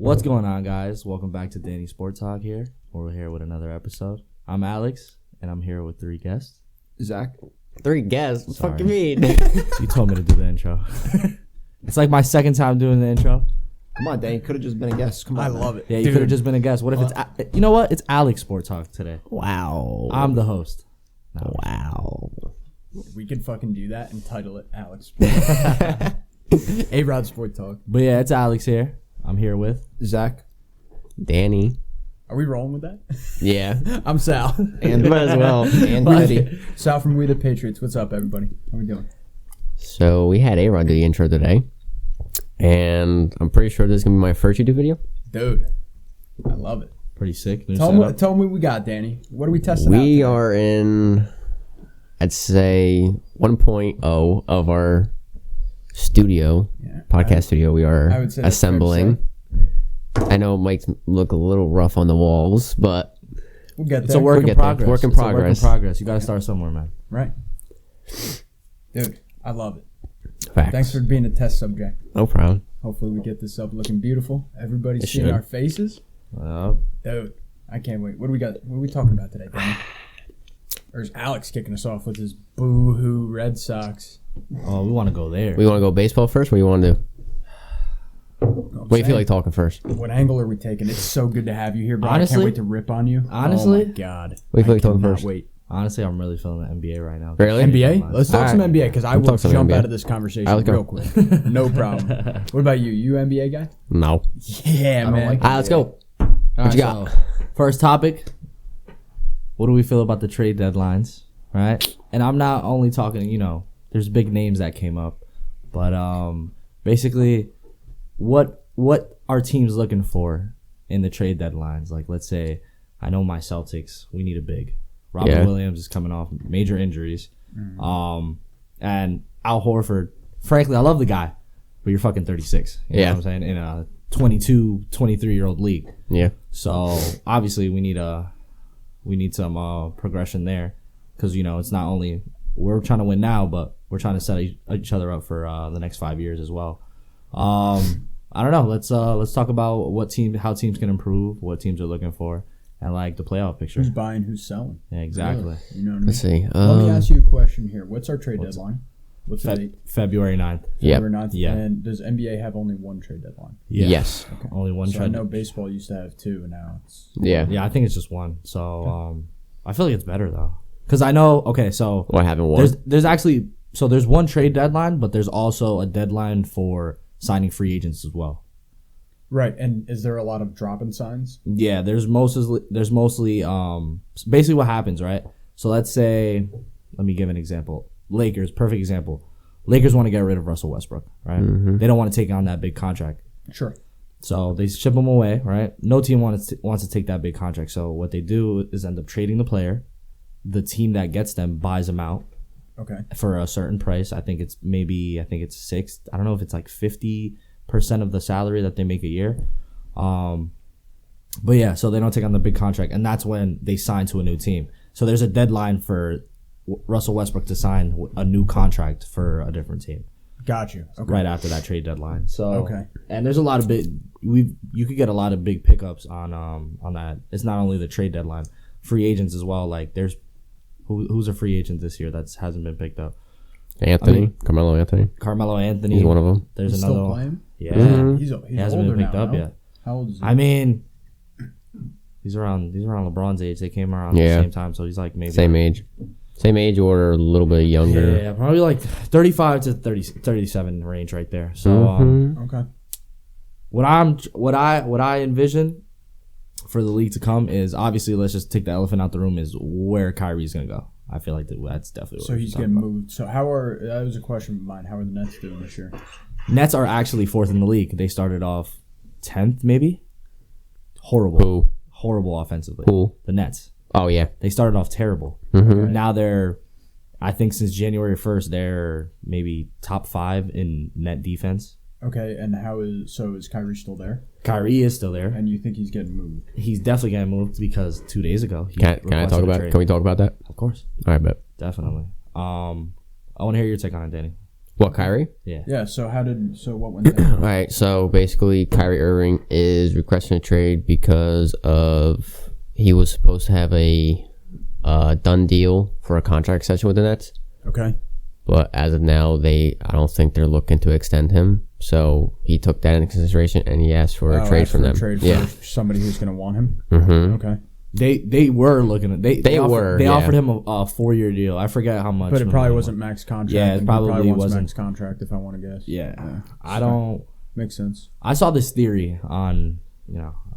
What's going on, guys? Welcome back to Danny Sport Talk here. We're here with another episode. I'm Alex, and I'm here with three guests. Zach. 3 guests? What the fuck you mean? You told me to do the intro. It's like my second time doing the intro. Come on, Dan. You could have just been a guest. Come on. I love it. Yeah, you could have just been a guest. What if it's... You know what? It's Alex Sport Talk today. Wow. I'm the host. No. Wow. We could fucking do that and title it Alex. A-Rod Sport Talk. But yeah, it's Alex here. I'm here with... Zach. Danny. Are we rolling with that? Yeah. I'm Sal. And Might as well. And Eddie. Sal from We the Patriots. What's up, everybody? How we doing? So we had A-Rod do the intro today. And I'm pretty sure this is going to be my first YouTube video. Dude, I love it. Pretty sick. New Tell setup. them what we got, Danny. What are we testing out We today? are in, I'd say, 1.0 of our studio, podcast studio. We I are would say that's assembling. I know it might look a little rough on the walls, but We'll get It's there. a work in get there. progress. Work in It's a work in progress. progress. You got to start somewhere, man. Right. Dude, I love it. facts. Thanks for being a test subject. No problem. Hopefully we get this up looking beautiful. Everybody's It seeing should. our faces. Dude, I can't wait. What do we got? What are we talking about today, Danny? Or is Alex kicking us off with his boo-hoo Red Sox? Oh, we want to go there. We want to go baseball first? What do you want to do? What do you feel like talking first? What angle are we taking? It's so good to have you here, bro. I Honestly- can't wait to rip on you. honestly- oh my god. What do you feel like I talking cannot first? Wait. Honestly, I'm really feeling the NBA right now. Really? NBA? Let's talk some Alright. NBA because I We'll will talk some jump NBA. out of this conversation Alright, real let's go. quick. No problem. What about you? You NBA guy? No. Yeah, man. like Let's go. All right, you got? so, first topic. What do we feel about the trade deadlines, right? And I'm not only talking, there's big names that came up, but basically, what are teams looking for in the trade deadlines? Like, let's say, I know my Celtics, we need a big. Robert Yeah. Williams is coming off major injuries, and Al Horford. Frankly, I love the guy, but you're fucking 36. You know Yeah. what I'm saying? In a 22, 23-year-old league. Yeah. So obviously we need some progression there, because it's not only we're trying to win now, but we're trying to set each other up for the next 5 years as well. I don't know. Let's talk about how teams can improve, what teams are looking for, and like the playoff picture. Who's buying, who's selling? Yeah, exactly. You know what I mean? Let's see. Let me ask you a question here. What's our trade deadline? What's the date? February 9th. Yep. February 9th? Yeah. And does NBA have only one trade deadline? Yeah. Yes. Only one So I trade. know baseball used to have two, and now it's... Yeah. Yeah, I think it's just one. So I feel like it's better though, because I know. Okay, so Well, I haven't won. there's actually there's one trade deadline, but there's also a deadline for signing free agents as well. Right, and is there a lot of drop-in signs? Yeah, there's mostly basically what happens, right? So let's say, let me give an example. Lakers, perfect example. Lakers want to get rid of Russell Westbrook, right? They don't want to take on that big contract. Sure. So they ship him away, right? No team wants to take that big contract. So what they do is end up trading the player. The team that gets them buys them out Okay. for a certain price. I think it's six. I don't know if it's like 50% of the salary that they make a year. But yeah, so they don't take on the big contract, and that's when they sign to a new team. So there's a deadline for Russell Westbrook to sign a new contract for a different team Got you. Okay. right after that trade deadline. So Okay. and there's a lot of you could get a lot of big pickups on that. It's not only the trade deadline, free agents as well. Like there's who's a free agent this year that hasn't been picked up? Carmelo Anthony. Carmelo Anthony. He's one of them. There's He's another still one. playing? Yeah. Mhm. He's He hasn't older been picked now, up no? yet. How old is he? I mean, he's around LeBron's age. They came around at Yeah. the same time, so he's like maybe Same age. Same age or a little bit younger. Yeah, probably like 35 to 37 range right there. So Mhm. Okay. what I envision for the league to come is, obviously, let's just take the elephant out the room, is where Kyrie's gonna go. I feel like that's definitely what So we're he's talking getting about. moved. So that was a question of mine. How are the Nets doing this year? Nets are actually fourth in the league. They started off 10th, maybe. Horrible offensively. Who? The Nets. Oh, yeah. They started off terrible. Mm-hmm. Now I think since January 1st, they're maybe top 5 in net defense. Okay, and is Kyrie still there? Kyrie is still there. And you think he's getting moved? He's definitely getting moved because 2 days ago he Can I requested talk a about? trade. Can we talk about that? Of course, All right, bet. definitely. I want to hear your take on it, Danny. What, Kyrie? Yeah. Yeah. So what went down? All right, so basically, Kyrie Irving is requesting a trade because of he was supposed to have a done deal for a contract extension with the Nets, Okay. but as of now, I don't think they're looking to extend him. So he took that into consideration and he asked for a trade asked from for them. A trade yeah. for somebody who's going to want him. Mm-hmm. Okay. They were looking at they yeah. offered him a 4-year deal. I forget how much. But it probably wasn't max contract. Yeah, it and he probably wants wasn't. max contract if I want to guess. Yeah. I don't. Makes sense. I saw this theory on,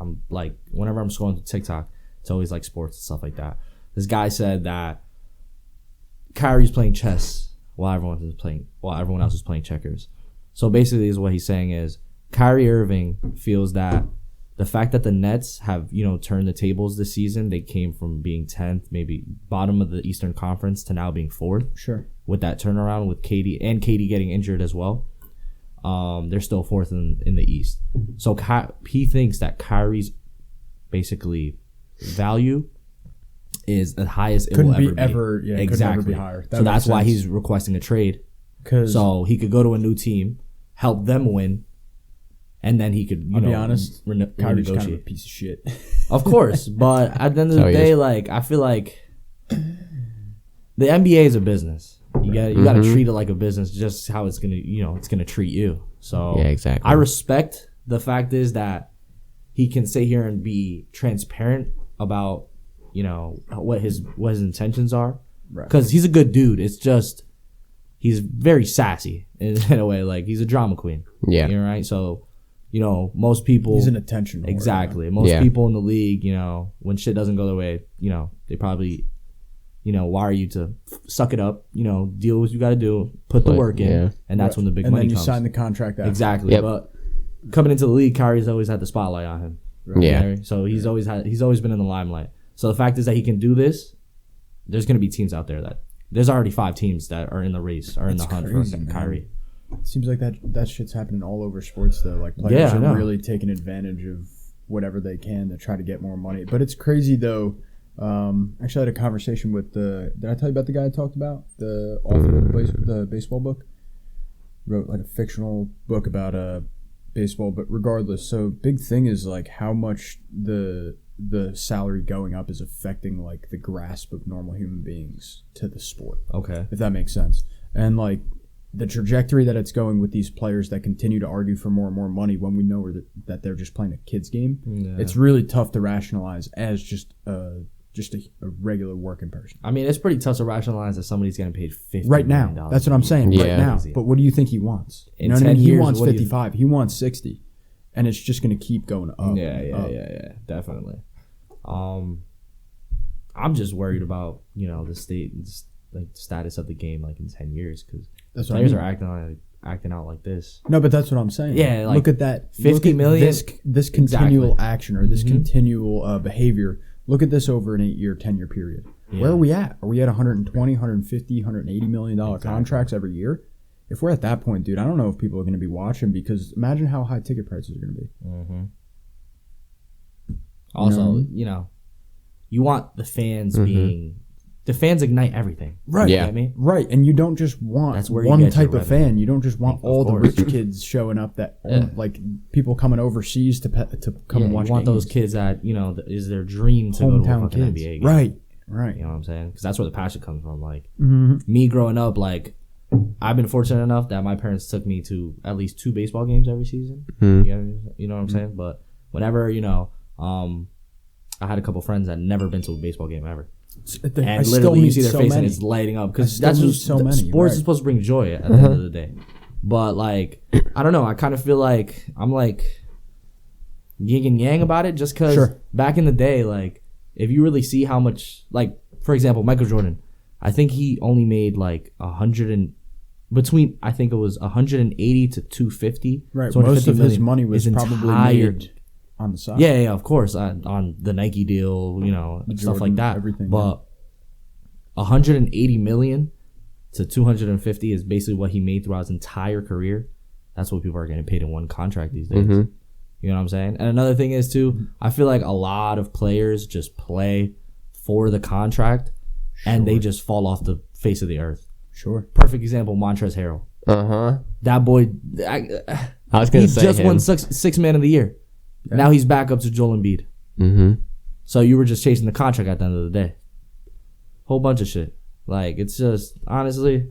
I'm like, whenever I'm scrolling through TikTok, it's always like sports and stuff like that. This guy said that Kyrie's playing chess while everyone else is playing checkers. So basically, is what he's saying is Kyrie Irving feels that the fact that the Nets have, turned the tables this season, they came from being 10th, maybe bottom of the Eastern Conference, to now being 4th. Sure. With that turnaround with KD and KD getting injured as well. They're still 4th in the East. So he thinks that Kyrie's basically value is the highest it will ever be. Exactly. Could never be higher. So that's why he's requesting a trade. So he could go to a new team, help them win, and then he could, I'll be honest, Kyrie's renegotiate. kind of a piece of shit. Of course, but at the end of the day, like, I feel like the NBA is a business. You got to treat it like a business, just how it's gonna it's gonna treat you. So yeah, exactly. I respect the fact is that he can sit here and be transparent about what his intentions are, because he's a good dude. It's just he's very sassy in a way, like he's a drama queen. Yeah, right. So most people, he's an attention whore. Exactly. Most people in the league, when shit doesn't go their way, they probably, wire you to suck it up, deal with what you got to do, put the work in, and that's when the big money and then you comes. sign the contract after. Exactly. Yep. But coming into the league, Kyrie's always had the spotlight on him. Right? Yeah. So he's always been in the limelight. So the fact is that he can do this. There's going to be teams out there there's already 5 teams that are in the race or in the hunt for Kyrie. It seems like that shit's happening all over sports though. Like players are really taking advantage of whatever they can to try to get more money. But it's crazy though. Actually, I had a conversation with did I tell you about the guy I talked about? The author of the baseball book? Wrote like a fictional book about baseball, but regardless. So big thing is like how much the salary going up is affecting like the grasp of normal human beings to the sport. Okay. If that makes sense. And like the trajectory that it's going with these players that continue to argue for more and more money when we know that they're just playing a kid's game, it's really tough to rationalize as just a regular working person. I mean, it's pretty tough to rationalize that somebody's getting paid $50 right now. million. That's what I'm saying. Yeah. Right now. But what do you think he wants? In 10 He years, wants what do you 55. He wants 60. And it's just going to keep going up. Yeah, definitely. I'm just worried about the status of the game like in 10 years, because players are acting out like this. No, but that's what I'm saying. Yeah, like look at that. 50 million. This continual action or this continual behavior. Look at this over an 8-year, 10-year period. Yeah. Where are we at? Are we at 120, 150, 180 million dollar contracts every year? If we're at that point, dude, I don't know if people are going to be watching, because imagine how high ticket prices are going to be. Mm-hmm. Also, you want the fans being... The fans ignite everything. Right. Yeah. I mean, right. And you don't just want one type of fan. You don't just want all the rich kids showing up that like people coming overseas to come and watch. You want those kids that, is their dream to go to a fucking NBA game. Right. You know what I'm saying? Because that's where the passion comes from. Like, me growing up, like, I've been fortunate enough that my parents took me to at least 2 baseball games every season. You know what I'm saying? But whenever, I had a couple friends that never been to a baseball game ever. And literally you see their face and it's lighting up, because that's just sports is supposed to bring joy at the end of the day. But like, I don't know, I kind of feel like I'm like yin and yang about it, just because back in the day, like, if you really see how much, like, for example, Michael Jordan, I think he only made like 180 to 250. Right, so most of his money was probably made on the side. Yeah, of course, on the Nike deal, stuff like that. Everything, but 180 million to 250 is basically what he made throughout his entire career. That's what people are getting paid in one contract these days. You know what I'm saying? And another thing is too, I feel like a lot of players just play for the contract, and they just fall off the face of the earth. Sure. Perfect example, Montrezl Harrell. That boy, I was gonna he say just him. won six man of the year. Yeah. Now he's back up to Joel Embiid. Mm-hmm. So you were just chasing the contract at the end of the day. Whole bunch of shit. Like, it's just, honestly,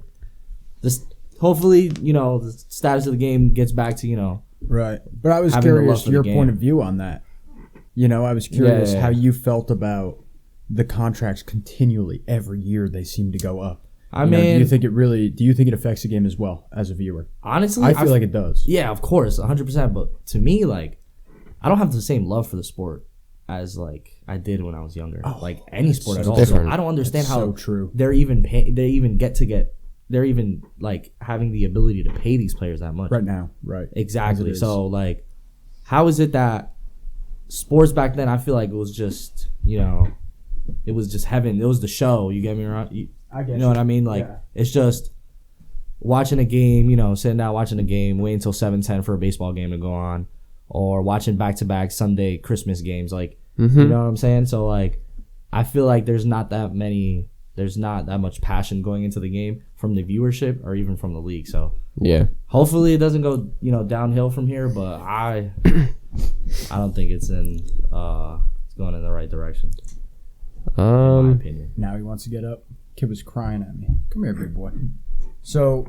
just hopefully, the status of the game gets back to, Right. But I was having the love curious for the your game. point of view on that. I was curious Yeah. how you felt about the contracts continually every year they seem to go up. I Do mean, you think it affects the game as well as a viewer? honestly, I feel like it does. yeah, of course, 100%. But to me, like, I don't have the same love for the sport as like I did when I was younger. Like any sport at all. different. So I don't understand That's how so true. they're even they're even like having the ability to pay these players that much. Right now, right. Exactly. As it is. So like, how is it that sports back then? I feel like it was just it was just heaven. It was the show. You get me wrong? I get You know what I mean? Like, Yeah. it's just watching a game, sitting down watching a game, waiting until 7:10 for a baseball game to go on, or watching back-to-back Sunday Christmas games. Like, you know what I'm saying? So, like, I feel like there's not that much passion going into the game from the viewership or even from the league. So, Yeah. hopefully it doesn't go, downhill from here, but I don't think it's going in the right direction, in my opinion. Now he wants to get up. Kid was crying at me. Come here, big boy. So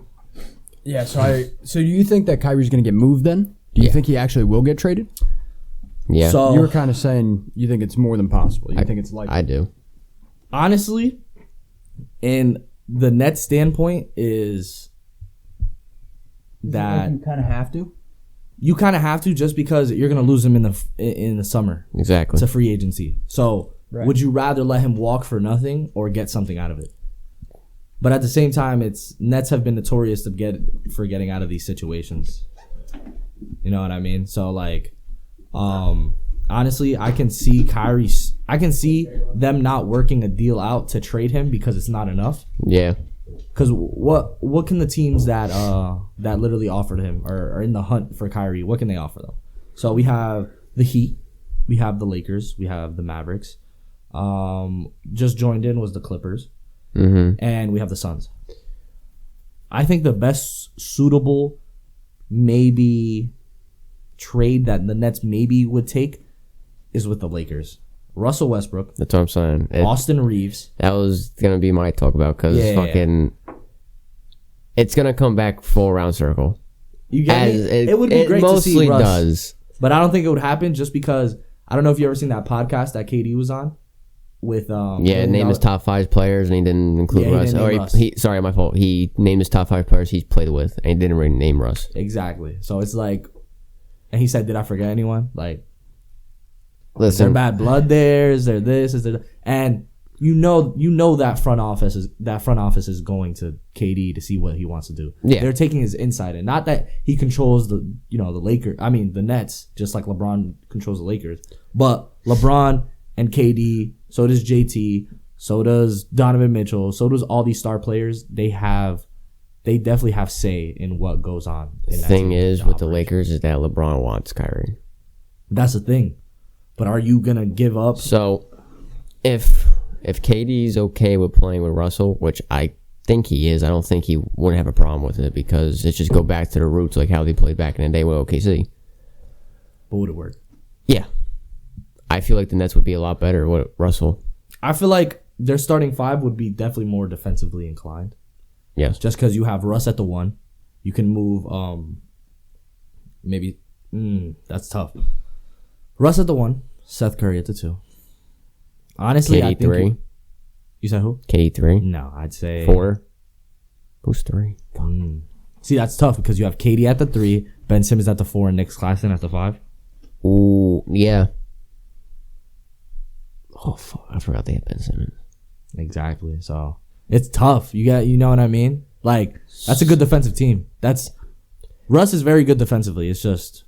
do you think that Kyrie's going to get moved then? Do you think he actually will get traded? Yeah. So You were kind of saying you think it's more than possible. You think it's likely. I do. honestly, in the Nets standpoint is that you kind of have to. you kind of have to, just because you're going to lose him in the summer. Exactly. It's a free agency. So Right. would you rather let him walk for nothing or get something out of it? But at the same time, Nets have been notorious for getting out of these situations. You know what I mean? So like, honestly, I can see them not working a deal out to trade him because it's not enough. Yeah. Because what can the teams that literally offered him or are in the hunt for Kyrie, what can they offer them? So we have the Heat, we have the Lakers, we have the Mavericks. Just joined in was the Clippers, and we have the Suns. I think the best suitable maybe trade that the Nets maybe would take is with the Lakers. Russell Westbrook, That's what I'm saying. Austin Reeves. That was going to be my talk about because Yeah. it's going to come back full round circle. You get me? It would be great to see mostly Russ, does. but I don't think it would happen just because I don't know if you ever seen that podcast that KD was on with Yeah, name his top 5 players and he didn't include Yeah, he Russ. didn't name Russ. Sorry, my fault. He named his top 5 players he's played with and he didn't really name Russ. Exactly. So it's like, and he said, "Did I forget anyone? Like, is there Listen, bad blood there? Is there this? Is there?" And you know that front office is going to KD to see what he wants to do. Yeah. They're taking his insight, and not that he controls the Lakers. I mean the Nets, just like LeBron controls the Lakers. But LeBron and KD, so does JT, so does Donovan Mitchell, so does all these star players. They definitely have say in what goes on. the In that thing team, is with the operation. Lakers is that LeBron wants Kyrie. That's the thing. But are you gonna give up? So if KD's okay with playing with Russell, which I think he is, I don't think he wouldn't have a problem with it because it's just go back to the roots like how they played back in the day with OKC. But would it work? Yeah. I feel like the Nets would be a lot better with Russell. I feel like their starting 5 would be definitely more defensively inclined. Yes. Just because you have Russ at the 1. You can move that's tough. Russ at the 1, Seth Curry at the 2. Honestly, I think KD3. You said who? KD3. No, I'd say 4. Who's 3? See, that's tough because you have KD at the 3, Ben Simmons at the 4, and Nick Claxton at the 5. Ooh, yeah. Oh, fuck. I forgot they had Ben Simmons. Exactly. So it's tough. You know what I mean? Like, that's a good defensive team. Russ is very good defensively. It's just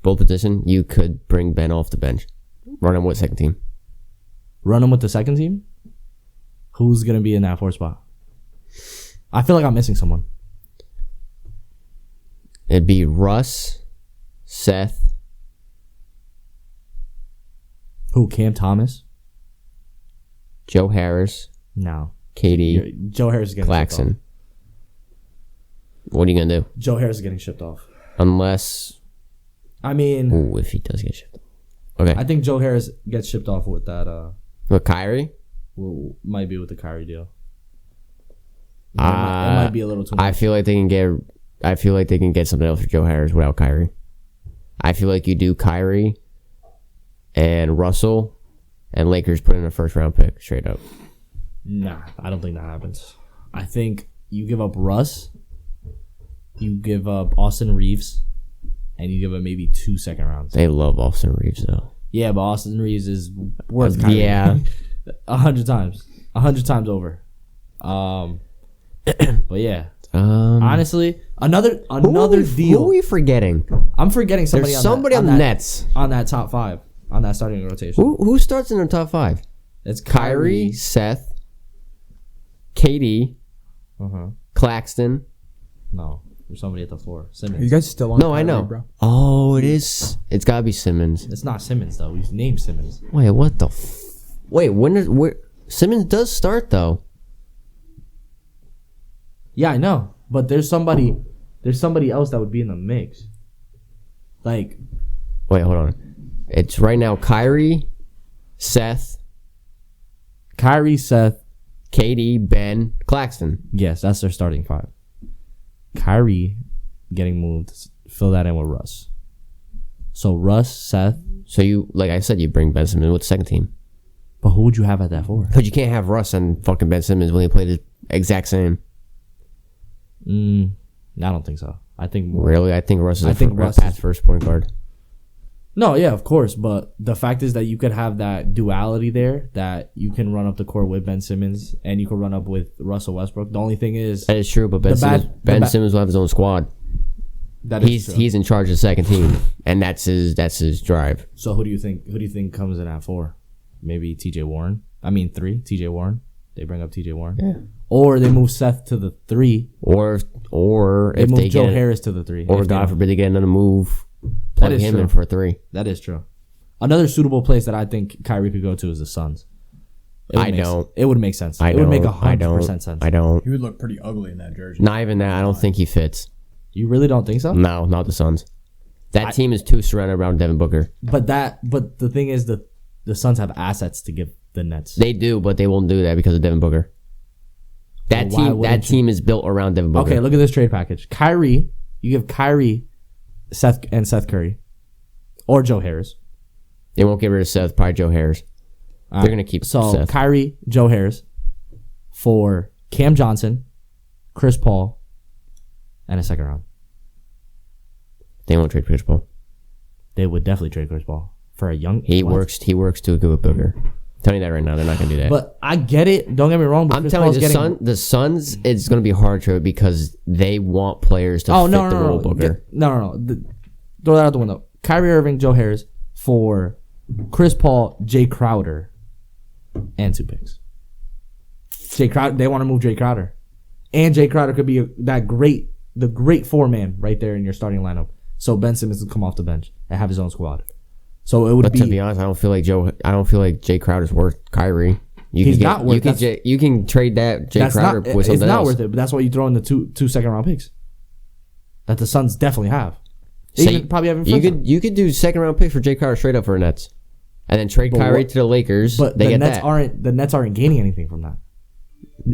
Both position, you could bring Ben off the bench. Run him with second team. run him with the second team. Who's gonna be in that 4 spot? I feel like I'm missing someone. It'd be Russ, Seth. Who? Cam Thomas? Joe Harris, No. KD, Joe Harris is getting shipped Claxton. off. What are you gonna do? Joe Harris is getting shipped off. Unless, I mean, if he does get shipped off. Okay. I think Joe Harris gets shipped off with that. With Kyrie? Might be with the Kyrie deal. It might be a little too much. I feel like they can get something else for Joe Harris without Kyrie. I feel like you do Kyrie and Russell and Lakers put in a first round pick straight up. Nah, I don't think that happens. I think you give up Russ, you give up Austin Reeves, and you give up maybe 2 second rounds. They love Austin Reeves though. Yeah, but Austin Reeves is worth Kyrie. Yeah. 100 times. 100 times over. But yeah. Honestly, another deal. Who are we forgetting? I'm forgetting somebody. There's somebody on the Nets on that top 5 on that starting rotation. Who starts in the top 5? It's Kyrie, Seth, KD, Claxton. No, there's somebody at the 4. Are you Simmons. guys still on? No, I Kyrie, know. bro? Oh, it is. It's gotta be Simmons. It's not Simmons though. He's named Simmons. Wait, what the? Wait, where Simmons does start though? Yeah, I know, but there's somebody else that would be in the mix. Like, Wait, hold on. It's right now Kyrie, Seth, KD, Ben, Claxton. yes, that's their starting 5. Kyrie getting moved. Fill that in with Russ. So Russ, Seth. So you, like I said, you bring Ben Simmons with the second team. But who would you have at that 4? Because you can't have Russ and fucking Ben Simmons when they play the exact same. I don't think so. I think more. Really? I think Russ is Russ past first point guard. No, yeah, of course. But the fact is that you could have that duality there, that you can run up the court with Ben Simmons and you can run up with Russell Westbrook. The only thing is That is true, but Ben Simmons will have his own squad. that is true. He's in charge of the second team, and that's his drive. So who do you think comes in at 4? Maybe TJ Warren. I mean 3. TJ Warren. They bring up TJ Warren. Yeah. Or they move Seth to the 3. Or They if move they Joe get Harris to the 3. or If they God don't. forbid they get another move, plug is him true. in for a 3. That is true. Another suitable place that I think Kyrie could go to is the Suns. It would make sense. It would make 100% sense. I don't. He would look pretty ugly in that jersey. Not even that. I don't think he fits. You really don't think so? No, not the Suns. That team is too surrounded around Devin Booker. But the thing is the Suns have assets to give the Nets. They do, but they won't do that because of Devin Booker. That team is built around Devin Booker. Okay, look at this trade package. Kyrie, you give Kyrie, Seth Curry, or Joe Harris. They won't get rid of Seth. Probably Joe Harris. They're gonna keep Seth. Kyrie, Joe Harris, for Cam Johnson, Chris Paul, and a second round. They won't trade Chris Paul. They would definitely trade Chris Paul for a young. He works too good with Booker. I'm telling you that right now. They're not gonna do that. But I get it. Don't get me wrong. But I'm Chris telling Paul's you, the Suns, it's going to be hard to because they want players to fit the role Booker. No. Throw that out the window. Kyrie Irving, Joe Harris for Chris Paul, Jay Crowder, and 2 picks. Jay Crowder. They want to move Jay Crowder, and Jay Crowder could be the great 4-man right there in your starting lineup. So Ben Simmons will come off the bench and have his own squad. So it would But to be honest, I don't feel like Jay Crowder's worth Kyrie. He's not worth. You can trade that Jay Crowder with something else. It's not worth it, but that's why you throw in the two second round picks that the Suns definitely have. They probably have. You could do second round picks for Jay Crowder straight up for the Nets, and then trade Kyrie to the Lakers. But the Nets aren't gaining anything from that.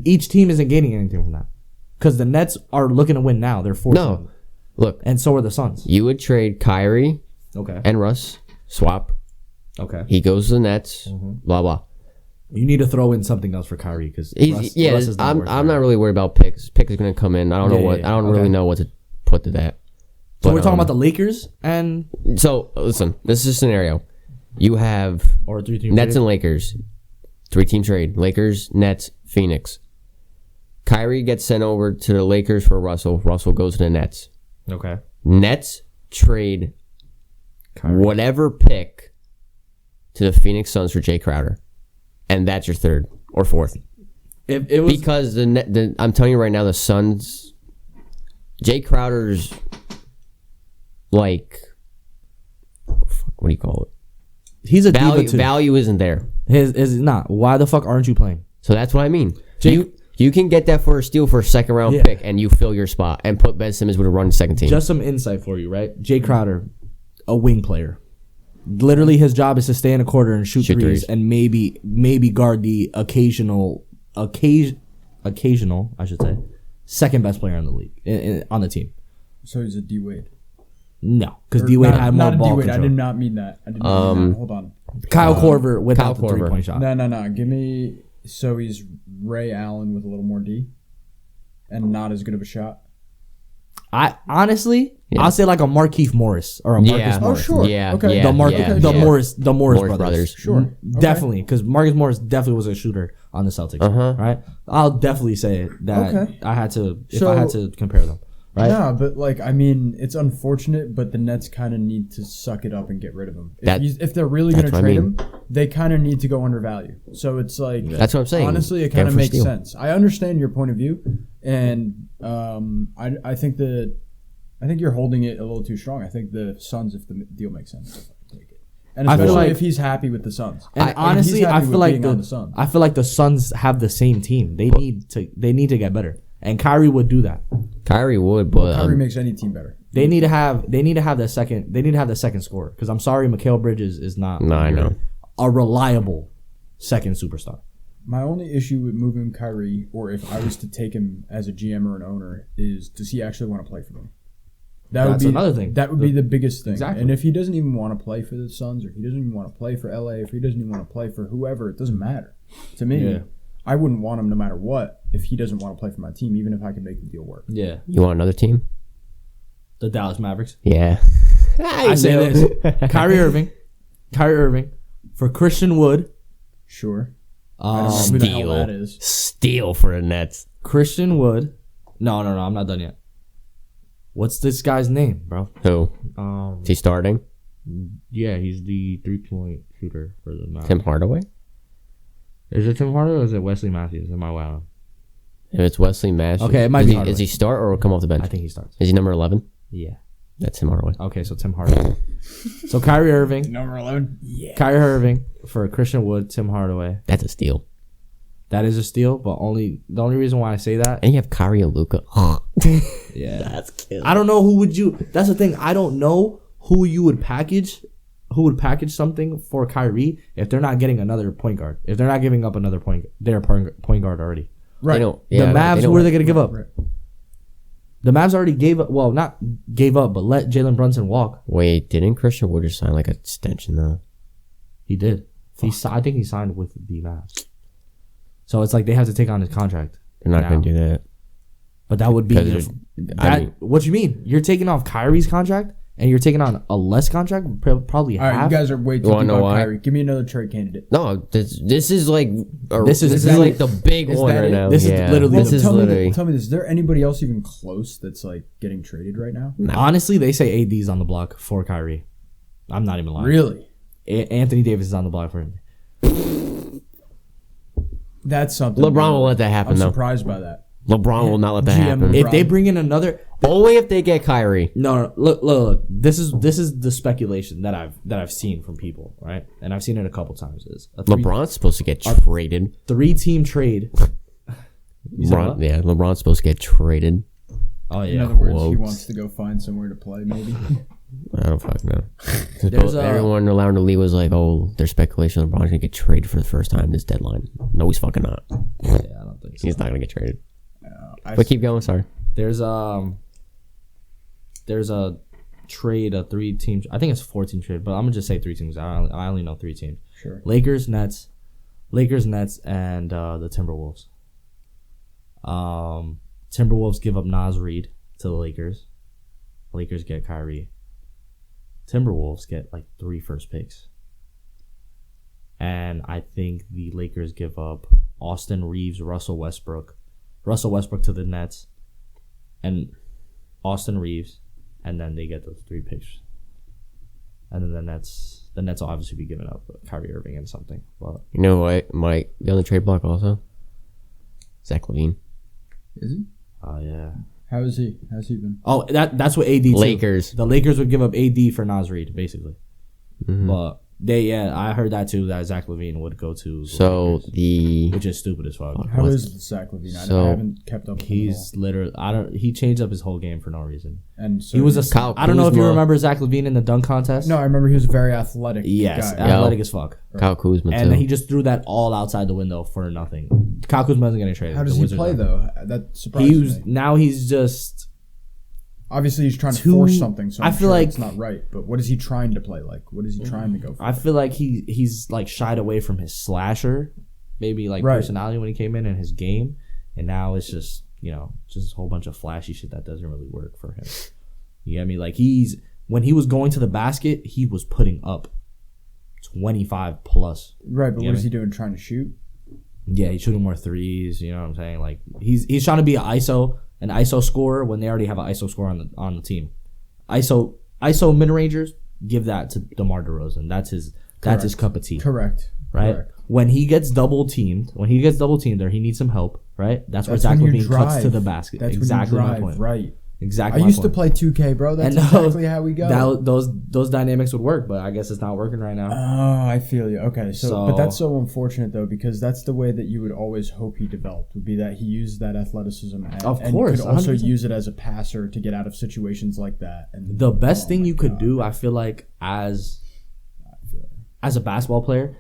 Each team isn't gaining anything from that because the Nets are looking to win now. They're 4. No, look, and so are the Suns. You would trade Kyrie, and Russ. Swap. Okay. He goes to the Nets. Blah blah. You need to throw in something else for Kyrie because I'm not really worried about picks. Pick is going to come in. I don't know what. I don't really know what to put to that. So we're talking about the Lakers and. So listen, this is a scenario. You have 3-team Nets trade? and Lakers, 3-team trade. Lakers, Nets, Phoenix. Kyrie gets sent over to the Lakers for Russell. Russell goes to the Nets. Okay. Nets trade Kyrie. Whatever pick to the Phoenix Suns for Jay Crowder, and that's your 3rd or 4th. If it was because I'm telling you right now, the Suns, Jay Crowder's like, what do you call it? He's a diva too. Value isn't there. His is not. Why the fuck aren't you playing? So that's what I mean. You can get that for a steal for a second round pick, and you fill your spot and put Ben Simmons with a run second team. Just some insight for you, right? Jay Crowder, a wing player. Literally, his job is to stay in a quarter and shoot threes and maybe guard the occasional, I should say, second best player in the league on the team. So he's a D Wade. No, because D Wade had more ball control. I did not mean that. Hold on. Kyle Korver without the 3-point shot. No. Give me. So he's Ray Allen with a little more D, and not as good of a shot. I honestly, I'll say like a Markieff Morris or a Marcus Morris. Oh sure. Yeah. Okay. Yeah. Morris brothers. Sure. Okay. Definitely, because Marcus Morris definitely was a shooter on the Celtics. Right. I'll definitely say that I had to compare them. Right? Yeah, but it's unfortunate, but the Nets kind of need to suck it up and get rid of him. If they're really going to trade him, they kind of need to go undervalue. So it's like that's what I'm saying. Honestly, it kind of makes sense. I understand your point of view, and I think you're holding it a little too strong. I think the Suns, if the deal makes sense, take it. And especially if he's happy with the Suns. And honestly, I feel like the Suns have the same team. They need to get better. And Kyrie would do that. Kyrie would, but Kyrie makes any team better. They need to have the second. They need to have the second scorer. Because I'm sorry, Mikal Bridges is not. No, I know. A reliable second superstar. My only issue with moving Kyrie, or if I was to take him as a GM or an owner, is does he actually want to play for me? That's another thing. That would be the biggest thing. Exactly. And if he doesn't even want to play for the Suns, or he doesn't even want to play for LA, if he doesn't even want to play for whoever, it doesn't matter to me. Yeah. I wouldn't want him no matter what if he doesn't want to play for my team, even if I can make the deal work. Yeah. You want another team? The Dallas Mavericks. Yeah. I say this. Kyrie Irving for Christian Wood. Sure. I don't know who the hell that is. Steal for the Nets. Christian Wood. No, I'm not done yet. What's this guy's name, bro? Who? Is he starting? Yeah, he's the 3-point shooter for the Mavericks. Tim Hardaway? Is it Tim Hardaway or is it Wesley Matthews? Am I wow? If it's Wesley Matthews. Okay, it might be Hardaway. Is he start or come off the bench? I think he starts. Is he number 11? Yeah. That's Tim Hardaway. Okay, so Tim Hardaway. So Kyrie Irving. Number 11? Yeah. Kyrie Irving for Christian Wood, Tim Hardaway. That's a steal. That is a steal, but the only reason why I say that. And you have Kyrie and Luka. Yeah. That's killer. I don't know who would you. That's the thing. I don't know who you would package. Who would package something for Kyrie if they're not getting another point guard? If they're not giving up another their point guard already. Right. The Mavs, who are they going to give up? Right. The Mavs already gave up. Well, not gave up, but let Jalen Brunson walk. Wait, didn't Christian Wood just sign like an extension though? He did. I think he signed with the Mavs. So it's like they have to take on his contract. They're not going to do that. But that would be what you mean? You're taking off Kyrie's contract and you're taking on a less contract, probably half. All right, you guys are way too deep on Kyrie. Give me another trade candidate. No, this is like this is like the big one right now. This is literally. Tell me this: is there anybody else even close that's like getting traded right now? No. Honestly, they say AD's on the block for Kyrie. I'm not even lying. Really? Anthony Davis is on the block for him. That's something. LeBron will let that happen. I'm surprised by that. LeBron will not let that happen. If they bring in another, only if they get Kyrie. No. Look. This is the speculation that I've seen from people, right? And I've seen it a couple times. LeBron's supposed to get traded. 3-team trade. LeBron's supposed to get traded. Oh yeah. In other words, he wants to go find somewhere to play, maybe. I don't fucking know. Everyone around the league was like, "Oh, there's speculation LeBron's gonna get traded for the first time this deadline." No, he's fucking not. Yeah, I don't think so. He's not gonna get traded. But keep going. Sorry. There's a trade, a 3-team. I think it's a 4-team trade, but I'm gonna just say 3 teams. I only know 3 teams. Sure. Lakers, Nets, and the Timberwolves. Timberwolves give up Naz Reid to the Lakers. Lakers get Kyrie. Timberwolves get like 3 first picks. And I think the Lakers give up Austin Reeves, Russell Westbrook to the Nets, and Austin Reeves, and then they get those 3 picks. And then the Nets will obviously be giving up Kyrie Irving and something. But you know what? Might be on the trade block also. Zach LaVine. Is he? Oh yeah. How is he? How's he been? Oh, that's what AD. Lakers. The Lakers would give up AD for Naz Reid, basically. Mm-hmm. But I heard that too. That Zach LaVine would go to. So which is stupid as fuck. How is Zach LaVine? I haven't kept up with him at all. He's literally. He changed up his whole game for no reason. And so he was a. I don't know if you remember Zach LaVine in the dunk contest. No, I remember he was a very athletic. Yes, guy. athletic as fuck. Kyle Kuzma and too. he just threw that all outside the window for nothing. Kyle Kuzma isn't getting traded. How does he play though? That surprises me. Now he's just. Obviously, he's trying to force something, so I feel like it's not right. But what is he trying to play like? What is he trying to go for? I feel like he's like shied away from his slasher, maybe like personality when he came in his game, and now it's just just a whole bunch of flashy shit that doesn't really work for him. You get me? Like when he was going to the basket, he was putting up 25 plus. Right, but what is he doing? Trying to shoot? Yeah, he's shooting more threes. You know what I'm saying? Like he's trying to be an ISO scorer when they already have an ISO scorer on the team. ISO mid rangers, give that to DeMar DeRozan. That's his cup of tea. Correct. Right. Correct. When he gets double teamed, or he needs some help. Right. That's where Zach LaVine cuts to the basket. That's exactly when you drive, my point. Right. Exactly. I used to play 2K, bro. That's exactly how we go. Those dynamics would work, but I guess it's not working right now. Oh, I feel you. Okay, so but that's so unfortunate though, because that's the way that you would always hope he developed, would be that he used that athleticism and could also 100%. Use it as a passer to get out of situations like that. And the best thing you could do, I feel like, as a basketball player,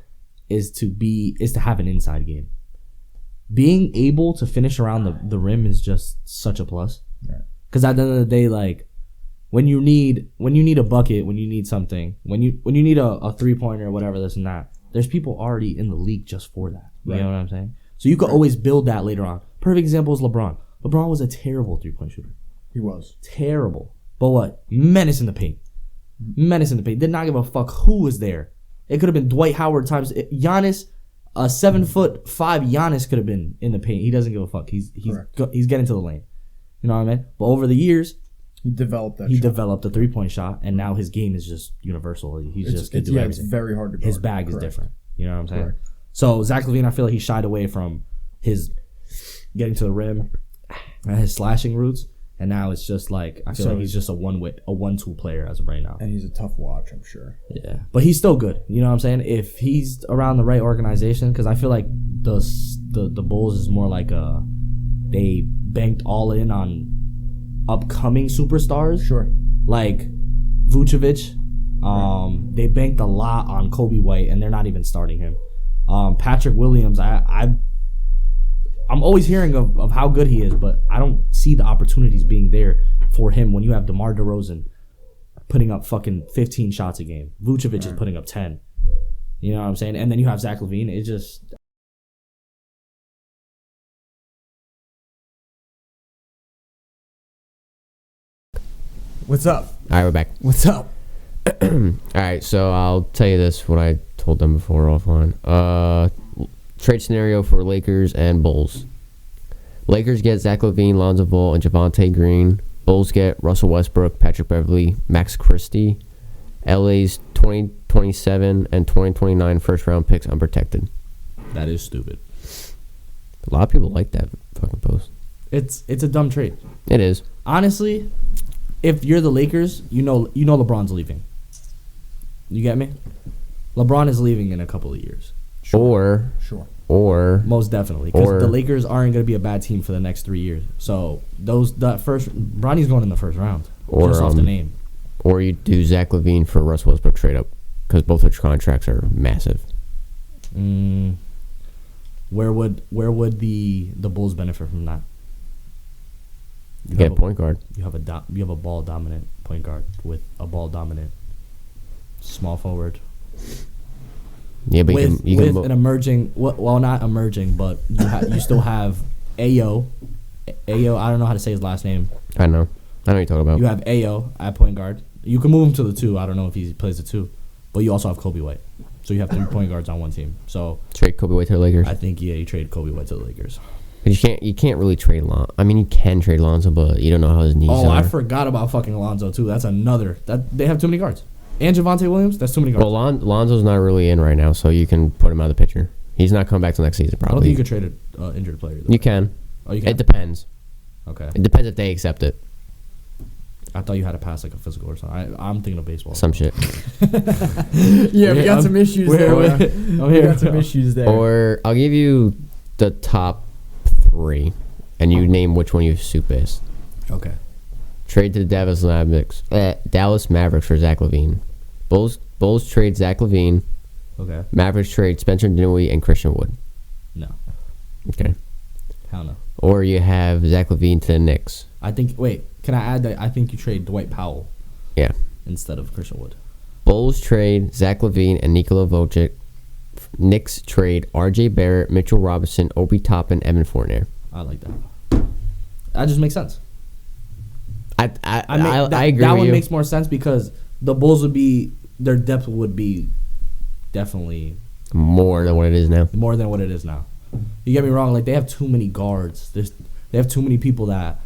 is to have an inside game. Being able to finish around the rim is just such a plus. Right. Because at the end of the day, like when you need a bucket, when you need something, when you need a 3-pointer or whatever, this and that, there's people already in the league just for that. You know what I'm saying? So you could always build that later on. Perfect example is LeBron. LeBron was a terrible 3-point shooter. He was terrible, but what? Menace in the paint. Did not give a fuck who was there. It could have been Dwight Howard times Giannis. A 7'5" Giannis could have been in the paint. He doesn't give a fuck. He's getting to the lane. You know what I mean? But over the years, he developed a 3-point shot, and now his game is just universal. He's just can do everything. It's very hard to guard. His bag is different. You know what I'm saying? Correct. So Zach LaVine, I feel like he shied away from his getting to the rim and his slashing roots, and now it's just like I feel like he's just a one-tool player as of right now. And he's a tough watch, I'm sure. Yeah, but he's still good. You know what I'm saying? If he's around the right organization, because I feel like the Bulls is more like they banked all in on upcoming superstars. Sure. Like Vucevic. They banked a lot on Kobe White, and they're not even starting him. Patrick Williams, I'm always hearing of how good he is, but I don't see the opportunities being there for him when you have DeMar DeRozan putting up fucking 15 shots a game. Vucevic is putting up 10. You know what I'm saying? And then you have Zach LaVine. It just... What's up? All right, we're back. What's up? All right, so I'll tell you this, what I told them before offline. Trade scenario for Lakers and Bulls. Lakers get Zach LaVine, Lonzo Ball, and Javonte Green. Bulls get Russell Westbrook, Patrick Beverley, Max Christie. LA's 2027 and 2029 first-round picks unprotected. That is stupid. A lot of people like that fucking post. It's a dumb trade. It is. Honestly, if you're the Lakers, you know LeBron's leaving. You get me? LeBron is leaving in a couple of years. Sure. Or most definitely, because the Lakers aren't going to be a bad team for the next 3 years. So Bronny's going in the first round, just off the name. Or you do Zach LaVine for Russell Westbrook trade up, because both their contracts are massive. Where would the Bulls benefit from that? You get a point guard. You have a ball dominant point guard with a ball dominant small forward. Yeah, but with an emerging, well, not emerging, but you still have Ayo. Ayo, I don't know how to say his last name. I know what you're talking about. You have Ayo at point guard. You can move him to the 2. I don't know if he plays the 2, but you also have Kobe White. So you have 3 point guards on one team. So trade Kobe White to the Lakers. I think you trade Kobe White to the Lakers. You can't really trade Lonzo. I mean, you can trade Lonzo, but you don't know how his knees are. Oh, I forgot about fucking Lonzo too. That's another. They have too many guards. And Javonte Williams, that's too many guards. Well, Lonzo's not really in right now, so you can put him out of the picture. He's not coming back till next season, probably. I don't think you could trade an injured player. You can. Oh, you can? It depends. Okay. It depends if they accept it. I thought you had to pass like a physical or something. I'm thinking of baseball. Some shit. Yeah, we got some issues there. We got some issues there. Or I'll give you the top 3, and you name which one you soup is. Okay. Trade to the Dallas Mavericks for Zach LaVine. Bulls trade Zach LaVine. Okay. Mavericks trade Spencer Dinwiddie and Christian Wood. No. Okay. Hell no. Or you have Zach LaVine to the Knicks. I think. Wait. Can I add that? I think you trade Dwight Powell. Yeah. Instead of Christian Wood. Bulls trade Zach LaVine and Nikola Vucevic. Knicks trade R.J. Barrett, Mitchell Robinson, Obi Toppin, Evan Fournier. I like that. That just makes sense. I agree That with one you. makes more sense because the Bulls would be, their depth would be definitely More than what it is now. more than what it is now. You get me wrong, like they have too many guards. They have too many people that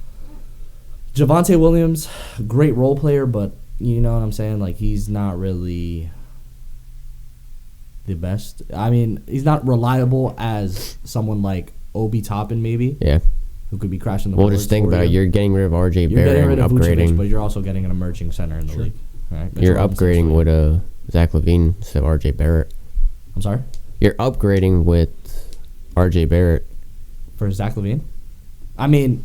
Javonte Williams, great role player, but you know what I'm saying? Like he's not really the best. I mean, he's not reliable as someone like Obi Toppin maybe, Yeah. who could be crashing the Well, boards just think for about it. you. You're getting rid of R.J. You're Barrett getting rid and of Vucevic, upgrading. but you're also getting an emerging center in the league. Right? You're Mitchell Robinson's upgrading sweet. with Zach LaVine instead of R.J. Barrett. I'm sorry? You're upgrading with R.J. Barrett. For Zach LaVine? I mean,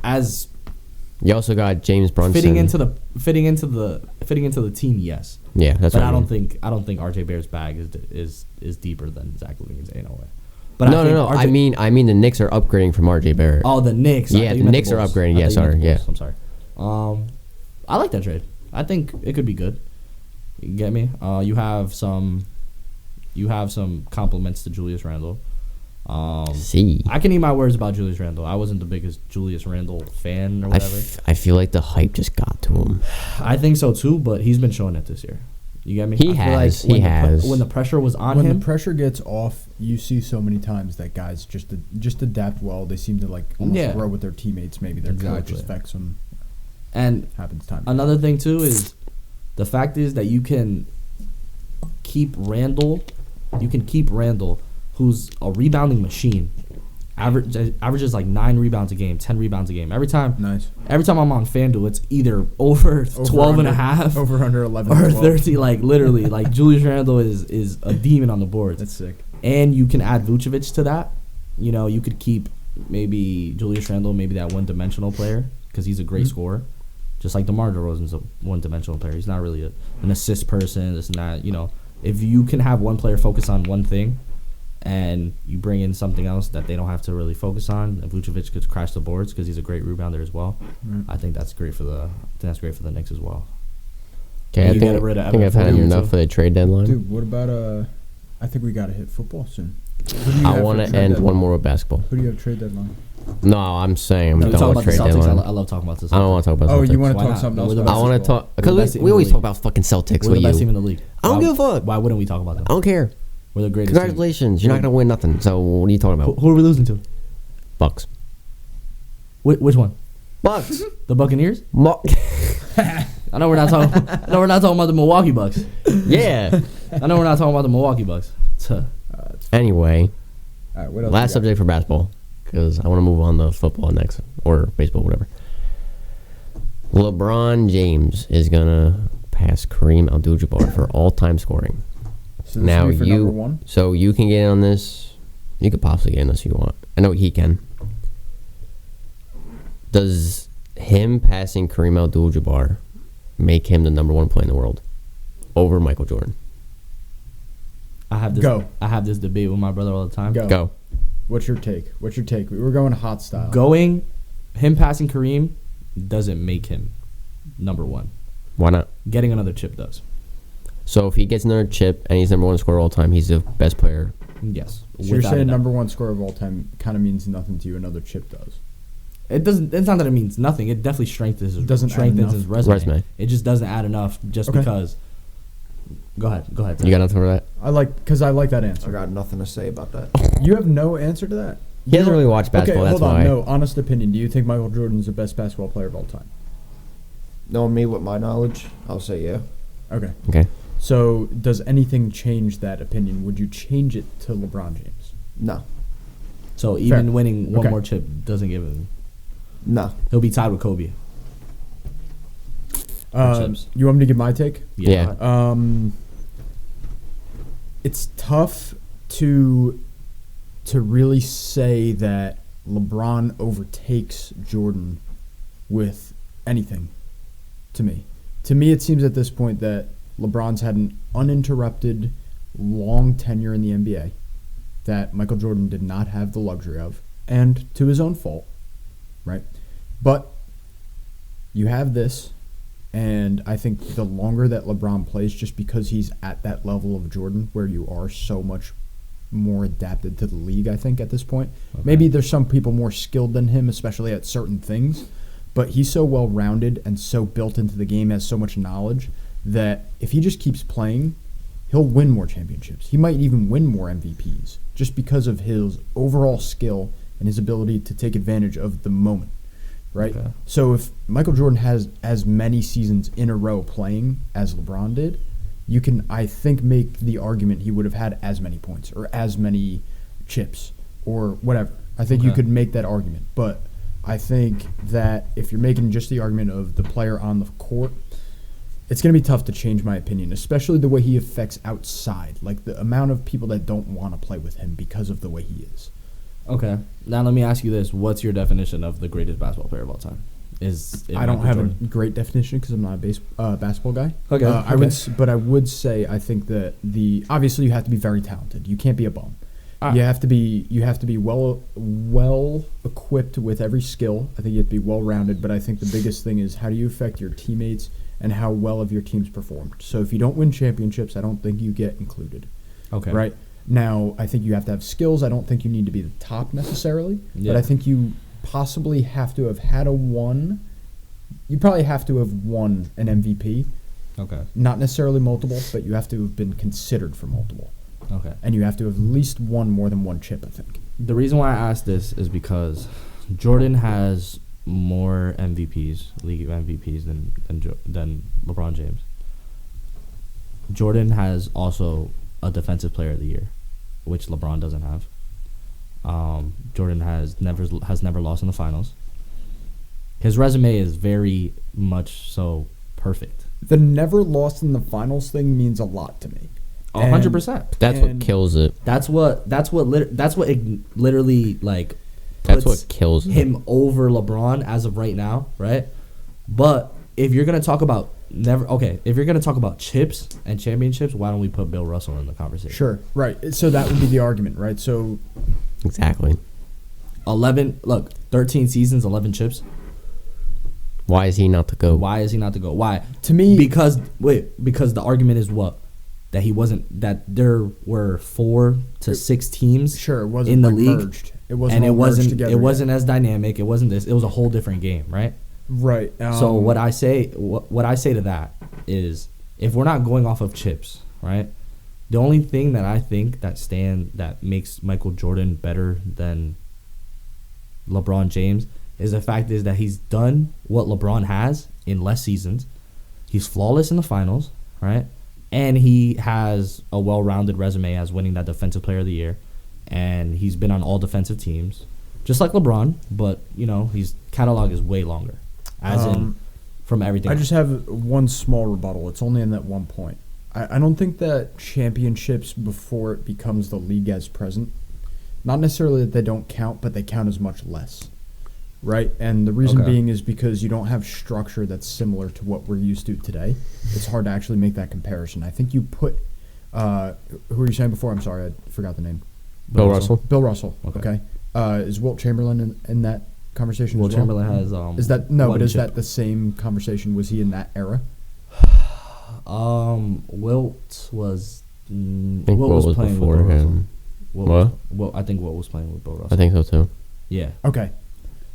as You also got James Brunson. fitting into the team, yes. Yeah, that's But what I mean. don't think RJ Barrett's bag is deeper than Zach LaVine's in a way. But No. I mean the Knicks are upgrading from R.J. Barrett. Oh, the Knicks. I Yeah, thought you the meant Knicks are Bulls. upgrading. I Yeah, thought you meant sorry, the yeah. Bulls. I'm sorry. I like that trade. I think it could be good. You get me? You have some compliments to Julius Randle. See, I can eat my words about Julius Randle. I wasn't the biggest Julius Randle fan or whatever. I feel like the hype just got to him. I think so too, but he's been showing it this year. You get me? He I feel has. when the pressure was on when him. the pressure gets off, you see so many times that guys just adapt well. They seem to like almost Yeah. grow with their teammates. Maybe their coach Exactly. affects them. And Happens time. another thing too is the fact is that you can keep Randall. Who's a rebounding machine. Averages like 9 rebounds a game, 10 rebounds a game. Every time Nice. I'm on FanDuel, it's either over 12 and a half Over under 11 or 12. 30. Like literally, like Julius Randle is a demon on the boards. That's sick. And you can add Vucevic to that. You know, you could keep maybe Julius Randle, maybe that one-dimensional player, because he's a great scorer. Just like DeMar DeRozan's a one-dimensional player. He's not really an assist person. This and that. You know, if you can have one player focus on one thing, and you bring in something else that they don't have to really focus on, and Vucevic could crash the boards because he's a great rebounder as well. I think that's great for the Knicks as well. Okay, I You think get rid of I've Evan had Fournier, enough too. for the trade deadline. Dude, what about I think we gotta hit football soon. Who do you I have want for to trade end deadline? one more with basketball. Who do you have trade deadline? No, I'm saying I'm No, we done talk with about the trade Celtics. deadline. I love talking about this. I don't want to talk about Oh, Celtics. you want to Why talk not? something else? We're the about I want to basketball? talk We're the because best team we in always the talk league. about fucking Celtics We're with the best team you. in the league. I don't give a fuck. Why wouldn't we talk about them? I don't care. We're the greatest. Team. Congratulations, you're not gonna win nothing. So what are you talking about? Who are we losing to? Bucks. Which one? Bucks. The Buccaneers? Mo- I know we're not talking. About the Milwaukee Bucks. yeah. I know we're not talking about the Milwaukee Bucks. Anyway, All right, what else? last we got? subject for basketball because I want to move on to football next or baseball, whatever. LeBron James is gonna pass Kareem Abdul-Jabbar for all-time scoring. So this Now will be for you, number one? so you can get in on this. You could possibly get in this if you want. I know he can. Does him passing Kareem Abdul-Jabbar make him the number 1 player in the world over Michael Jordan? I have this. Go. I have this debate with my brother all the time. Go. What's your take? We're going hot style. Him passing Kareem doesn't make him number 1. Why not? Getting another chip does. So if he gets another chip and he's number 1 scorer all time, he's the best player. Yes. So you're without a saying doubt. number 1 scorer of all time kind of means nothing to you. Another chip does. It doesn't. It's not that it means nothing. It definitely strengthens Doesn't add strengthens enough. his resume. Resume. It just doesn't add enough just Okay. because. Go ahead. You got nothing for that? I like that I answer. got nothing to say about that. You have no answer to that. He doesn't really watch basketball. Okay, That's hold on. why. No, honest opinion. Do you think Michael Jordan's the best basketball player of all time? Knowing me with my knowledge, I'll say yeah. Okay. Okay. So does anything change that opinion? Would you change it to LeBron James? No. So even winning one Okay. more chip doesn't give him. No. He'll be tied with Kobe. chips. You want me to give my take? Yeah. go ahead. It's tough to really say that LeBron overtakes Jordan with anything. To me, it seems at this point that LeBron's had an uninterrupted, long tenure in the NBA that Michael Jordan did not have the luxury of, and to his own fault, right? But you have this, and I think the longer that LeBron plays, just because he's at that level of Jordan where you are so much more adapted to the league, I think, at this point. Okay. Maybe there's some people more skilled than him, especially at certain things, but he's so well-rounded and so built into the game, has so much knowledge, that if he just keeps playing, he'll win more championships. He might even win more MVPs just because of his overall skill and his ability to take advantage of the moment, right? Okay. So if Michael Jordan has as many seasons in a row playing as LeBron did, you can, I think, make the argument he would have had as many points or as many chips or whatever. I think you could make that argument. But I think that if you're making just the argument of the player on the court, it's going to be tough to change my opinion, especially the way he affects outside. Like the amount of people that don't want to play with him because of the way he is. Okay. Now let me ask you this. What's your definition of the greatest basketball player of all time? I don't have a great definition because I'm not a basketball guy. Okay. I would say I think that obviously you have to be very talented. You can't be a bum. You have to be well equipped with every skill. I think you have to be well rounded. But I think the biggest thing is how do you affect your teammates and how well have your teams performed. So if you don't win championships, I don't think you get included. Okay. Right. Now I think you have to have skills. I don't think you need to be the top necessarily. Yeah. But I think you possibly have to have had you probably have to have won an MVP. Okay. Not necessarily multiple, but you have to have been considered for multiple. Okay. And you have to have at least won more than one chip, I think. The reason why I asked this is because Jordan has more MVPs, league MVPs than LeBron James. Jordan has also a defensive player of the year, which LeBron doesn't have. Jordan has never lost in the finals. His resume is very much so perfect. The never lost in the finals thing means a lot to me. 100%. That's what kills it. That's what it literally like. That's what kills him over LeBron as of right now, right? But if you're gonna talk about if you're gonna talk about chips and championships, why don't we put Bill Russell in the conversation? Sure, right. So that would be the argument, right? So exactly. 13 seasons, 11 chips. Why is he not the GOAT? Why? To me, because the argument is what? That there were 4 to 6 teams it wasn't in the like league. Merged. It wasn't as dynamic. It wasn't this. It was a whole different game, right? Right. So what I say to that is, if we're not going off of chips, right? The only thing that I think that makes Michael Jordan better than LeBron James is the fact is that he's done what LeBron has in less seasons. He's flawless in the finals, right? And he has a well-rounded resume as winning that Defensive Player of the Year. And he's been on all defensive teams, just like LeBron, but, his catalog is way longer, from everything. I just have one small rebuttal. It's only in that one point. I don't think that championships before it becomes the league as present, not necessarily that they don't count, but they count as much less, right? And the reason being is because you don't have structure that's similar to what we're used to today. It's hard to actually make that comparison. I think you put, who were you saying before? I'm sorry, I forgot the name. Bill Russell. Bill Russell. Okay. Is Wilt Chamberlain in that conversation? Wilt as well? Chamberlain has is that the same conversation? Was he in that era? Wilt was. I think Wilt was playing before with Bill him. I think Wilt was playing with Bill Russell. I think so too. Yeah. Okay.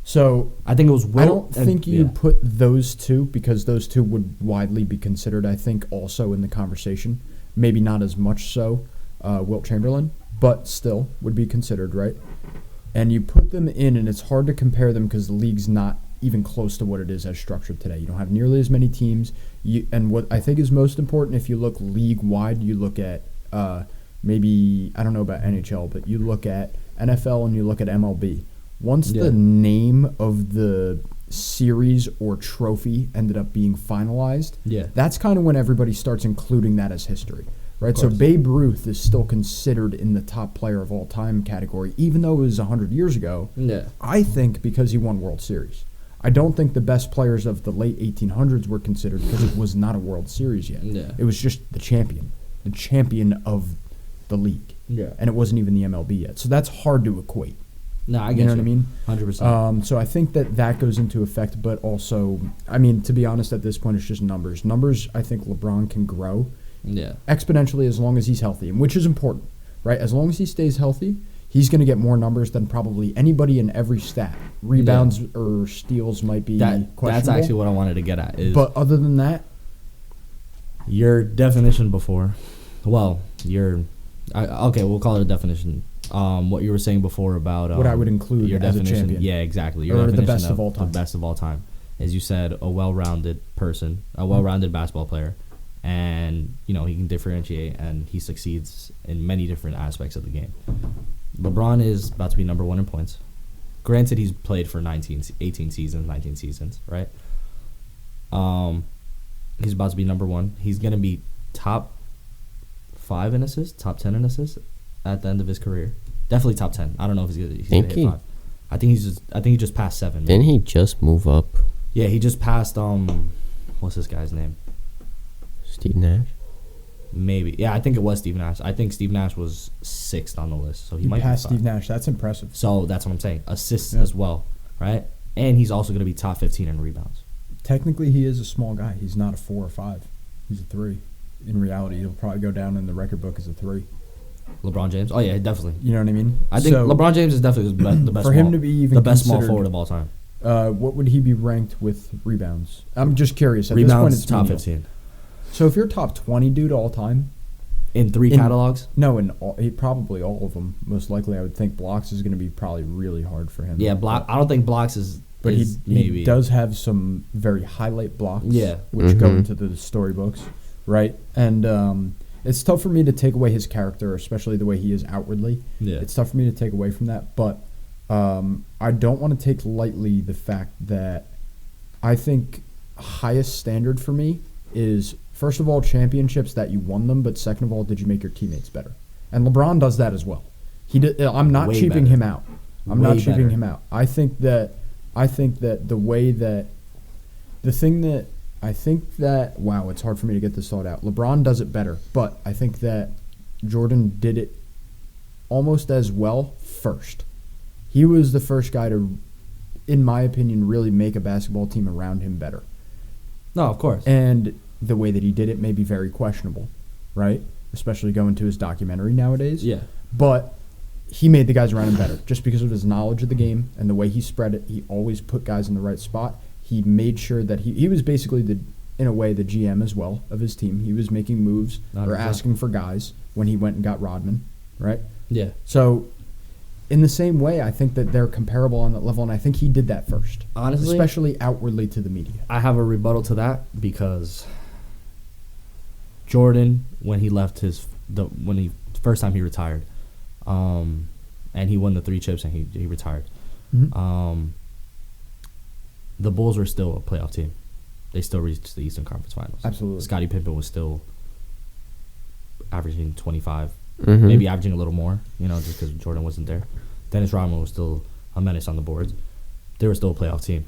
So I think it was Wilt. I don't think you put those two because those two would widely be considered. I think also in the conversation, maybe not as much so, Wilt Chamberlain. But still would be considered, right? And you put them in, and it's hard to compare them because the league's not even close to what it is as structured today. You don't have nearly as many teams. And what I think is most important, if you look league-wide, you look at maybe, I don't know about NHL, but you look at NFL and you look at MLB. Once the name of the series or trophy ended up being finalized, Yeah. that's kind of when everybody starts including that as history, right? So Babe Ruth is still considered in the top player of all time category, even though it was 100 years ago. Yeah. I think because he won World Series. I don't think the best players of the late 1800s were considered because it was not a World Series yet. Yeah. It was just the champion of the league. Yeah. And it wasn't even the MLB yet. So that's hard to equate. No, I get You know what I mean? 100%. So I think that goes into effect, but also, I mean, to be honest, at this point, it's just numbers. Numbers, I think LeBron can grow Yeah. exponentially as long as he's healthy, and which is important, right? As long as he stays healthy, he's going to get more numbers than probably anybody in every stat. Rebounds or steals might be questionable. That's actually what I wanted to get at. But other than that, your definition before, we'll call it a definition. What you were saying before about what I would include your as definition, a champion. yeah, exactly. Your Or the definition best of all time. The best of all time, as you said, a well-rounded person, a well-rounded basketball player, and he can differentiate, and he succeeds in many different aspects of the game. LeBron is about to be number one in points. Granted, he's played for 19 seasons, right? He's about to be number one. He's going to be top 5 in assists, top 10 in assists at the end of his career. Definitely top 10. I don't know if he's going to hit 5. I think he just passed 7. Didn't he just move up? Yeah, he just passed what's this guy's name? Steve Nash? Maybe. Yeah, I think it was Steve Nash. I think Steve Nash was 6th on the list. So he might passed be 5. Steve Nash. That's impressive. So that's what I'm saying. Assists as well, right? And he's also going to be top 15 in rebounds. Technically, he is a small guy. He's not a 4 or 5. He's a 3. In reality, he'll probably go down in the record book as a 3. LeBron James? Oh, yeah, definitely. You know what I mean? I think LeBron James is definitely the best for him to be even the best small considered, forward of all time. What would he be ranked with rebounds? I'm just curious. At Rebounds, this point, it's top 15. So if you're top 20 dude all time, In 3 catalogs? No, probably all of them. Most likely, I would think blocks is going to be probably really hard for him. Yeah, I don't think blocks is. But maybe he does have some very highlight blocks. Yeah. Which go into the storybooks, right? And it's tough for me to take away his character, especially the way he is outwardly. Yeah. It's tough for me to take away from that, but I don't want to take lightly the fact that I think highest standard for me is, first of all, championships that you won them, but second of all, did you make your teammates better? And LeBron does that as well. I'm not Way cheaping better. him out. I'm Way not cheaping better. him out. I think that wow, it's hard for me to get this thought out. LeBron does it better, but I think that Jordan did it almost as well first. He was the first guy to, in my opinion, really make a basketball team around him better. No, of course. And the way that he did it may be very questionable, right? Especially going to his documentary nowadays. Yeah. But he made the guys around him better just because of his knowledge of the game and the way he spread it. He always put guys in the right spot. He made sure that he was basically, in a way, the GM as well of his team. He was making moves or asking for guys when he went and got Rodman, right? Yeah. So, in the same way, I think that they're comparable on that level, and I think he did that first. Honestly, especially outwardly to the media. I have a rebuttal to that because Jordan, when he left first time he retired, and he won the 3 chips and he retired. Mm-hmm. The Bulls were still a playoff team. They still reached the Eastern Conference Finals. Absolutely. Scottie Pippen was still averaging 25, Mm-hmm. maybe averaging a little more, just because Jordan wasn't there. Dennis Rodman was still a menace on the boards. They were still a playoff team.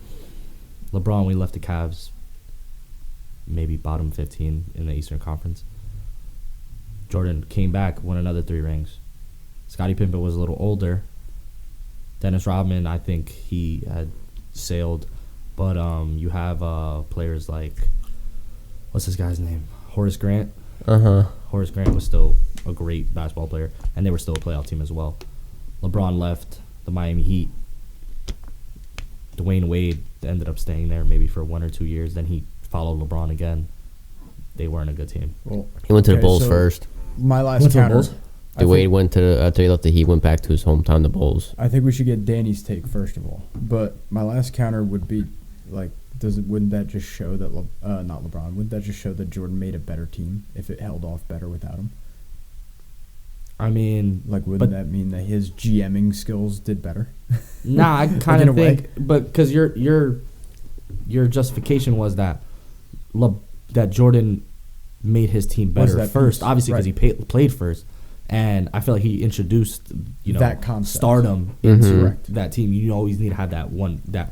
LeBron, we left the Cavs maybe bottom 15 in the Eastern Conference. Jordan came back, won another 3 rings. Scottie Pippen was a little older. Dennis Rodman, I think he had sailed. But you have players like, what's this guy's name? Horace Grant. Uh-huh. Horace Grant was still a great basketball player, and they were still a playoff team as well. LeBron left the Miami Heat. Dwayne Wade ended up staying there maybe for 1 or 2 years. Then he followed LeBron again. They weren't a good team. Well, He went to the Bulls first. My last Went to the counter. Bulls? Wade went to after he left the Heat, went back to his hometown, the Bulls. I think we should get Danny's take first of all. But my last counter would be like, wouldn't that just show that not LeBron? Wouldn't that just show that Jordan made a better team if it held off better without him? I mean, Like, wouldn't that mean that his GMing skills did better? nah, I kind in a of way. think, but because you're your justification was that that Jordan made his team better first, piece? obviously because Right. he played first, and I feel like he introduced that concept. stardom Mm-hmm. into that team. You always need to have that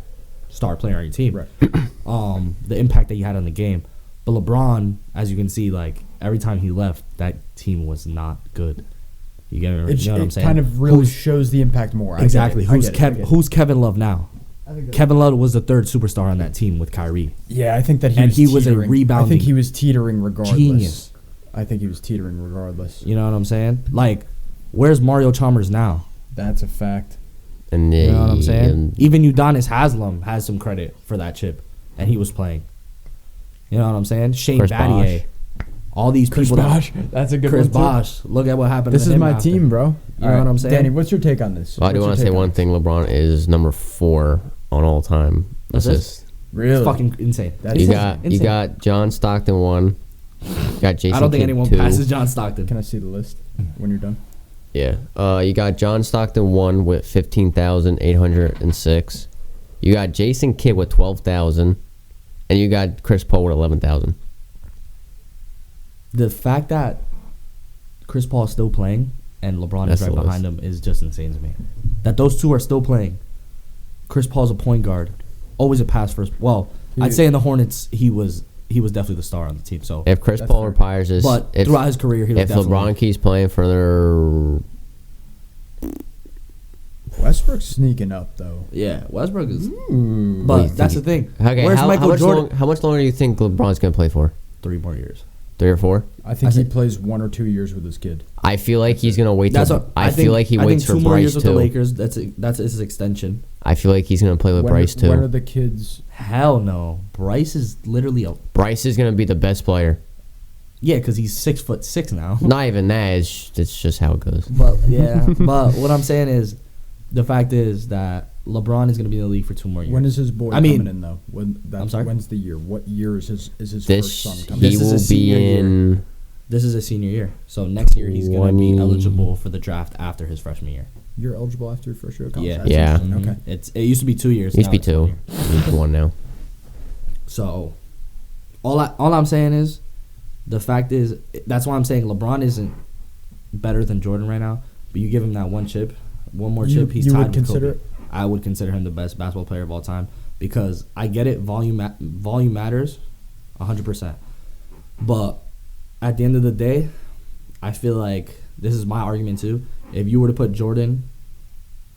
star player on your team. Right. The impact that he had on the game, but LeBron, as you can see, like every time he left, that team was not good. You get me? You know what I'm saying? It kind of really shows the impact more. Exactly. I get it. Who's Kevin Love now? Kevin Love was the third superstar on that team with Kyrie. Yeah, I think that he was a teetering. rebounding I think he was teetering regardless. genius. I think he was teetering regardless. You know what I'm saying? Like, where's Mario Chalmers now? That's a fact. And You know what I'm saying? and Even Udonis Haslam has some credit for that chip, and he was playing. You know what I'm saying? Shane Chris Battier. Bosh. All these Chris people. Bosh. That's a good Chris one, too. Bosh. Look at what happened This to is him my after. team, bro. You know what I'm saying? Danny, what's your take on this? Well, I do want to say one thing. LeBron is number 4 on all time assists. Really? It's fucking insane. That You is got insane. John Stockton 1. You got Jason I don't think Kidd anyone 2. passes John Stockton. Can I see the list when you're done? Yeah. You got John Stockton 1 with 15,806. You got Jason Kidd with 12,000. And you got Chris Paul with 11,000. The fact that Chris Paul is still playing and LeBron That's is right the behind him is just insane to me. That those two are still playing. Chris Paul's a point guard, always a pass first. Well, I'd say in the Hornets he was definitely the star on the team. So, If Chris That's Paul fair. retires this, but if, throughout his career, he was if definitely. LeBron keeps playing for another, Westbrook's sneaking up, though. Yeah, Westbrook is. What do you But that's the think? thing. okay, Where's how Michael much Jordan? how much longer do you think LeBron's gonna play for? 3 more years. 3 or 4? I think he plays 1 or 2 years with his kid. I feel like he's gonna wait. That's Till, what I feel like he waits for 2 more years Bryce with the too. Lakers. That's his extension. I feel like he's gonna play with When Bryce When are too. the kids? Hell no. Bryce is literally a Bryce is gonna be the best player. yeah, because he's 6'6" now. Not even that. It's just how it goes. But yeah, but what I'm saying is, the fact is that LeBron is going to be in the league for 2 more years. When is his boy coming in though? I'm sorry? When's the year? What year is his first This son coming? he This is a will senior be year. in. This is a senior year, so next year he's going to be 20. eligible for the draft after his freshman year. You're eligible after your first year of college. Yeah, That's Yeah. interesting. Okay. It used to be 2 years. He used to now be it's 1 2. year. He's 1 now. So, all I'm saying is, the fact is, that's why I'm saying LeBron isn't better than Jordan right now. But you give him that one more chip, he's you tied would with consider Kobe. I would consider him the best basketball player of all time because I get it. Volume matters, 100%. But at the end of the day, I feel like this is my argument too. If you were to put Jordan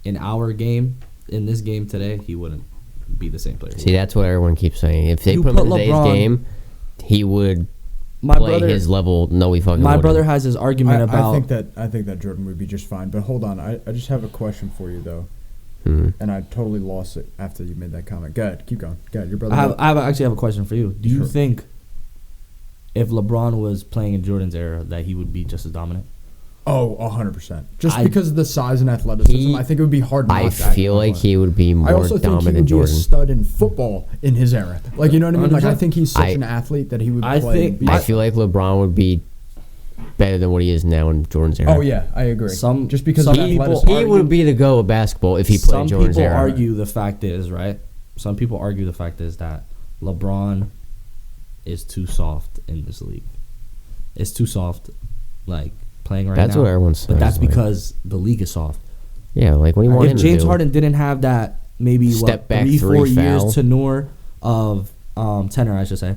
in our game, in this game today, he wouldn't be the same player. See, that's what everyone keeps saying. If they You put him in put today's LeBron- game, he would My play brother, his level. No, he fucking my wouldn't. brother has his argument about. I think that Jordan would be just fine. But hold on, I just have a question for you though, Hmm. and I totally lost it after you made that comment. Go ahead, keep going. Go ahead, your brother. I actually have a question for you. Do you Sure. think if LeBron was playing in Jordan's era that he would be just as dominant? Oh, 100%. Just I- because of the size and athleticism, I think it would be hard. I not to act feel that like way. he would be I more also think he dominant would than be a Jordan. stud in football in his era. Like, you know what I mean? Like, I 100%. think he's such I- an athlete that he would I play. think- I feel like LeBron would be better than what he is now in Jordan's era. Oh yeah, I agree. Just because some of people athleticism. He would be the go of basketball if he played Some Jordan's people era. argue the fact is, right? Some people argue the fact is that LeBron is too soft in this league. It's too soft, like playing right That's now. what everyone says. But that's like, because the league is soft. yeah, like what do you want him If to James do? Harden didn't have that maybe Step back 3-4 three years foul. tenure of tenor, I should say,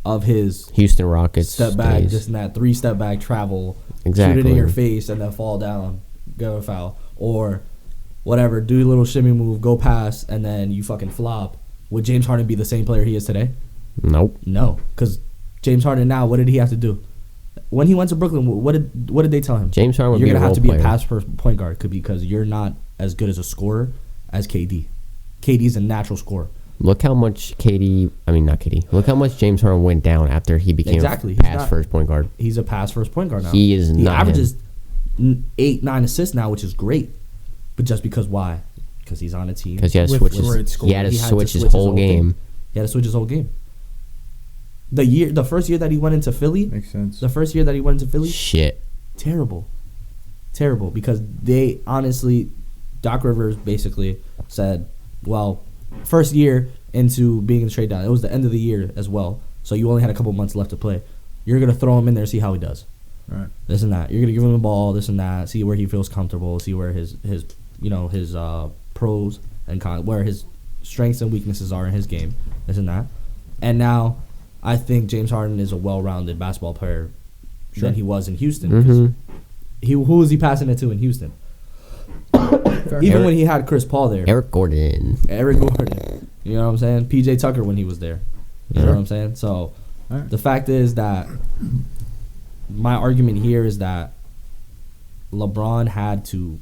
of his Houston Rockets step back, days. just in that 3-step back travel, shoot it Exactly. in your face and then fall down, go a foul, or whatever, do a little shimmy move, go pass, and then you fucking flop. Would James Harden be the same player he is today? Nope. No, because James Harden now, what did he have to do? When he went to Brooklyn, what did they tell him? James Harden would You're be a gonna have role to be player. a pass first point guard because you're not as good as a scorer as KD. KD's a natural scorer. Look how much Look how much James Harden went down after he became Exactly. a He's pass not- first point guard. He's a pass first point guard now. He is He not averages 8-9 assists now, which is great. But just because why? Because he's on a team. Because he had to With switch great his, scoring. he had to He had to switch his switch whole game. He had to switch his whole game. The first year that he went into Philly, Makes sense. the first year that he went into Philly, Shit. terrible. Terrible because they honestly, Doc Rivers basically said, well, first year into being in the trade down. It was the end of the year as well, so you only had a couple months left to play. You're gonna throw him in there, see how he does. Right. This and that. You're gonna give him the ball, this and that. See where he feels comfortable. See where his pros and cons, where his strengths and weaknesses are in his game. This and that. And now, I think James Harden is a well-rounded basketball player than he was in Houston. Who was he passing it to in Houston? Even when he had Chris Paul there. Eric Gordon. You know what I'm saying? PJ Tucker when he was there. You know what I'm saying? So, the fact is that my argument here is that LeBron had to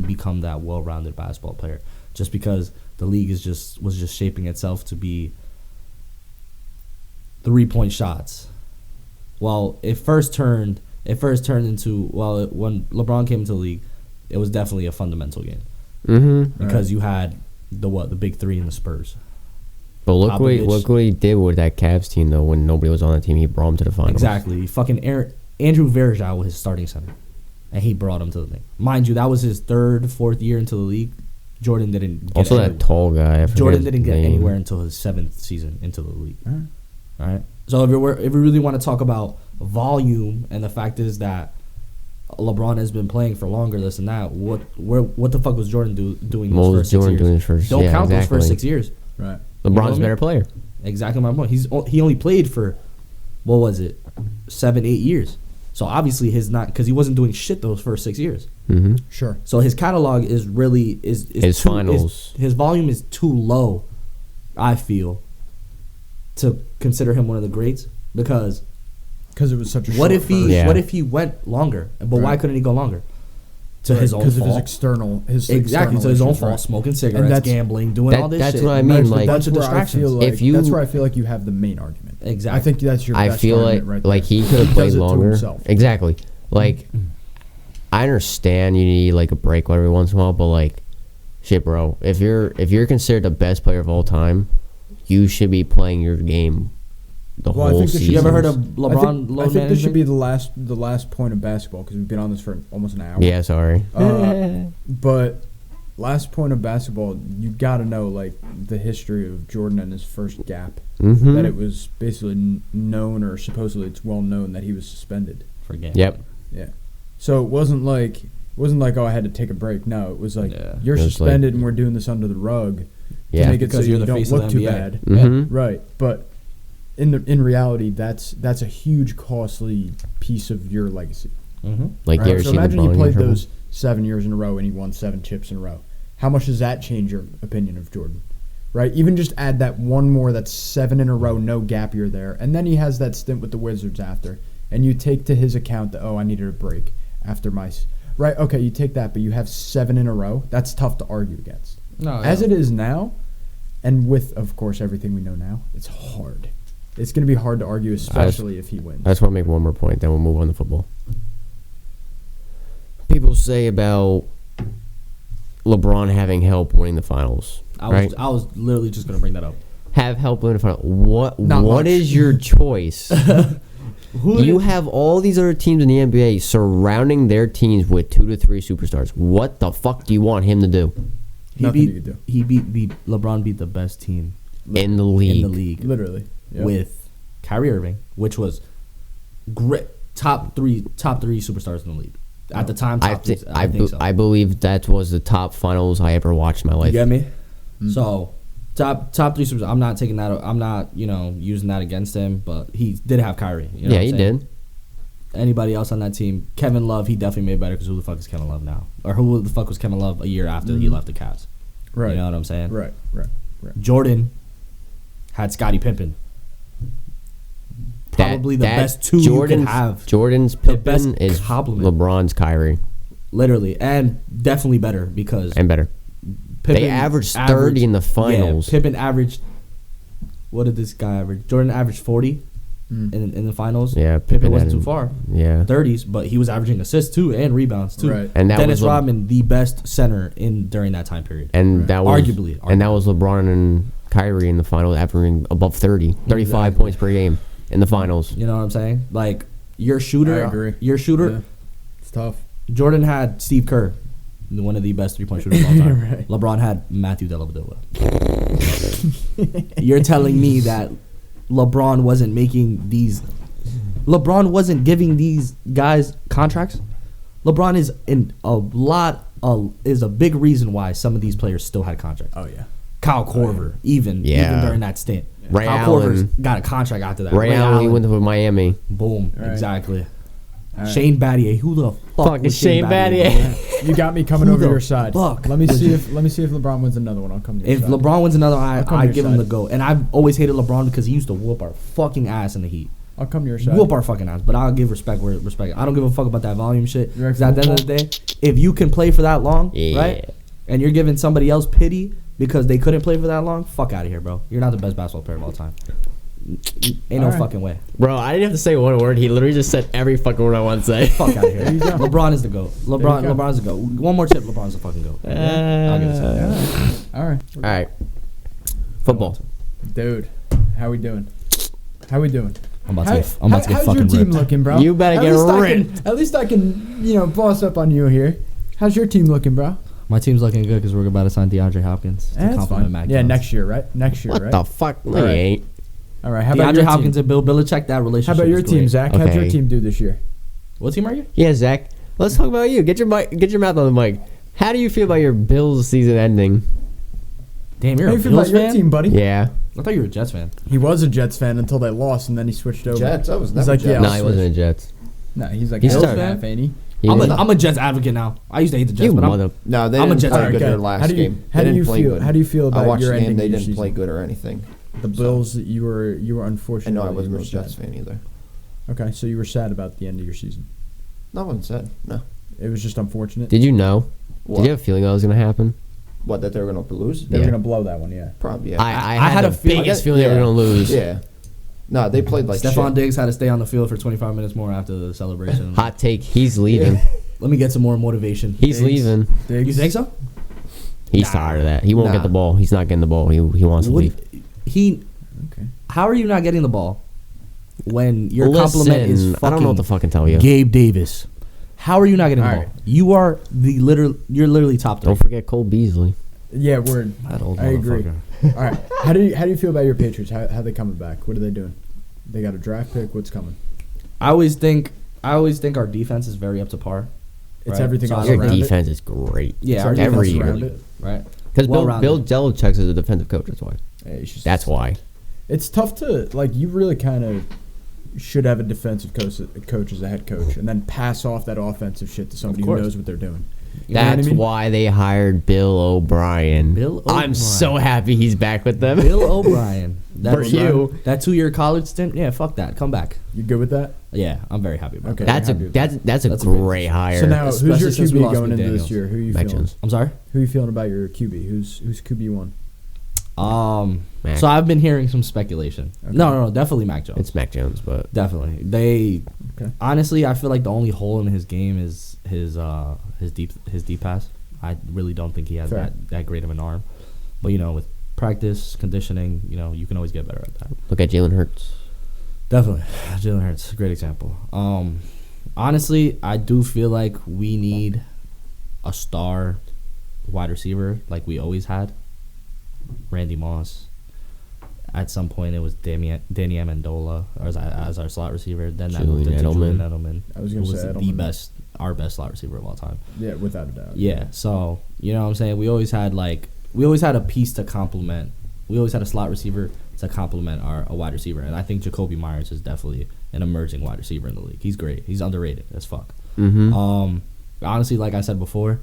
become that well-rounded basketball player just because the league was just shaping itself to be 3-point shots. Well, it first turned into when LeBron came into the league, it was definitely a fundamental game. Because you had the big three in the Spurs. But look what he did with that Cavs team though. When nobody was on the team, he brought them to the finals. Exactly. Fucking Andrew Varejao was his starting center, and he brought him to the thing. Mind you, that was his 3rd, 4th year into the league. Jordan didn't get also that tall guy. Jordan didn't get anywhere until his 7th season into the league. All right. So if we really want to talk about volume, and the fact is that LeBron has been playing for longer, this and that. What the fuck was Jordan doing? What those was Jordan doing his first? Don't count those first 6 years. Right. LeBron's a better player. Exactly my point. He only played for, what was it, 7-8 years. So obviously because he wasn't doing shit those first 6 years. Sure. So his catalog is really his finals. His volume is too low, I feel, to consider him one of the greats because it was such a what short if he went longer? But why couldn't he go longer? To his own fault. Because of his external to his own fault. Right. Smoking cigarettes, gambling, doing all this shit. That's what I mean. Like, bunch of distractions. That's where I feel like you have the main argument. Exactly. I think that's your I best feel argument right there. like he could have played longer. Exactly. Like, I understand you need like a break every once in a while, but like, shit, bro. If you're considered the best player of all time, you should be playing your game the whole season. You ever heard of LeBron load I think this should management? be the last point of basketball because we've been on this for almost an hour. Yeah, sorry. But last point of basketball, you got to know like the history of Jordan and his first gap. That it was basically known, or supposedly it's well known, that he was suspended For game. Yep. Yeah. So it wasn't like oh, I had to take a break. No, it was like you're It was suspended and we're doing this under the rug Yeah. to make it Because so you're you the don't face of look the too NBA. bad. Right. But in reality, that's a huge costly piece of your legacy. Like, Right? So imagine he LeBron played in trouble? those 7 years in a row and he won 7 chips in a row. How much does that change your opinion of Jordan? Right? Even just add that one more, that's 7 in a row, no gap year there. And then he has that stint with the Wizards after. And you take to his account that, I needed a break after my... Right, okay, you take that, but you have 7 in a row. That's tough to argue against. No, As it is now, and with, of course, everything we know now, it's hard. It's going to be hard to argue, especially if he wins. I just want to make one more point, then we'll move on to football. People say about LeBron having help winning the finals. I was literally just gonna bring that up. Have help winning the finals. What much. is your choice? You have all these other teams in the NBA surrounding their teams with 2 to 3 superstars. What the fuck do you want him to do? LeBron beat the best team In the league. Literally. Yep. With Kyrie Irving, which was great, top three superstars in the league at the time. I think so. I believe that was the top finals I ever watched in my life. You get me? Mm-hmm. So top 3 superstars. I'm not taking that. I'm not using that against him, but he did have Kyrie. You know yeah, he did. Anybody else on that team? Kevin Love, he definitely made better because who the fuck is Kevin Love now? Or who the fuck was Kevin Love a year after he left the Cavs? Right. You know what I'm saying? Right. Jordan had Scottie Pippen. Probably the best 2 you could have. Jordan's Pippen is LeBron's Kyrie. Literally. And definitely better because... And better. Pippen they averaged 30 in the finals. Yeah, Pippen averaged... What did this guy average? Jordan averaged 40 in the finals. Yeah, Pippen wasn't too far. Yeah. 30s, but he was averaging assists too and rebounds too. Right. And Dennis Rodman, the best center during that time period. And that was arguably. And that was LeBron and Kyrie in the finals averaging above 30, 35 points per game in the finals. You know what I'm saying? Like your shooter, I agree. Yeah. It's tough. Jordan had Steve Kerr. one of the best 3-point shooters of all time. Right. LeBron had Matthew Dellavedova. You're telling me that LeBron wasn't making these. LeBron wasn't giving these guys contracts. LeBron is is a big reason why some of these players still had contracts. Oh yeah. Kyle Korver, even during that stint. Ray Kyle Allen Korver's got a contract after that. Ray Allen, he went to Miami. Boom. Right. Exactly. Right. Shane Battier. Who the fuck Fucking was Shane Battier. You got me coming Who over the your side. fuck Let me see if LeBron wins another one. I'll come to your If side. LeBron wins another, I come to your give him side. the go. And I've always hated LeBron because he used to whoop our fucking ass in the Heat. I'll come to your side. Whoop our fucking ass. But I'll give respect where respect. I don't give a fuck about that volume shit. You like 'Cause at the end of the day, if you can play for that long, Yeah. right? And you're giving somebody else pity because they couldn't play for that long, fuck out of here, bro. You're not the best basketball player of all time. Ain't no All right. fucking way. Bro, I didn't have to say one word. He literally just said every fucking word I want to say. Fuck out of here. There you go. LeBron is the GOAT. There you go. LeBron's the GOAT. One more tip, LeBron's the fucking GOAT. I'll give it to him. All right. All right. Football. Dude, how we doing? How we doing? I'm about to get how's fucking your team ripped. looking, bro? You better get ripped. At least I can, boss up on you here. How's your team looking, bro? My team's looking good because we're about to sign DeAndre Hopkins to That's compliment fine. Mac Yeah, Jones. next year, right? Next year, What right? the fuck? No, All right. he ain't. All right. How about DeAndre your Hopkins team? and Bill Belichick, that How relationship about your is team, great. Zach? How'd your Okay. team do this year? What team are you? Yeah, Zach. Let's talk about you. Get your mouth on the mic. How do you feel about your Bills season ending? Damn, you're How a do you feel about Bills your fan? team, buddy? Yeah. I thought you were a Jets fan. He was a Jets fan until they lost, and then he switched over. Jets. I was He's never like, Jets. yeah, No, I'll he switch. wasn't a Jets. No, he's like He's Bills still fan, fan? ain't he? He I'm was- a Jets advocate now. I used to hate the Jets, You but I'm, mother. No, they I'm a didn't Jets play fan. good Okay. their last How do you- game. how They do you didn't play feel- good. how do you feel I about watched your the game. ending They of your didn't play season? good or anything. The Bills, you were I unfortunate. know I that wasn't you a were Jets sad. fan either. Okay, so you were sad about the end of your season. No one said. No. It was just unfortunate. Did you know? What? Did you have a feeling that was going to happen? What, that they were going to lose? They were Yeah. gonna blow that one, yeah. Probably, yeah. I I had had the a feeling- biggest feeling they were Yeah. going to lose. Yeah. No, they played like Stephon shit. Diggs had to stay on the field for 25 minutes more after the celebration. Hot take. He's leaving. Let me get some more motivation. He's Diggs. leaving. You think so? He's Nah. tired of that. He won't Nah. get the ball. He's not getting the ball. He wants to What- leave. He. Okay. How are you not getting the ball when your compliment is Listen, fucking I don't know what to fucking tell you. Gabe Davis? How are you not getting the All ball? right. You are you're literally top 3. Don't forget Cole Beasley. Yeah, word. That old I agree. motherfucker. All right. How do you feel about your Patriots? How they coming back? What are they doing? They got a draft pick. What's coming? I always think our defense is very up to par. It's Right. everything So else I Your don't- around defense is great. Yeah, It's our everything defense every is year. around really it. good, right? Because Well-rounded. Bill Belichick is a defensive coach. That's why. It's just- That's why. It's tough to you really kind of should have a defensive coach as a head coach, and then pass off that offensive shit to somebody who course. knows what they're doing. You know what I That's mean? why they hired Bill O'Brien. Bill I'm O'Brien. so happy he's back with them. Bill O'Brien. For you. That 2-year college stint. Yeah, fuck that. Come back. You good with that? Yeah, I'm very happy about Okay. that. That's a happy with that. that's a That's a great great hire. So now, who's your Especially since we QB lost going into McDaniels. this year? Who are you Mac feeling? Jones. I'm sorry. Who are you feeling about your QB? Who's QB1? Mac. So I've been hearing some speculation. Okay. No, definitely Mac Jones. It's Mac Jones, but Definitely. They Okay. honestly, I feel like the only hole in his game is his deep pass. I really don't think he has Fair. that great of an arm. But with practice, conditioning, you can always get better at that. look at Jalen Hurts. Definitely. Jalen Hurts, great example. Honestly, I do feel like we need a star wide receiver like we always had. Randy Moss. At some point, it was Danny Amendola as our slot receiver. Then that moved Julian into Julian Edelman. Edelman. I was who gonna say Edelman. our best slot receiver of all time. Yeah, without a doubt. Yeah, so you know what I'm saying? We always had a piece to complement. We always had a slot receiver to complement a wide receiver, and I think Jacoby Myers is definitely an emerging wide receiver in the league. He's great. He's underrated as fuck. Mm-hmm. Honestly, like I said before,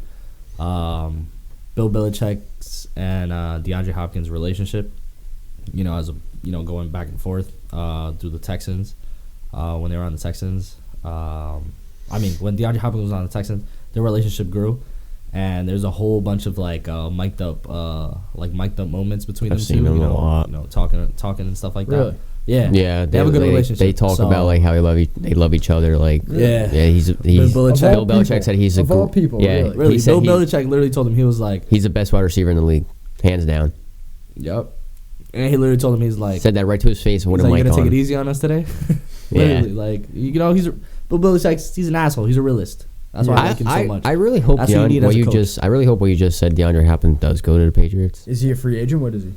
Bill Belichick's and DeAndre Hopkins' relationship, going back and forth through the Texans, when they were on the Texans. When DeAndre Hopkins was on the Texans, their relationship grew, and there's a whole bunch of mic'd up moments between I've them seen two. them a lot. Talking and stuff like Really? that. Yeah, Yeah, they have a good relationship. They talk So- about how they love each other. Yeah. He's Bill Belichick- Bill Belichick said he's Of all people, really. Really, he said Bill Belichick literally told him he was like, he's the best wide receiver in the league, hands down. "Yep," and he literally told him he's like, Said that right to his face and he's with a like, "You mic gonna take on. it easy on us today?" Yeah. Literally, Bill Belichick, he's an asshole. He's a realist. That's why I like him so much. I really hope That's what you need as a coach. I really hope what you just said, DeAndre Hopkins does go to the Patriots. Is he a free agent? What is he?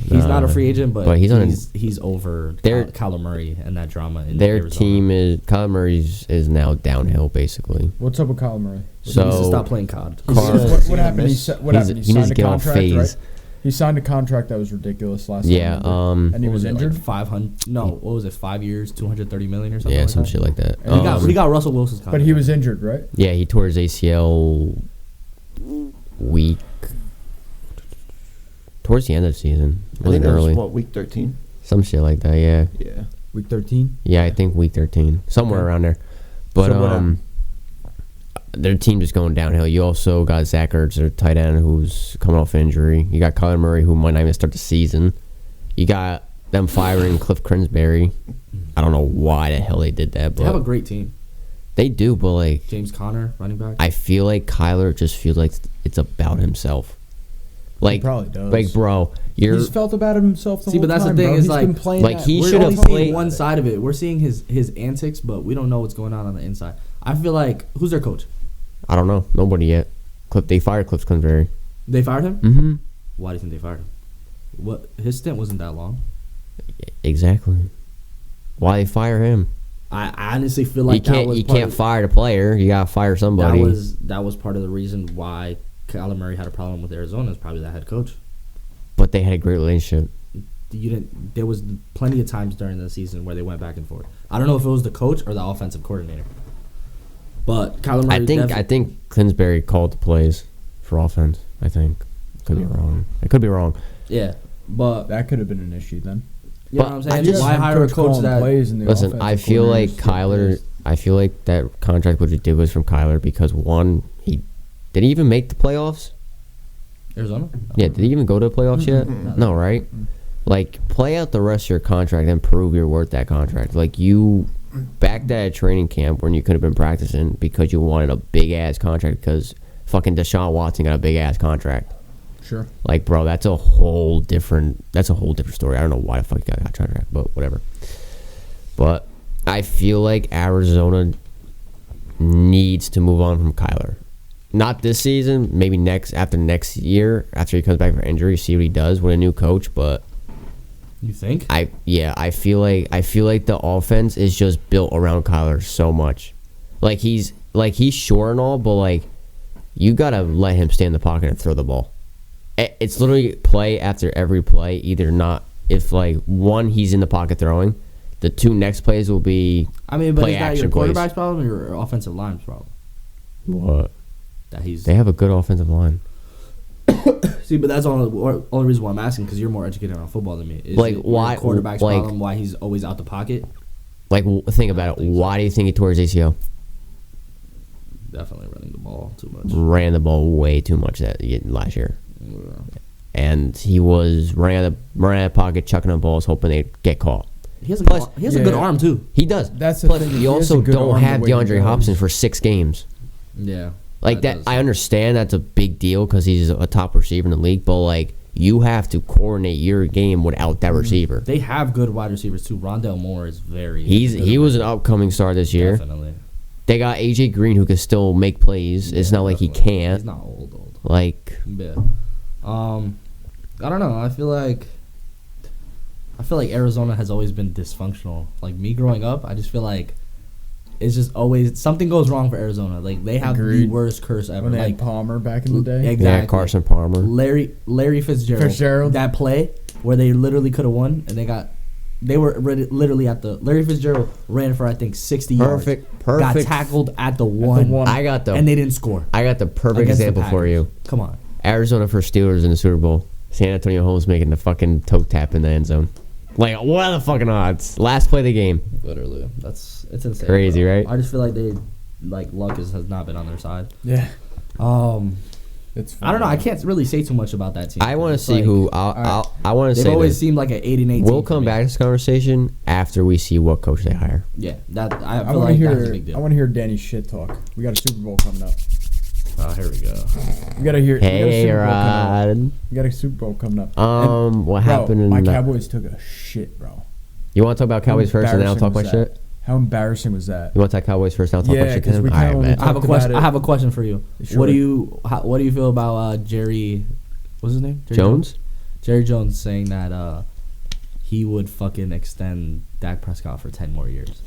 He's not a free agent, but he's over Kyler Murray and that drama. In their Arizona. team is Kyler Murray's is now downhill basically. What's up with Kyler Murray? So he needs to stop playing COD. What happened? He signed a get contract, phase. right? He signed a contract that was ridiculous last time. And he was injured. Like 500. No, what was it? 5 years, $230 million or something. Yeah, like some that? shit like that. And we got Russell Wilson's contract. But he was injured, right? Yeah, he tore his ACL towards the end of the season. Really early. Week 13? Some shit like that, yeah. Yeah. Week 13? Yeah, I think week 13. Somewhere around there. But So their team just going downhill. You also got Zach Ertz, their tight end, who's coming off injury. You got Kyler Murray, who might not even start the season. You got them firing Cliff Kingsbury. I don't know why the hell they did that, but they have a great team. They do, but like James Conner, running back. I feel like Kyler just feels like it's about himself. Like, he probably does. Like, bro, he's felt about himself the whole time. But that's the thing bro. is He's like, been playing like that. he we're should have only played seeing one side of it. We're seeing his antics, but we don't know what's going on the inside. I feel like who's their coach? I don't know. Nobody yet. They fired Cliff Kingsbury. They fired him. Mm-hmm. Why do you think they fired him? What his stint wasn't that long. Exactly. Why they fire him? I honestly feel like you can't fire the player. You gotta fire somebody. That was part of the reason why Kyler Murray had a problem with Arizona. Is probably that head coach. But they had a great relationship. There was plenty of times during the season where they went back and forth. I don't know if it was the coach or the offensive coordinator. But Kyler Murray. I think Kingsbury called the plays for offense. I think could be wrong. I could be wrong. Yeah, but that could have been an issue then. You know what I'm saying? Why hire a coach that plays in the listen? I feel like Kyler. I feel like that contract what you did was from Kyler because one, did he even make the playoffs? Arizona? Yeah, did he even go to the playoffs yet? No, right? Like, play out the rest of your contract and prove you're worth that contract. Like, you backed that at training camp when you could have been practicing because you wanted a big-ass contract because fucking Deshaun Watson got a big-ass contract. Sure. Like, bro, that's a whole different story. I don't know why the fuck he got that contract, but whatever. But I feel like Arizona needs to move on from Kyler. Not this season, maybe after next year, after he comes back from injury, see what he does with a new coach. But you think? I feel like the offense is just built around Kyler so much. Like he's short and all, but like you gotta let him stay in the pocket and throw the ball. It's literally play after every play. Either not if like one he's in the pocket throwing, the two next plays will be. I mean, but play is that action your quarterback's plays. problem or your offensive line's problem? What? That they have a good offensive line. See, but that's the only reason why I'm asking because you're more educated on football than me. Is like it why your quarterback's like, problem? Why he's always out the pocket? Like think about it. Why do you think he tore his ACL? Definitely running the ball too much. Ran the ball way too much last year. Yeah. And he was running out of the pocket, chucking on balls, hoping they'd get caught. He has a good arm too. He does. That's the Plus, thing. you also don't have DeAndre Hopkins for 6 games. Yeah. Like that, I understand that's a big deal because he's a top receiver in the league, but like you have to coordinate your game without that receiver. They have good wide receivers too. Rondale Moore is very. He was an upcoming star this year. Definitely. They got AJ Green who can still make plays. It's not like he can't. He's not old. Like yeah. I don't know. I feel like Arizona has always been dysfunctional. Like me growing up, I just feel like it's just always something goes wrong for Arizona. Like they have the worst curse ever. When they like had Palmer back in the day. Exactly. Yeah, Carson Palmer. Larry Fitzgerald. That play where they literally could have won, and they were literally at the Larry Fitzgerald ran for I think 60 yards. Perfect. Got tackled at the one. And they didn't score. I got the perfect example for you. Come on. Arizona for Steelers in the Super Bowl. San Antonio Holmes making the fucking toe tap in the end zone. Like, what are the fucking odds? Last play of the game. Literally. It's insane. Crazy, bro. right? I just feel like luck has not been on their side. Yeah. It's I don't know. I can't really say too much about that team. I want to see who. I want to say. They've always seemed like an 8 and 8. We'll come back to this conversation after we see what coach they hire. Yeah, I feel like that's a big deal. I want to hear Danny's shit talk. We got a Super Bowl coming up. Oh, here we go. We gotta hear. Hey, Rod. We got a Super Bowl coming up. What happened? My Cowboys took a shit, bro. You want to talk about Cowboys first, and then I'll talk my shit. How embarrassing was that? You want that Cowboys first? I'll talk Yeah, about shit to 'cause him. we All kinda right, only man. I have a talked question. about it. I have a question for you. Sure. What do you feel about Jerry? What's his name? Jerry Jones? Jerry Jones saying that he would fucking extend Dak Prescott for 10 more years.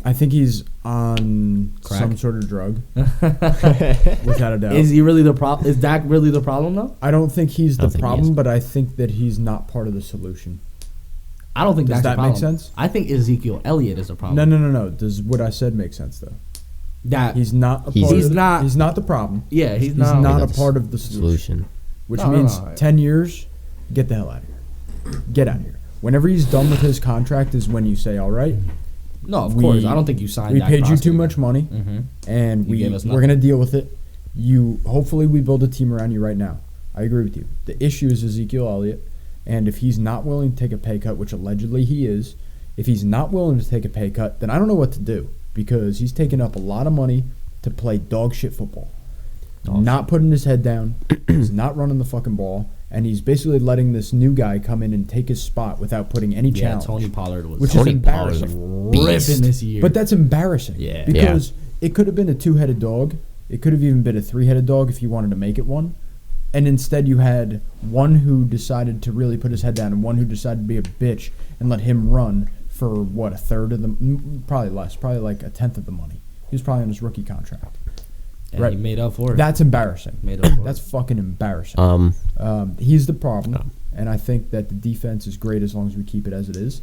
I think he's on Crack. some sort of drug, without a doubt. Is he really the problem? Is Dak really the problem though? I don't think he's I don't the think he problem, is. but I think that he's not part of the solution. I don't think Does that's that the make problem. sense? I think Ezekiel Elliott is a problem. No. Does what I said make sense though? That He's not. A He's- part He's of the, not- He's not the problem. yeah, he's He's not. not a That's part of the solution. Solution. Which No, means no. 10 years, get the hell out of here. Get out of here. Whenever he's done with his contract is when you say, all right, No, of We- course. I don't think you signed. we Dak paid you Prescott. too much money, Mm-hmm. and You gave us we're nothing. going to deal with it. Hopefully we build a team around you right now. I agree with you. The issue is Ezekiel Elliott, and if he's not willing to take a pay cut, which allegedly he is, if he's not willing to take a pay cut, then I don't know what to do because he's taking up a lot of money to play dog shit football. Not putting his head down, he's not running the fucking ball, and he's basically letting this new guy come in and take his spot without putting any Yeah, challenge. Tony Pollard was Which is Tony Pollard's embarrassing. a beast. ripping this year. But that's embarrassing. Yeah. Because it could have been a two-headed dog. It could have even been a three-headed dog if you wanted to make it one. And instead you had one who decided to really put his head down and one who decided to be a bitch and let him run for, what, a third of the... Probably less. Probably like a tenth of the money. He was probably on his rookie contract. and right. he made up for it. That's embarrassing. Made up for That's it. fucking embarrassing. Um, He's the problem, No. and I think that the defense is great as long as we keep it as it is.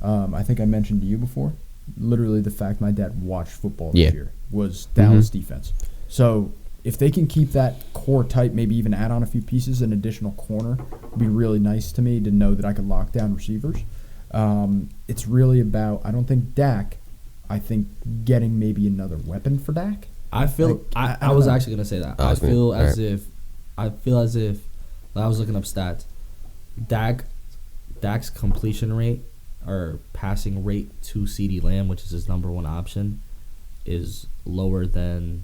I think I mentioned to you before, literally the fact my dad watched football Yeah. this year was Dallas defense. So if they can keep that core tight, maybe even add on a few pieces, an additional corner, would be really nice to me to know that I can lock down receivers. It's really about, I don't think Dak, I think getting maybe another weapon for Dak. I feel. Like, I I don't was know. actually gonna say that. I I was gonna- feel as alright. if. I feel as if. I was looking up stats. Dak's completion rate or passing rate to CeeDee Lamb, which is his number one option, is lower than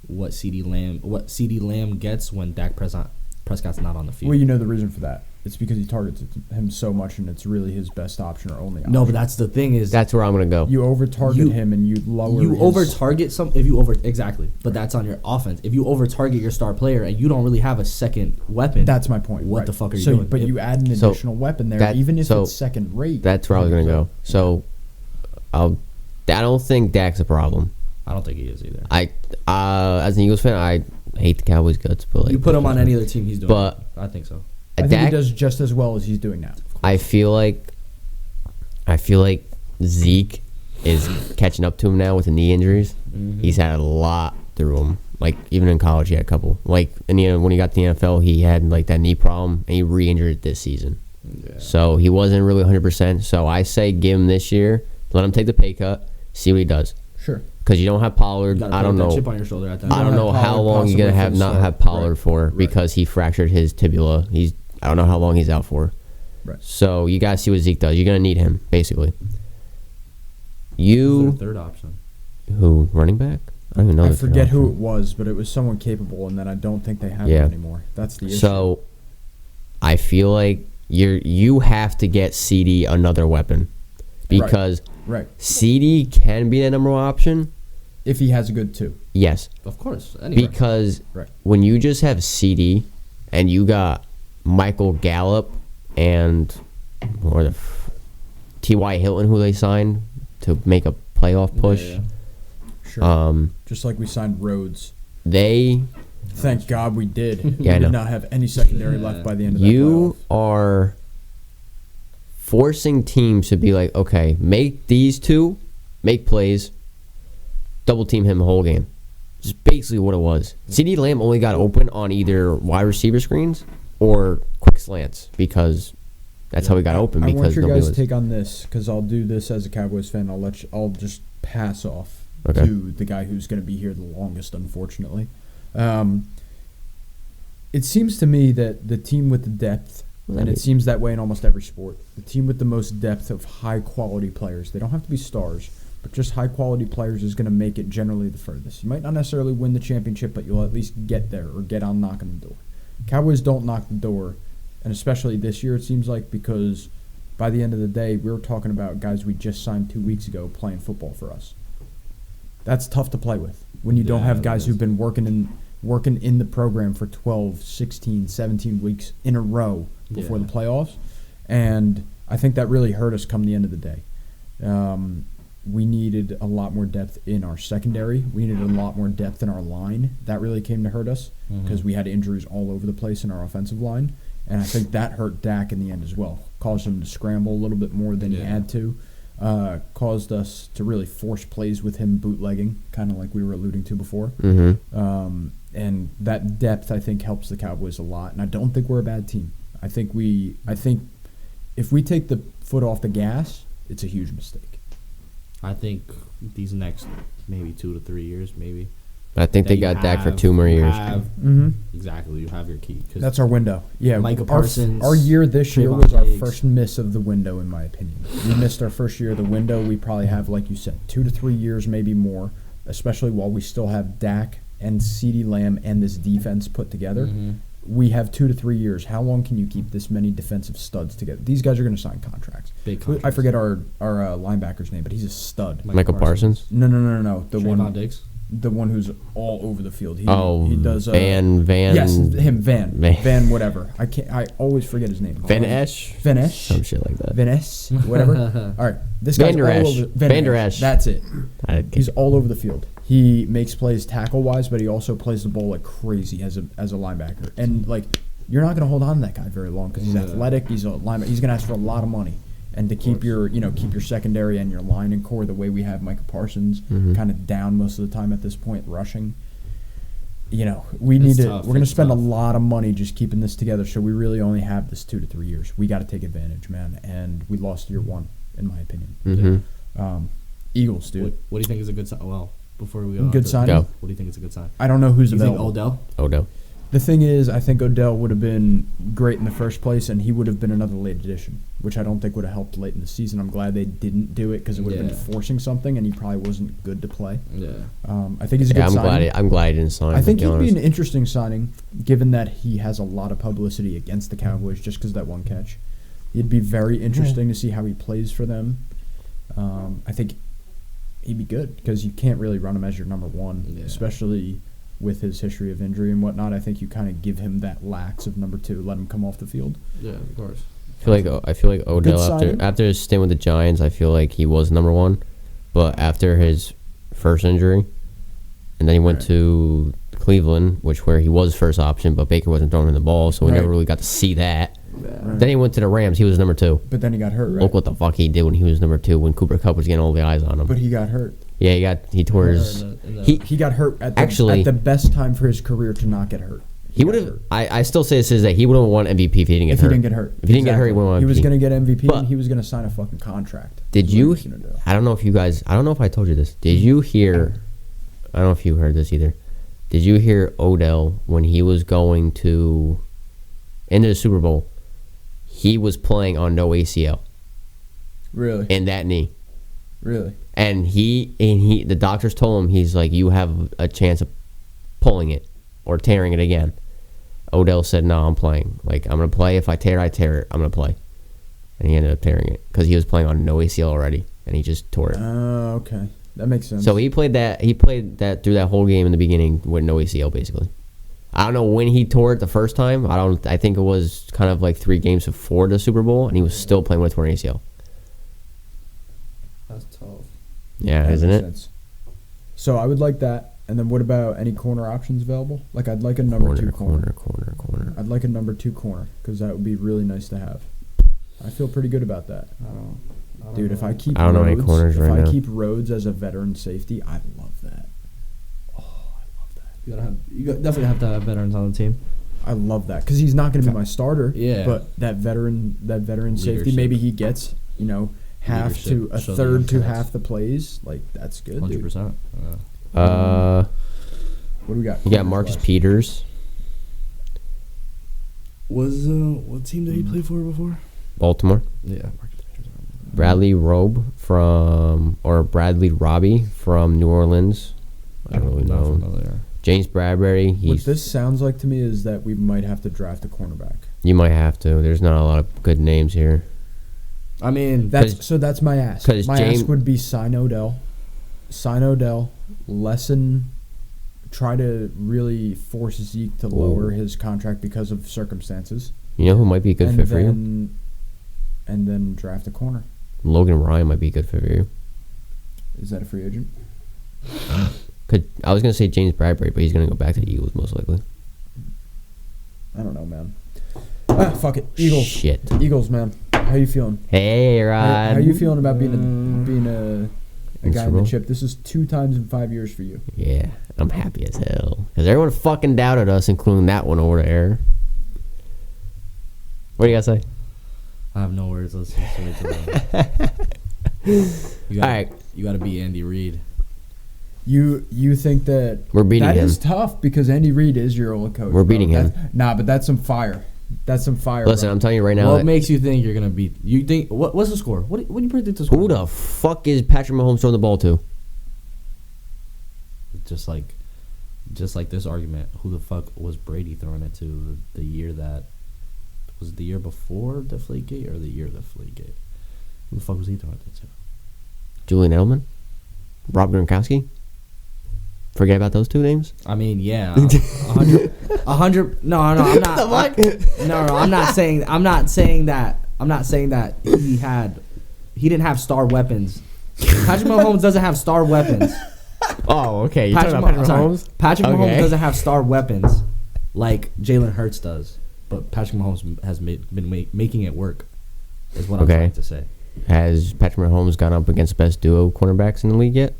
what CeeDee Lamb gets when Dak Prescott's not on the field. Well, you know the reason for that. It's because he targets him so much, and it's really his best option or only option. No, but that's the thing is that's where I'm gonna go. You over-target You- him, and you lower you his... over-target some if you over exactly, but that's on your offense. If you over-target your star player and you don't really have a second weapon, That's my point. What right. the fuck are you so, doing? But If- you add an So, additional weapon there, that- even if so it's second rate. That's where I was gonna go. So, I don't think Dak's a problem. I don't think he is either. As an Eagles fan, I hate the Cowboys guts, but like You put him on any other team, he's doing. But- it. I think so. I think Dak, he does just as well as he's doing now. I feel like Zeke is catching up to him now with the knee injuries. Mhm. He's had a lot through him. Like even in college, he had a couple. Like when he got to the NFL, he had like that knee problem, and he re-injured it this season. Yeah. So he wasn't really 100%. So I say give him this year, let him take the pay cut, see what he does. Sure. Because you don't have Pollard. You gotta I put don't that know. chip on your shoulder at that I time. don't know have how Pollard long you're gonna possibly have for the not start. have Pollard Right. for because he fractured his tibula. I don't know how long he's out for. Right. So you gotta see what Zeke does. You're gonna need him basically. Who's their third option. Who running back? I don't even know. I the third forget who it option. was, but it was someone capable, and then I don't think they have Yeah. him anymore. That's the issue. So I feel like you have to get CD another weapon because right. CD can be the number one option. If he has a good two. Yes, Of course. Anyway. because Right. when you just have CD and you got Michael Gallup and T.Y. Hilton, who they signed to make a playoff push. Yeah. Sure. Just like we signed Rhodes. They Thank God we did. Yeah, I we know. did not have any secondary left by the end of that you playoff. are forcing teams to be like, okay, make these two make plays, double team him the whole game. It's basically what it was. CD Lamb only got open on either wide receiver screens or quick slants because that's how he got open I want because your nobody guys' was. take on this because I'll do this as a Cowboys fan. I'll just pass off Okay. to the guy who's going to be here the longest, unfortunately. It seems to me that the team with the depth, Well, and I it mean- seems that way in almost every sport, the team with the most depth of high-quality players, they don't have to be stars, but just high-quality players is going to make it generally the furthest. You might not necessarily win the championship, but you'll at least get there or get on knocking the door. Cowboys don't knock the door, and especially this year it seems like because by the end of the day, we were talking about guys we just signed 2 weeks ago playing football for us. That's tough to play with when you don't have guys who've been working in the program for 12, 16, 17 weeks in a row before the playoffs. And I think that really hurt us come the end of the day. We needed a lot more depth in our secondary. We needed a lot more depth in our line. That really came to hurt us because we had injuries all over the place in our offensive line. And I think that hurt Dak in the end as well. Caused him to scramble a little bit more than he had to. Caused us to really force plays with him bootlegging, kind of like we were alluding to before. And that depth, I think, helps the Cowboys a lot. And I don't think we're a bad team. I think if we take the foot off the gas, it's a huge mistake. I think these next maybe 2 to 3 years, maybe. I think they got Dak for 2 more years. Exactly, you have your key. That's our window. Yeah, Micah Parsons. Our year this year was our first miss of the window, in my opinion. We missed our first year of the window. We probably have, like you said, 2 to 3 years, maybe more, especially while we still have Dak and CeeDee Lamb and this defense put together. We have 2 to 3 years. How long can you keep this many defensive studs together? These guys are going to sign contracts. Big contracts. I forget our linebacker's name, but he's a stud. Michael Parsons? No. The Trayvon Diggs? The one who's all over the field. He does Van. Yes, him, Van whatever. I always forget his name. Van Esch? Some shit like that. Van Esch, whatever. All right, this guy's all over. Van Der Esch. That's it. He's all over the field. He makes plays tackle wise, but he also plays the ball like crazy as a linebacker. And like, you're not going to hold on to that guy very long because he's athletic. He's a linebacker. He's going to ask for a lot of money. And to keep your secondary and your line and core the way we have Micah Parsons kind of down most of the time at this point rushing. We're going to spend a lot of money just keeping this together. So we really only have this 2 to 3 years. We got to take advantage, man. And we lost year one, in my opinion. Eagles, dude. What do you think is a good sign? Well, before we go, good sign. What do you think is a good sign? I don't know who's available. Odell. Odell. The thing is, I think Odell would have been great in the first place, and he would have been another late addition, which I don't think would have helped late in the season. I'm glad they didn't do it because it would have been forcing something, and he probably wasn't good to play. I think he's a good signing. I'm glad he didn't sign. I think he'd be an interesting signing, given that he has a lot of publicity against the Cowboys just because of that one catch. It'd be very interesting to see how he plays for them. I think he'd be good because you can't really run him as your number one, especially with his history of injury and whatnot. I think you kind of give him that lax of number 2, let him come off the field. Yeah, of course. I feel like Odell after his stint with the Giants, I feel like he was number 1, but after his first injury, and then he went to Cleveland, where he was first option, but Baker wasn't throwing him the ball, so we never really got to see that. Then he went to the Rams. He was number 2. But then he got hurt, right? Look what the fuck he did when he was number 2, when Cooper Kupp was getting all the eyes on him. But he got hurt. Yeah, he tore his... He got hurt at the best time for his career to not get hurt. He would have... I still say this is that he would have won MVP if he didn't get hurt. If he didn't get hurt. If he didn't get hurt, he would have won MVP. He was going to get MVP, and he was going to sign a fucking contract. Did you... I don't know if you guys... I don't know if I told you this. Did you hear... I don't know if you heard this either. Did you hear Odell when he was going to... into the Super Bowl? He was playing on no ACL. Really? In that knee. Really? And the doctors told him, he's like, you have a chance of pulling it or tearing it again. Odell said, no, I'm playing. Like, I'm going to play. If I tear it, I'm going to play. And he ended up tearing it because he was playing on no ACL already, and he just tore it. Oh, okay. That makes sense. So he played that through that whole game in the beginning with no ACL, basically. I don't know when he tore it the first time. I think it was kind of like 3 games before the Super Bowl, and he was still playing with a torn ACL. That's tough. Yeah, isn't it? Sense. So I would like that. And then what about any corner options available? Like, I'd like a number 2 corner. Corner. I'd like a number 2 corner because that would be really nice to have. I feel pretty good about that. Dude, if I keep I don't know any corners right now. If I keep Rhodes as a veteran safety, I love that. Oh, I love that. You definitely have to have veterans on the team. I love that because he's not going to be my starter. Yeah. But that veteran safety, maybe he gets half Leadership, to a third to half the plays. Like, that's good. 100%. What do we got? You got Marcus Peters. What team did he play for before? Baltimore. Yeah, Marcus Peters. Bradley Robbie from New Orleans. I don't really know. James Bradbury. What this sounds like to me is that we might have to draft a cornerback. You might have to. There's not a lot of good names here. I mean, that's my ask. My ask would be sign Odell, try to really force Zeke to lower his contract because of circumstances. You know who might be a good fit for you? And then draft a corner. Logan Ryan might be a good fit for you. Is that a free agent? I was going to say James Bradbury, but he's going to go back to the Eagles most likely. I don't know, man. Fuck it. Eagles. Shit. Eagles, man. How you feeling? Hey, Rod. How you feeling about being a guy in the chip? This is 2 times in 5 years for you. Yeah, I'm happy as hell. Because everyone fucking doubted us, including that one over there. What do you got to say? I have no words. Let's just wait till then. All right. You got to beat Andy Reid. You think that we're beating him? That is tough because Andy Reid is your old coach. We're beating him. But that's some fire. Listen, bro. I'm telling you right now. What makes you think you're gonna beat? You think what's the score? What do you predict the score? Who the fuck is Patrick Mahomes throwing the ball to? Just like this argument. Who the fuck was Brady throwing it to the year that was it the year before Deflategate or the year of Deflategate? Who the fuck was he throwing it to? Julian Edelman, Rob Gronkowski. Forget about those 2 names. I mean, yeah, 100. No, I'm not. I'm not saying that he didn't have star weapons. Patrick Mahomes doesn't have star weapons. Oh, okay. You're talking about Patrick Mahomes? Patrick Mahomes doesn't have star weapons like Jalen Hurts does, but Patrick Mahomes has been making it work. Is what I'm trying to say. Has Patrick Mahomes gone up against best duo cornerbacks in the league yet?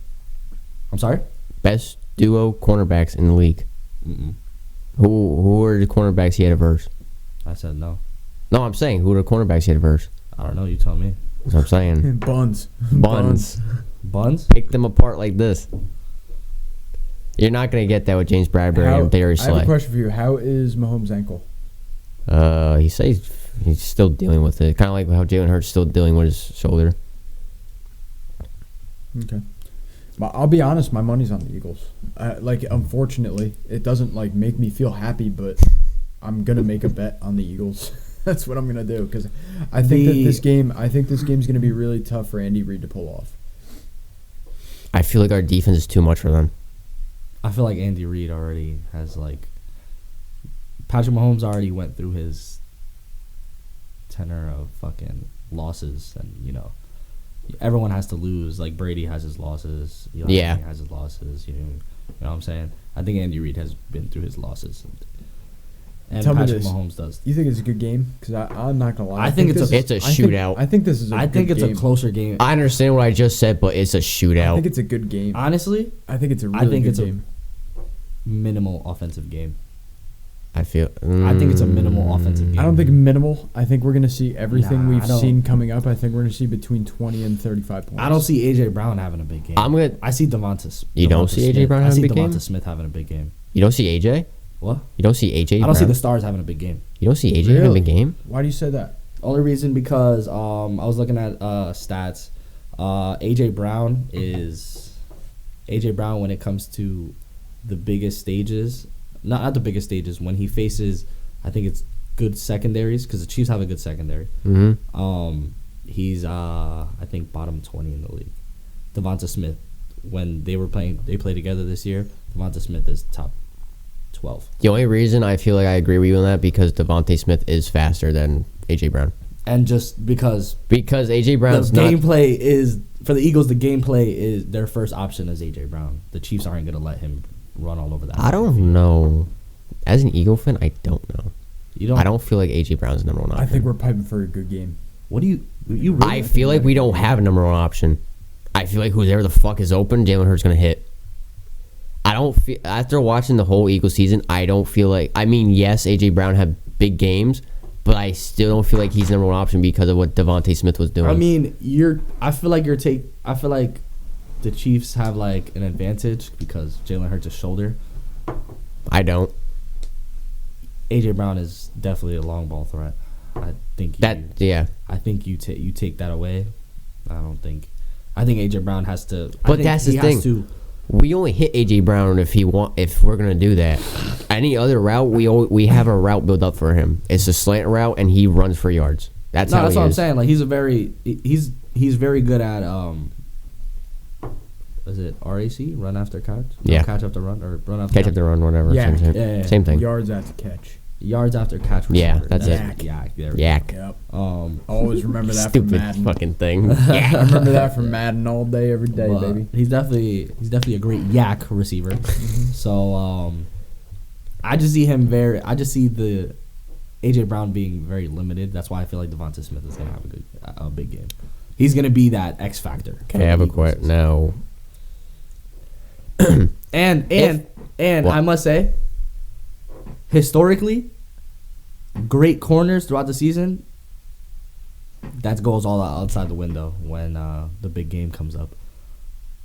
I'm sorry? Best duo cornerbacks in the league. Mm-mm. Who are the cornerbacks he had to verse? I said no. No, I'm saying who are the cornerbacks he had to verse? I don't know. You tell me. That's what I'm saying. Buns. Pick them apart like this. You're not going to get that with James Bradbury and Darius Slay. I have a question for you. How is Mahomes' ankle? He says he's still dealing with it. Kind of like how Jalen Hurts is still dealing with his shoulder. Okay. I'll be honest, my money's on the Eagles. Unfortunately, it doesn't make me feel happy, but I'm gonna make a bet on the Eagles. That's what I'm gonna do because I think this game's gonna be really tough for Andy Reid to pull off. I feel like our defense is too much for them. I feel like Andy Reid already has Patrick Mahomes already went through his tenor of fucking losses, and everyone has to lose. Like Brady has his losses. Eli has his losses. You know what I'm saying? I think Andy Reid has been through his losses, and Patrick Mahomes does. You think it's a good game? Because I'm not gonna lie. I think it's a shootout. I think this is. I think it's a closer game. I understand what I just said, but it's a shootout. I think it's a good game. Honestly, I think it's a really good game. Minimal offensive game. I think it's a minimal offensive game. I don't think minimal. I think we're going to see everything we've seen coming up. I think we're going to see between 20 and 35 points. I don't see A.J. Brown having a big game. I see Devonta. You don't see A.J. Brown having a big game? I see Devonta Smith having a big game. You don't see A.J.? What? You don't see A.J. I don't see the Stars having a big game. You don't see A.J. having a big game? Why do you say that? Only reason because I was looking at stats. A.J. Brown when it comes to the biggest stages, not the biggest stages, when he faces, I think it's good secondaries because the Chiefs have a good secondary. Mm-hmm. He's I think bottom 20 in the league. Devonta Smith, when they played together this year. Devonta Smith is top 12. The only reason I feel like I agree with you on that because Devonta Smith is faster than A.J. Brown, and just because A.J. Brown's gameplay is for the Eagles. The gameplay is their first option is A.J. Brown. The Chiefs aren't going to let him run all over that. I don't know. As an Eagle fan, I don't know. I don't feel like A.J. Brown's the number one option. I think we're piping for a good game. What do you really I feel like we don't have a number one option. I feel like whoever the fuck is open, Jalen Hurts going to hit. I don't feel, after watching the whole Eagles season, I don't feel like, yes, A.J. Brown had big games, but I still don't feel like he's the number one option because of what Devonta Smith was doing. I feel like the Chiefs have an advantage because Jalen Hurts' shoulder. I don't. A.J. Brown is definitely a long ball threat. I think you take that away. I think A.J. Brown has to. But that's the thing. We only hit A.J. Brown if we're gonna do that. Any other route, we have a route built up for him. It's a slant route, and he runs for yards. That's No, how that's he what I'm is. saying. Like he's very good at is it RAC, run after catch? Yeah. Catch after run or run after Catch up the run, whatever. Yeah. Same thing. Yards after catch. yards after catch. Yeah, receiver. that's it. Yak. There we Yak. Yep. go. Always remember that from Stupid Madden. fucking thing. I remember that from Madden all day, every day, but baby. he's definitely a great yak receiver. So I just see the AJ Brown being very limited. That's why I feel like Devonta Smith is gonna have a big game. He's gonna be that X factor. Okay, I have a question now. And What? I must say, historically, great corners throughout the season, that goes all outside the window when the big game comes up.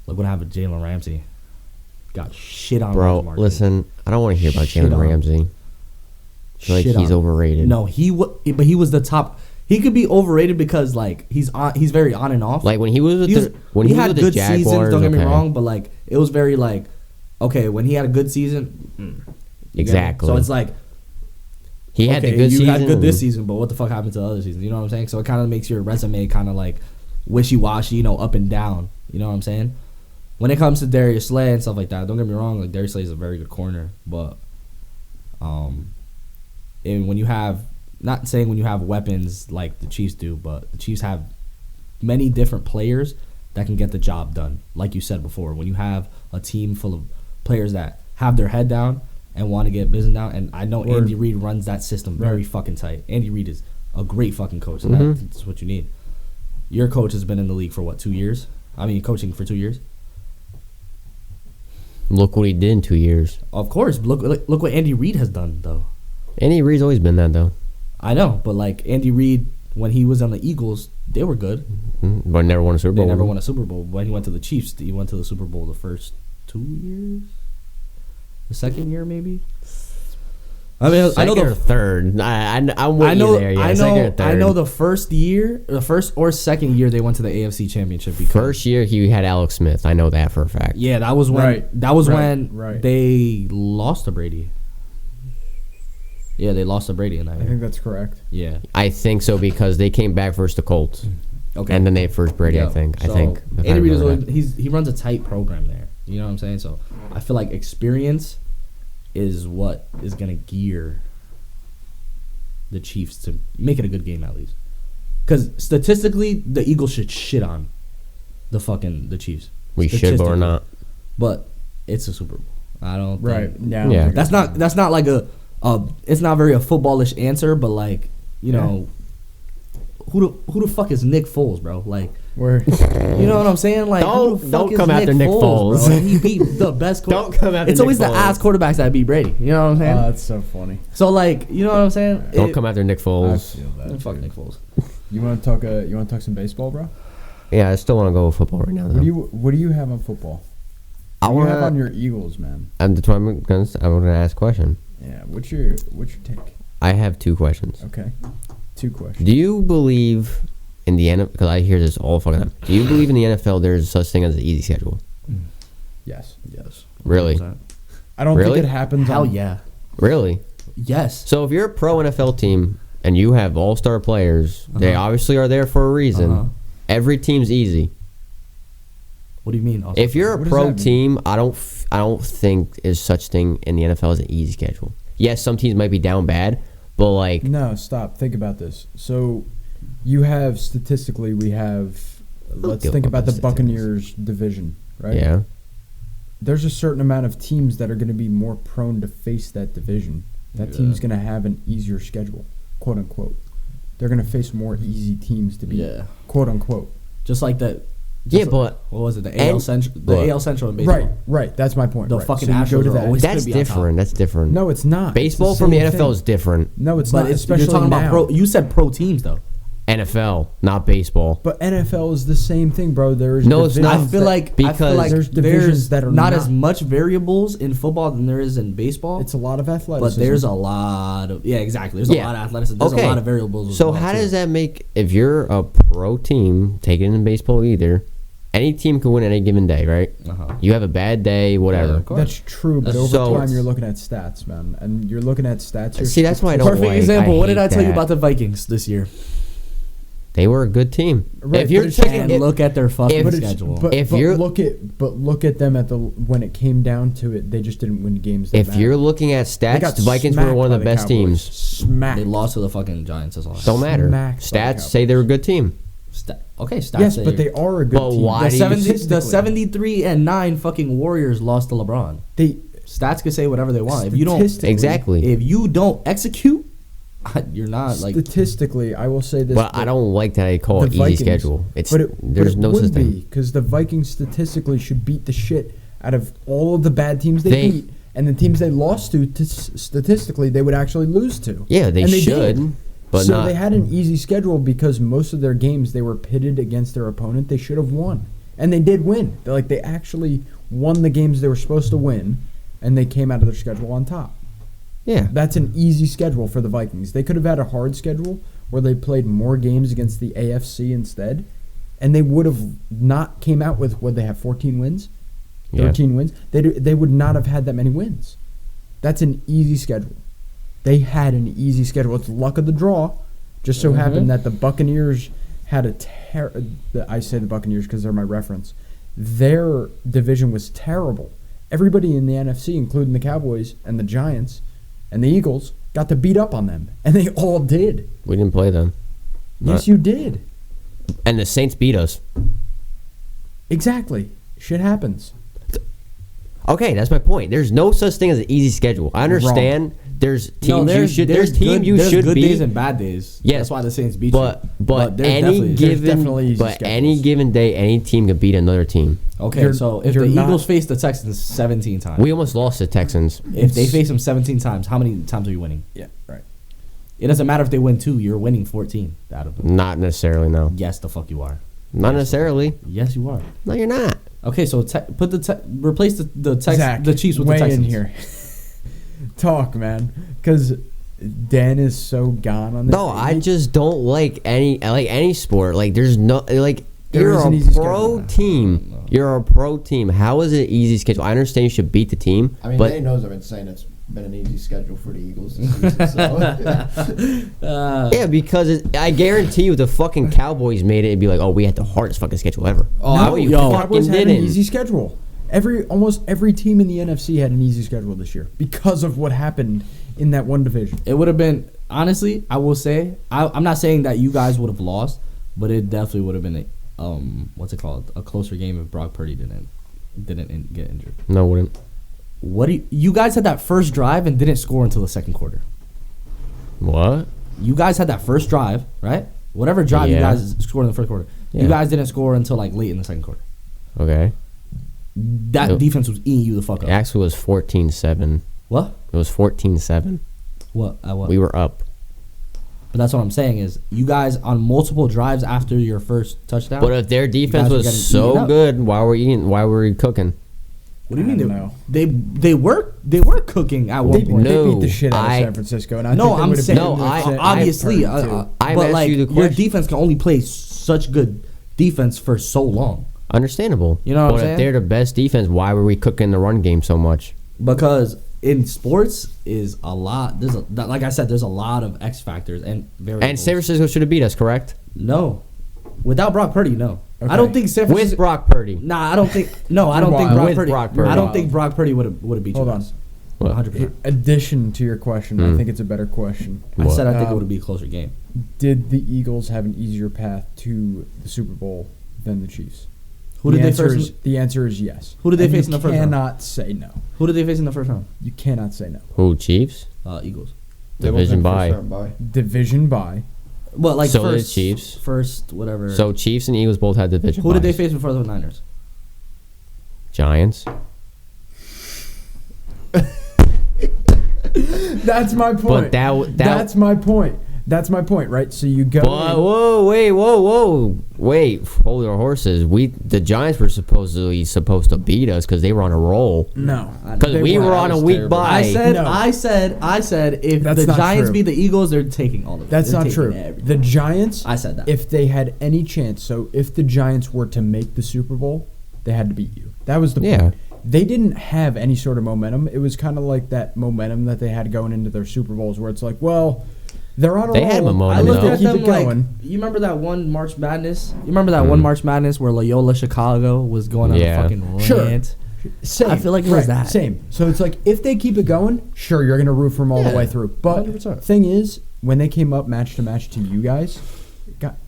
Look what happened to Jalen Ramsey. Got shit on. Bro, Market. Listen, I don't want to hear about Shit Jalen on. Ramsey. I feel like Shit he's on. overrated. No, but he was the top. He could be overrated because like he's very on and off. Like when he was with he had with the good Jaguars, seasons. Don't get me okay. wrong, but like it was very like okay when he had a good season. You get me? Exactly. So it's like He had okay, the good you season. had good this season, but what the fuck happened to the other seasons? You know what I'm saying? So it kind of makes your resume kind of like wishy-washy, up and down. You know what I'm saying? When it comes to Darius Slay and stuff like that, don't get me wrong. Like Darius Slay is a very good corner, but and when you have not saying when you have weapons like the Chiefs do, but the Chiefs have many different players that can get the job done. Like you said before, when you have a team full of players that have their head down and want to get business down, and I know Andy Reid runs that system very fucking tight. Andy Reid is a great fucking coach, and that's what you need. Your coach has been in the league for what, 2 years? I mean, coaching for 2 years. Look what he did in 2 years. Of course, look what Andy Reid has done though. Andy Reid's always been that though. I know, but like Andy Reid, when he was on the Eagles, they were good. But never won a Super Bowl. They never won a Super Bowl. When he went to the Chiefs, he went to the Super Bowl the first 2 years. The second year, maybe. I mean, Second or third. I'm with you there. Yeah, second or third. I know the first or second year they went to the AFC Championship. Because, First year he had Alex Smith. I know that for a fact. yeah, that was when Right. they lost to Brady. Yeah, they lost to Brady in that I year. think that's correct. Yeah. I think so because they came back versus the Colts. Okay. And then they first Brady, Yeah. I think. So, if I Andy Reid is remember always, that. he runs a tight program there. You know what I'm saying? So I feel like experience is what is gonna gear the Chiefs to make it a good game at least. Because statistically, the Eagles should shit on the Chiefs. We should or not. But it's a Super Bowl. I don't. Right. Think, Yeah. That's not like a. It's not very a footballish answer, but like who the fuck is Nick Foles, bro? Like. Where You know what I'm saying? Like, who the fuck don't is come after Nick Foles. bro? He beat the best. Don't come after It's Nick always the Foles. ass quarterbacks that beat Brady. You know what I'm saying? that's so funny. So like, you know what I'm saying? Don't come after Nick I Foles. feel that. Fuck Nick Foles. You want to talk some baseball, bro? Yeah, I still want to go with football right now. Though. What do you have on football? I What do you want have on to. your Eagles, man? That's what I'm gonna ask a question. Yeah. What's your take? I have two questions. Okay. 2 questions. Do you believe in the NFL? Because I hear this all the fucking time. Do you believe in the NFL there's such thing as an easy schedule? Yes. Really? 100%. I don't Really? think it happens. Hell on, yeah. Really? Yes. So if you're a pro NFL team and you have all-star players, they obviously are there for a reason. Uh-huh. Every team's easy. What do you mean? If you're a What does pro that mean? team, I don't think is such thing in the NFL as an easy schedule. Yes, some teams might be down bad, but like No, stop. Think about this. So, you have statistically, we have. Let's give think up about on the Buccaneers division, right? yeah, There's a certain amount of teams that are going to be more prone to face that division. That team's going to have an easier schedule, quote unquote. They're going to face more easy teams to beat, quote unquote. Just like that. yeah, just but what was it? The AL Central. The Look. AL Central in baseball. Right. That's my point. The right. fucking So you go Astros to are that. always that's gonna be on top. different. That's different. No, it's not. Baseball It's the from the same NFL is thing. different. No, it's But not. it's, Especially you're talking about now. pro. You said pro teams though. NFL, not baseball. But NFL is the same thing, bro. There's No, it's not. I feel like Because there's divisions that are not not- as much variables in football than there is in baseball. it's a lot of athleticism. But there's a lot of exactly. There's a lot of athleticism. There's a lot of variables. with So football, how too. does that make if you're a pro team, take it in baseball either? Any team can win any given day, right? Uh-huh. You have a bad day, whatever. of course. That's true, but over So- time you're looking at stats, man, and you're looking at stats. See, that's why I don't Perfect like. example. What did I hate tell you that. about the Vikings this year? They were a good team. Right, if you're but taking look at their fucking schedule. Look at them when it came down to it, they just didn't win games. If you're looking at stats, the Vikings were one of the best teams. Smacked. They lost to the fucking Giants as well. Don't matter. Stats say they're a good team. Stats. Yes, but they are a good But team. why The do you 73-9 fucking Warriors lost to LeBron. Stats can say whatever they want. If you don't execute, you're not like. Statistically, I will say this. But I don't like that I call it easy schedule. There's no such thing. Because the Vikings statistically should beat the shit out of all of the bad teams they beat, and the teams they lost to statistically they would actually lose to. Yeah, they should. But so they had an easy schedule because most of their games they were pitted against their opponent. They should have won, and they did win. They actually won the games they were supposed to win, and they came out of their schedule on top. Yeah. That's an easy schedule for the Vikings. They could have had a hard schedule where they played more games against the AFC instead, and they would have not came out with, would they have 14 wins? 13 wins? They would not have had that many wins. That's an easy schedule. They had an easy schedule. It's luck of the draw. Just so happened that the Buccaneers had I say the Buccaneers because they're my reference. Their division was terrible. Everybody in the NFC, including the Cowboys and the Giants and the Eagles, got to beat up on them. And they all did. We didn't play them. Yes, you did. And the Saints beat us. Exactly. Shit happens. Okay, that's my point. There's no such thing as an easy schedule. I understand. There's teams you should beat. There's good days and bad days. Yes, that's why the Saints beat you. But any given day, any team can beat another team. Okay, so if the Eagles face the Texans 17 times, we almost lost the Texans. If they face them 17 times, how many times are you winning? Yeah, right. It doesn't matter if they win 2. You're winning 14 out of them. Not necessarily. No. Yes, the fuck you are. Not necessarily. Yes, you are. No, you're not. Okay, so replace the Chiefs with the Texans. In here. Talk, man, because Dan is so gone on this. No, I just don't like any sport. Like there's no you're a pro team. You're a pro team. How is it an easy schedule? I understand you should beat the team. I mean, but Dane knows I've been saying it's been an easy schedule for the Eagles this season. So. Yeah, because I guarantee you, if the fucking Cowboys made it, it'd be like, oh, we had the hardest fucking schedule ever. Oh, no, Cowboys had an easy schedule. Almost every team in the NFC had an easy schedule this year because of what happened in that one division. It would have been, honestly, I will say, I'm not saying that you guys would have lost, but it definitely would have been a closer game if Brock Purdy didn't get injured. No, it wouldn't. You guys had that first drive and didn't score until the second quarter. What? You guys had that first drive, right? Whatever drive you guys scored in the first quarter. Yeah. You guys didn't score until late in the second quarter. Okay. That defense was eating you the fuck up. It actually was 14-7. What? It was 14-7. What? What? We were up. But that's what I'm saying is you guys on multiple drives after your first touchdown. But if their defense was so good, why were we cooking? What do you mean? They were cooking at one point. They beat the shit out of San Francisco. And I'm saying obviously, but your defense can only play such good defense for so long. Understandable. You know what I'm saying? But if they're the best defense, why were we cooking the run game so much? Because in sports is a lot. Like I said, there's a lot of X factors and variables. And San Francisco should have beat us, correct? No, without Brock Purdy, no. Okay. I don't think San Francisco with Brock Purdy. Nah, I don't think. No, I don't think Brock Purdy. I don't think Brock Purdy would have beat you. Hold on. 100%. Addition to your question, I think it's a better question. I said I think it would be a closer game. Did the Eagles have an easier path to the Super Bowl than the Chiefs? Who did they face? The answer is yes. Who did they face in the first round? You cannot say no. Who did they face in the first round? You cannot say no. Who, Chiefs? Eagles. Division bye. Division bye. Well, like so first, did Chiefs. First, whatever. So Chiefs and Eagles both had division. Who did they face before the Niners? Giants. That's my point. But that's my point. That's my point, right? So you go. Wait! Hold your horses. The Giants were supposed to beat us because they were on a roll. No, because we were on a week bye. I said, if the Giants beat the Eagles, they're taking all of it. That's not true. The Giants. I said that. If they had any chance, so if the Giants were to make the Super Bowl, they had to beat you. That was the point. They didn't have any sort of momentum. It was kind of like that momentum that they had going into their Super Bowls, where it's like, well, They're on a They roll. had momentum, I looked though. at Keep them it like, going. you remember that one March Madness? You remember that one March Madness where Loyola Chicago was going on Yeah. a fucking Sure. rant? Same. I feel like it was that. Same. So it's like if they keep it going, sure, you're gonna root for them all the Yeah, way through. But 100%. thing is, when they came up match to match to you guys,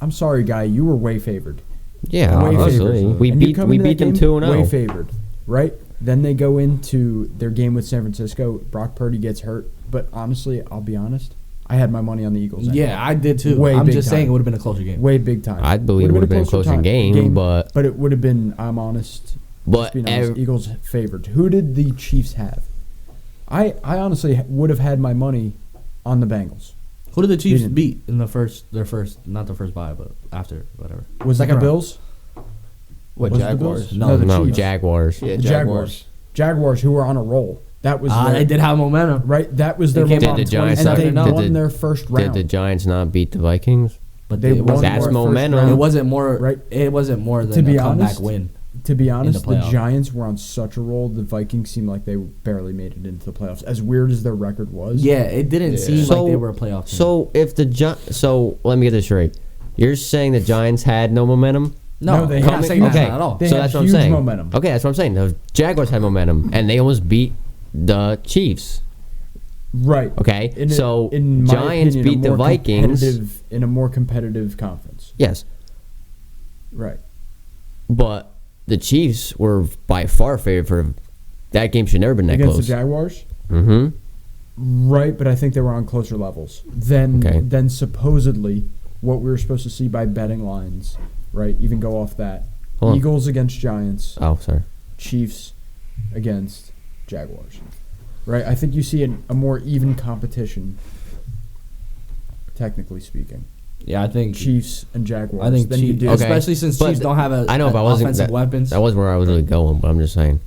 I'm sorry, guy, you were way favored. Yeah, Way obviously. favored. We And you beat come we into that beat them game 2-0. Way favored, right? Then they go into their game with San Francisco. Brock Purdy gets hurt, but honestly, I'll be honest, I had my money on the Eagles. Yeah, I did too. Way I'm big just time. saying it would have been a closer game. Way big time. I believe it would have been a closer game, but it would have been. I'm honest. but Just being honest, Eagles favored. Who did the Chiefs have? I honestly would have had my money on the Bengals. Who did the Chiefs Didn't. beat in not the first bye, but after, whatever. Was it Second the round. Bills? What, Was it the Jaguars? Bills? No, the no, Chiefs. Jaguars. Yeah, The Jaguars. Jaguars, who were on a roll. That was Ah, their, they did have momentum. right. That was They their came Did out the momentum, Giants and not- they did won the- their first Did round. the Giants not beat the Vikings? But they It won wasn't their That's first momentum. round. It wasn't more. Right. It wasn't more than To be a comeback honest, win. To be honest, the playoff. Giants were on such a roll. The Vikings seemed like they barely made it into the playoffs. As weird as their record was. Yeah, it didn't seem So- like they were a playoff team. So if the so let me get this straight. You're saying the Giants had no momentum? no, they I'm had not saying okay. that at all. They so had that's what I'm huge saying. momentum. Okay, that's what I'm saying. The Jaguars had momentum, and they almost beat the Chiefs. Right. Okay, In so in my Giants opinion, beat a the more Vikings. competitive- in a more competitive conference. Yes, Right. but the Chiefs were by far favored for that game. Should never been that Against close. the Jaguars. Mm-hmm. Right, but I think they were on closer levels than Okay. than supposedly what we were supposed to see by betting lines. Right, even go off that. Hold on. Eagles against Giants, Oh, sorry. Chiefs against Jaguars. Right, I think you see a more even competition. Technically speaking, Yeah, I think Chiefs and Jaguars. I think than you Chiefs, do. Okay. especially since But Chiefs don't have I know, but I wasn't offensive that, weapons. That wasn't where I was really going, but I'm just saying.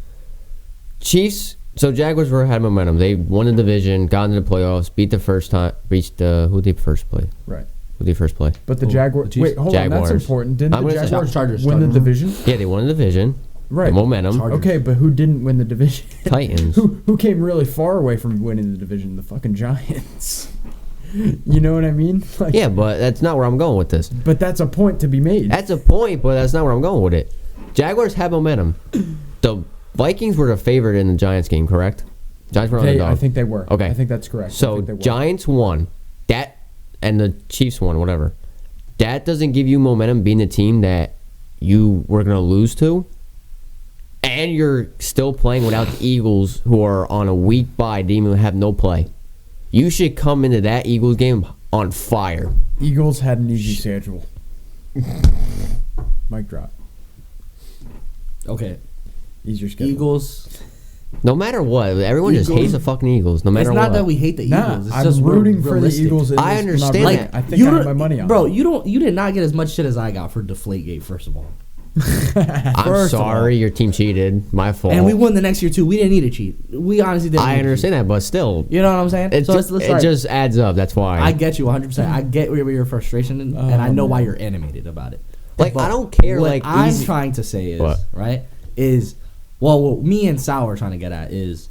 Chiefs. So Jaguars had momentum. They won the division, got into the playoffs, beat the first time, reached who did they first play? Right. Who did they first play? But the Who? Jaguars. The Chiefs? Wait, hold on. Jaguars. That's important. Didn't I'm the gonna say Jaguars Chargers. win the division? Yeah, they won the division. Right. The momentum. Chargers. Okay, but who didn't win the division? Titans. Who came really far away from winning the division? The fucking Giants. You know what I mean? Like, Yeah, but that's not where I'm going with this. But that's a point to be made. That's a point, but that's not where I'm going with it. Jaguars had momentum. The Vikings were the favorite in the Giants game, correct? Giants were underdog. I think they were. Okay. I think that's correct. I So think they were. Giants won. That and the Chiefs won, whatever. That doesn't give you momentum being the team that you were going to lose to. And you're still playing without the Eagles, who are on a week bye, didn't even have no play. You should come into that Eagles game on fire. Eagles had an easy schedule. Mic drop. Okay, Easier schedule. Eagles. No matter what, everyone just Eagles- hates the fucking Eagles. No matter It's not what. that we hate the Nah, Eagles. It's I'm just we're rooting for the realistic. Eagles. in I this, but not understand really. that. I think I have my money on. Bro, you did not get as much shit as I got for Deflategate. First of all, I'm First of all. sorry, your team cheated. My fault. and we won the next year too. We didn't need to cheat. We honestly didn't. I need to understand that, but still, cheat. You know what I'm saying? it, So just, let's it start. just adds up. That's why. I get you 100%. I get where your frustration is, and I know why you're animated about it. Like, But I don't care, What like, I'm easy- trying to say is What? right is what me and Sal are trying to get at is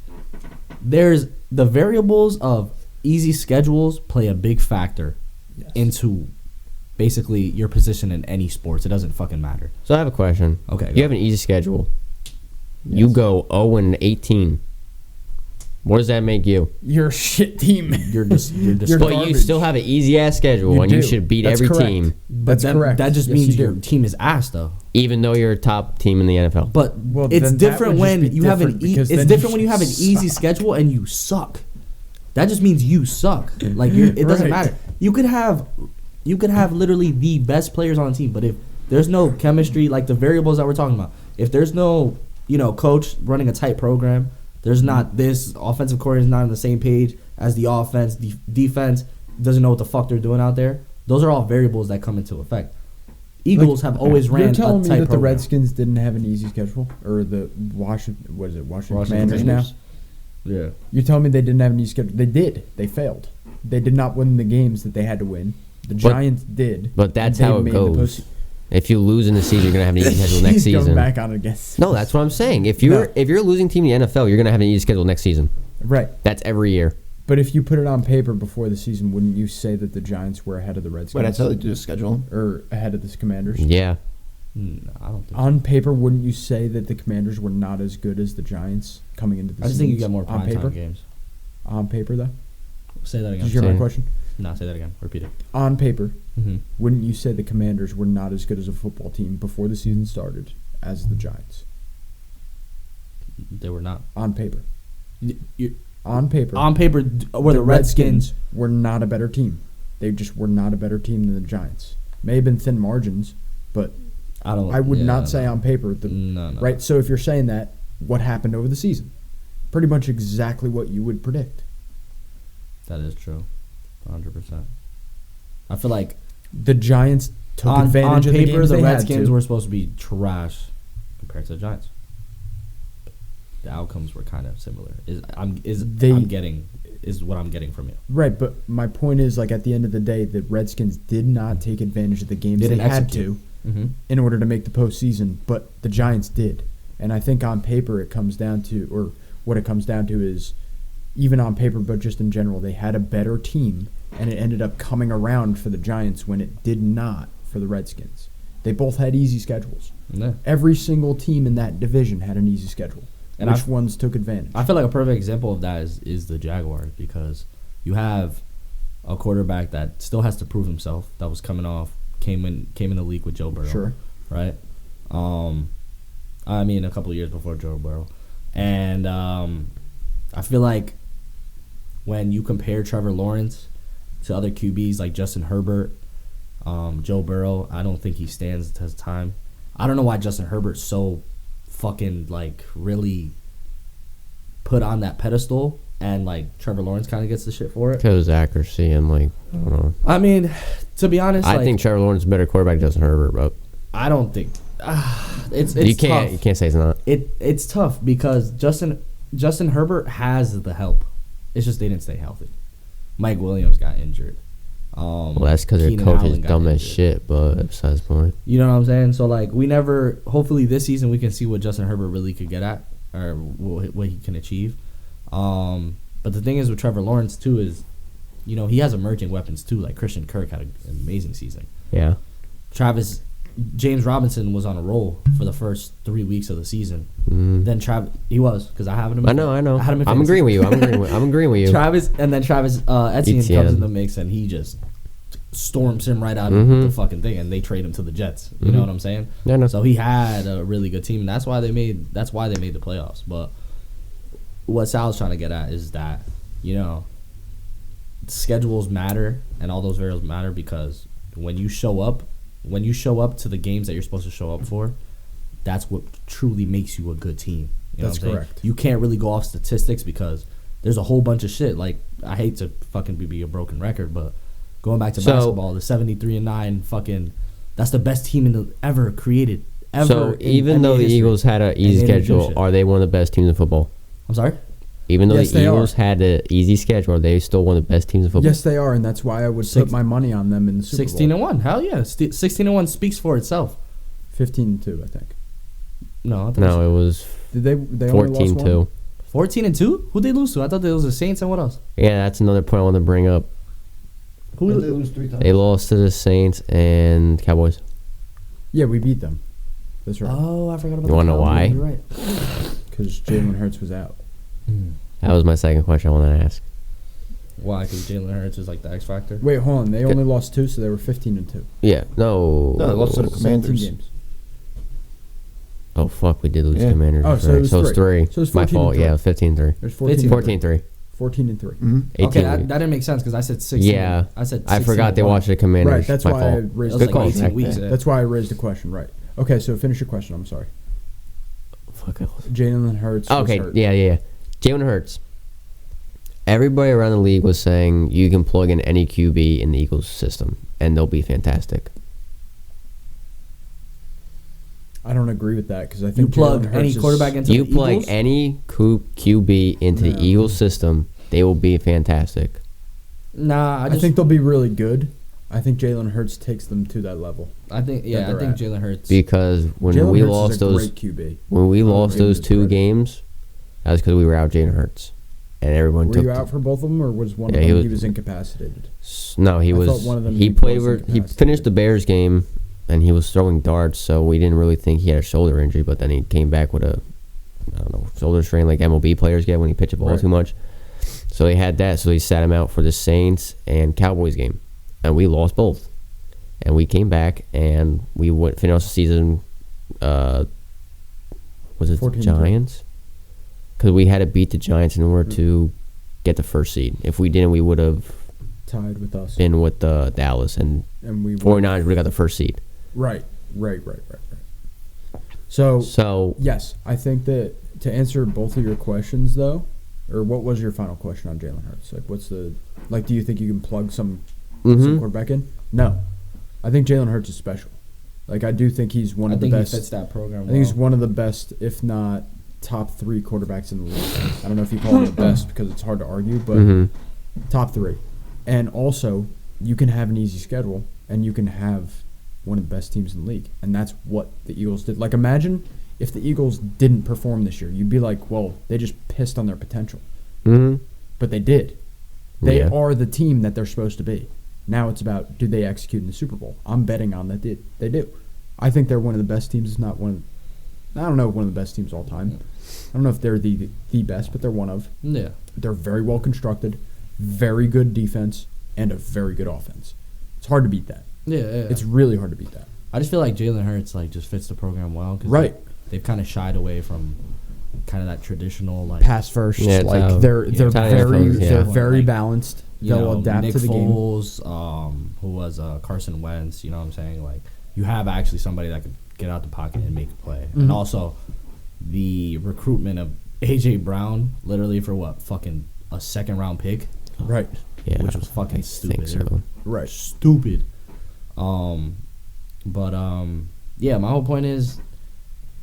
there's the variables of easy schedules play a big factor into basically your position in any sports. It doesn't fucking matter. So I have a question. Okay, You go. have an easy schedule. You go 0-18. What does that make you? You're a shit team. You're just You're But you garbage. still have an easy ass schedule, You and you do. should beat That's every correct. team, That's that, correct. That just Yes, means you your do. team is ass though. even though you're a top team in the NFL. But Well, it's then that different would when just be you have an different because it's then different you when you have an easy suck. schedule and you suck. That just means you suck. Like it doesn't Right. matter. You could have literally the best players on the team, but if there's no chemistry, like the variables that we're talking about, if there's no coach running a tight program, there's not this offensive coordinator is not on the same page as the offense, defense doesn't know what the fuck they're doing out there. Those are all variables that come into effect. Eagles have always ran You're a telling me tight that the program. Redskins didn't have an easy schedule, or the Washington Washington Commanders now? Commanders. Yeah. You're telling me they didn't have an easy schedule? They did. They failed. They did not win the games that they had to win. The Giants did. But that's They how it made the goes. postseason. If you lose in the season, you're gonna have an easy schedule next He's going season. back on it again. No, that's what I'm saying. If you're a losing team in the NFL, you're gonna have an easy schedule next season. Right. That's every year. But if you put it on paper before the season, wouldn't you say that the Giants were ahead of the Redskins? Wait, I tell you to schedule. Or ahead of the Commanders? Yeah. No, I don't think On paper, wouldn't you say that the Commanders were not as good as the Giants coming into the I just season? think you get more on prime paper? time games. On paper, though? Say that Did again. you hear my Say- question? No, say that again. Repeat it. On paper, Mm-hmm. wouldn't you say the Commanders were not as good as a football team before the season started as the Giants? They were not. On paper. You, On paper. on paper, were the Redskins. were not a better team. They just were not a better team than the Giants. May have been thin margins, but I don't. I would yeah, not say no. on paper. No. Right? So if you're saying that, what happened over the season? Pretty much exactly what you would predict. That is true. 100%. I feel like The Giants took on advantage of the paper games the they had Redskins to. were supposed to be trash compared to the Giants. The outcomes were kind of similar. Is what I'm getting from you. Right, but my point is, like, at the end of the day, the Redskins did not take advantage of the games they Didn't had execute. to Mm-hmm. in order to make the postseason, but the Giants did. And I think on paper it comes down to, or what it comes down to is, even on paper, but just in general, they had a better team, and it ended up coming around for the Giants when it did not for the Redskins. They both had easy schedules. Yeah. Every single team in that division had an easy schedule. And Which ones took advantage? I feel like a perfect example of that is the Jaguars, because you have a quarterback that still has to prove himself. That was came in the league with Joe Burrow. Sure. Right. I mean, a couple of years before Joe Burrow, and I feel like when you compare Trevor Lawrence to other QBs like Justin Herbert, Joe Burrow, I don't think he stands the test of time. I don't know why Justin Herbert's so fucking like really put on that pedestal, and like Trevor Lawrence kind of gets the shit for it. Because accuracy and like, I don't know. I mean, to be honest, I like, think Trevor Lawrence is a better quarterback than Justin Herbert, but I don't think it's you can't tough. say it's not. It's tough because Justin Herbert has the help. It's just they didn't stay healthy. Mike Williams got injured. Well, that's because their Keenan coach is Allen got dumb as injured. shit, but besides the point. You know what I'm saying? So like hopefully this season we can see what Justin Herbert really could get at, or what he can achieve. But the thing is with Trevor Lawrence too is, you know, he has emerging weapons too. Like Christian Kirk had an amazing season. Yeah. James Robinson was on a roll for the first 3 weeks of the season. Mm. Then he was, because I have him. I know. I had him in I'm fantasy. agreeing with you. I'm agreeing with you. Travis Etienne Etienne. comes in the mix and he just storms him right out of Mhm. the fucking thing, and they trade him to the Jets. You know what I'm saying? Yeah, no. So he had a really good team, and that's why they made the playoffs. But what Sal's trying to get at is that, you know, schedules matter and all those variables matter, because when you show up to the games that you're supposed to show up for, that's what truly makes you a good team. You know That's what I'm correct. saying? You can't really go off statistics because there's a whole bunch of shit. Like, I hate to fucking be a broken record, but going back to basketball, the 73-9 fucking, that's the best team ever created. So even though the Eagles had an easy schedule, are they one of the best teams in football? I'm sorry? Even though Yes, the they Eagles are. had an easy schedule, are they still one of the best teams in football? Yes, they are, and that's why I would put my money on them in the Super Bowl. 16-1. Hell yeah. 16-1 speaks for itself. 15-2, I think. No, I thought No, it was Did they only lost 14-2. one? 14-2? Who'd they lose to? I thought it was the Saints and what else? Yeah, that's another point I want to bring up. Did they lose 3 times? They lost to the Saints and Cowboys. Yeah, we beat them. That's right. Oh, I forgot about You wanna know Cowboys. why? You're right. Because Jalen Hurts was out. That was my second question I wanted to ask. Why? Because Jalen Hurts is like the X factor? Wait, hold on. They only lost 2, so they were 15-2. Yeah, no. No, they lost to the 17 Commanders. games. Oh, fuck, we did lose Yeah. Commanders. Oh, so it was so it's 3. three. So it's My 14-3. fault. Yeah, it was 15-3. There's 15. 14-3. 14-3. Mm-hmm. 18. Okay, that didn't make sense because I said 16. Yeah. I said 16. I forgot they watched the Commanders. Right, that's My why I fault. It raised was the like call, 18 Zach. weeks. Yeah. That's why I raised the question, right. Okay, so finish your question. I'm sorry. Fuck it. Jalen Hurts was Okay, hurt. yeah. Jalen Hurts. Everybody around the league was saying you can plug in any QB in the Eagles system and they'll be fantastic. I don't agree with that because I You think plug Jalen Hurts any is- quarterback into You the plug Eagles? any QB into the No. Eagles system, they will be fantastic. Nah, I think they'll be really good. I think Jalen Hurts takes them to that level. I think they're at. Jalen Hurts. Because when Jalen we Hurts lost is a those great QB. when we I don't lost rate him those as 2 great. games, that was because we were out Jalen Hurts. and everyone Were took. you out for both of them, or was one Yeah, of them he he was incapacitated? No, he I was. thought one of them He he played. was He incapacitated. finished the Bears game, and he was throwing darts, so we didn't really think he had a shoulder injury. But then he came back with a, I don't know, shoulder strain like MLB players get when you pitch a ball Right. too much. So they had that, so he sat him out for the Saints and Cowboys game, and we lost both. And we came back, and we finished the season. Was it 14-3. Giants? Because we had to beat the Giants in order to get the first seed. If we didn't, we would have Tied with us, been with Dallas, and and we 49ers would have got the first seed. Right. So So yes, I think that to answer both of your questions, though, or what was your final question on Jalen Hurts? Like, do you think you can plug some quarterback in? No, I think Jalen Hurts is special. Like, I do think he's one of the best. He fits that program. I think he's one of the best, if not top 3 quarterbacks in the league. I don't know if you call him the best because it's hard to argue, but top 3. And also, you can have an easy schedule, and you can have one of the best teams in the league. And that's what the Eagles did. Like, imagine if the Eagles didn't perform this year. You'd be like, well, they just pissed on their potential. But they did. They are the team that they're supposed to be. Now it's about, do they execute in the Super Bowl? I'm betting on that they do. I think they're one of the best teams. It's not one of the best teams all time. I don't know if they're the best, but they're one of. Yeah. They're very well constructed, very good defense, and a very good offense. It's hard to beat that. Yeah. It's really hard to beat that. I just feel like Jalen Hurts just fits the program well. Cause Right. They've kind of shied away from kind of that traditional Pass first. Yeah, they're they're very like, balanced. you They'll know, adapt Nick to the game. Foles, who was Carson Wentz. You know what I'm saying? Like, you have actually somebody that could get out the pocket and make a play. And also, the recruitment of A.J. Brown, literally for what? Fucking a second-round pick? Right. Yeah, Which was fucking stupid. So. Right. Stupid. Yeah, my whole point is,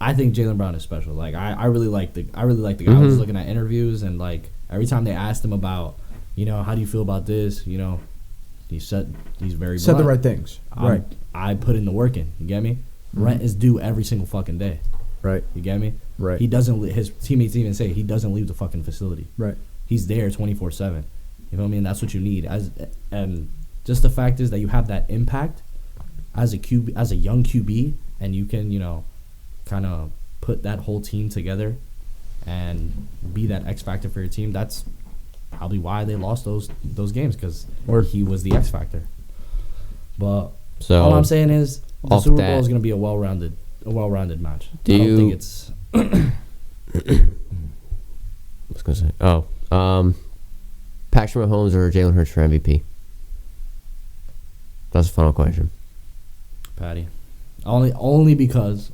I think Jaylen Brown is special. Like, I really like the guy. I was looking at interviews, and like every time they asked him about, you know, how do you feel about this, you know, he's very Said the blunt. right things. Right. I put in the work in. You get me? Rent is due every single fucking day. Right. You get me? Right. He doesn't. His teammates even say he doesn't leave the fucking facility. Right. He's there 24/7. You feel me? And that's what you need. And just the fact is that you have that impact as a QB, as a young QB, and you can, you know, kind of put that whole team together and be that X factor for your team. That's probably why they lost those games, because he was the X factor. But So all I'm saying is the off Super that- Bowl is going to be a well-rounded match. Do I don't you- think it's I was gonna say, Patrick Mahomes or Jalen Hurts for MVP? That's the final question. Patty. Only because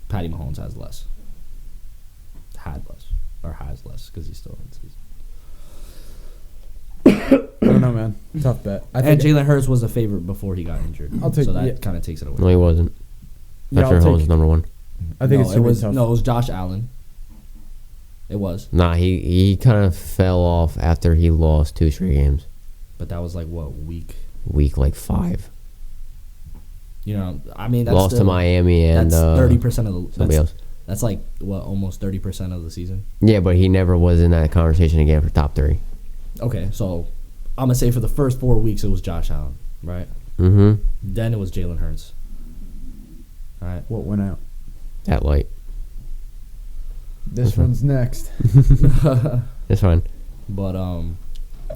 Patty Mahomes has less. Has less because he's still in the season. I don't know, man. Tough bet. I And think Jalen Hurts was a favorite before he got injured. I'll take- so that yeah. kind of takes it away. No, he wasn't. Yeah, Patrick I'll Mahomes take- is number one. I think no, it's it super was tough. no, it was Josh Allen. It was, Nah, he kind of fell off after he lost 2 straight games. but that was like what Week like 5. You know, I mean, that's Lost to still, Miami and That's 30% of the. somebody else. That's like what, almost 30% of the season. Yeah, but he never was in that conversation again for top 3. Okay, so I'm gonna say for the first 4 weeks it was Josh Allen, right? Mm-hmm. Then it was Jalen Hurts. All right. What went out? That light. This one's next. It's fine. But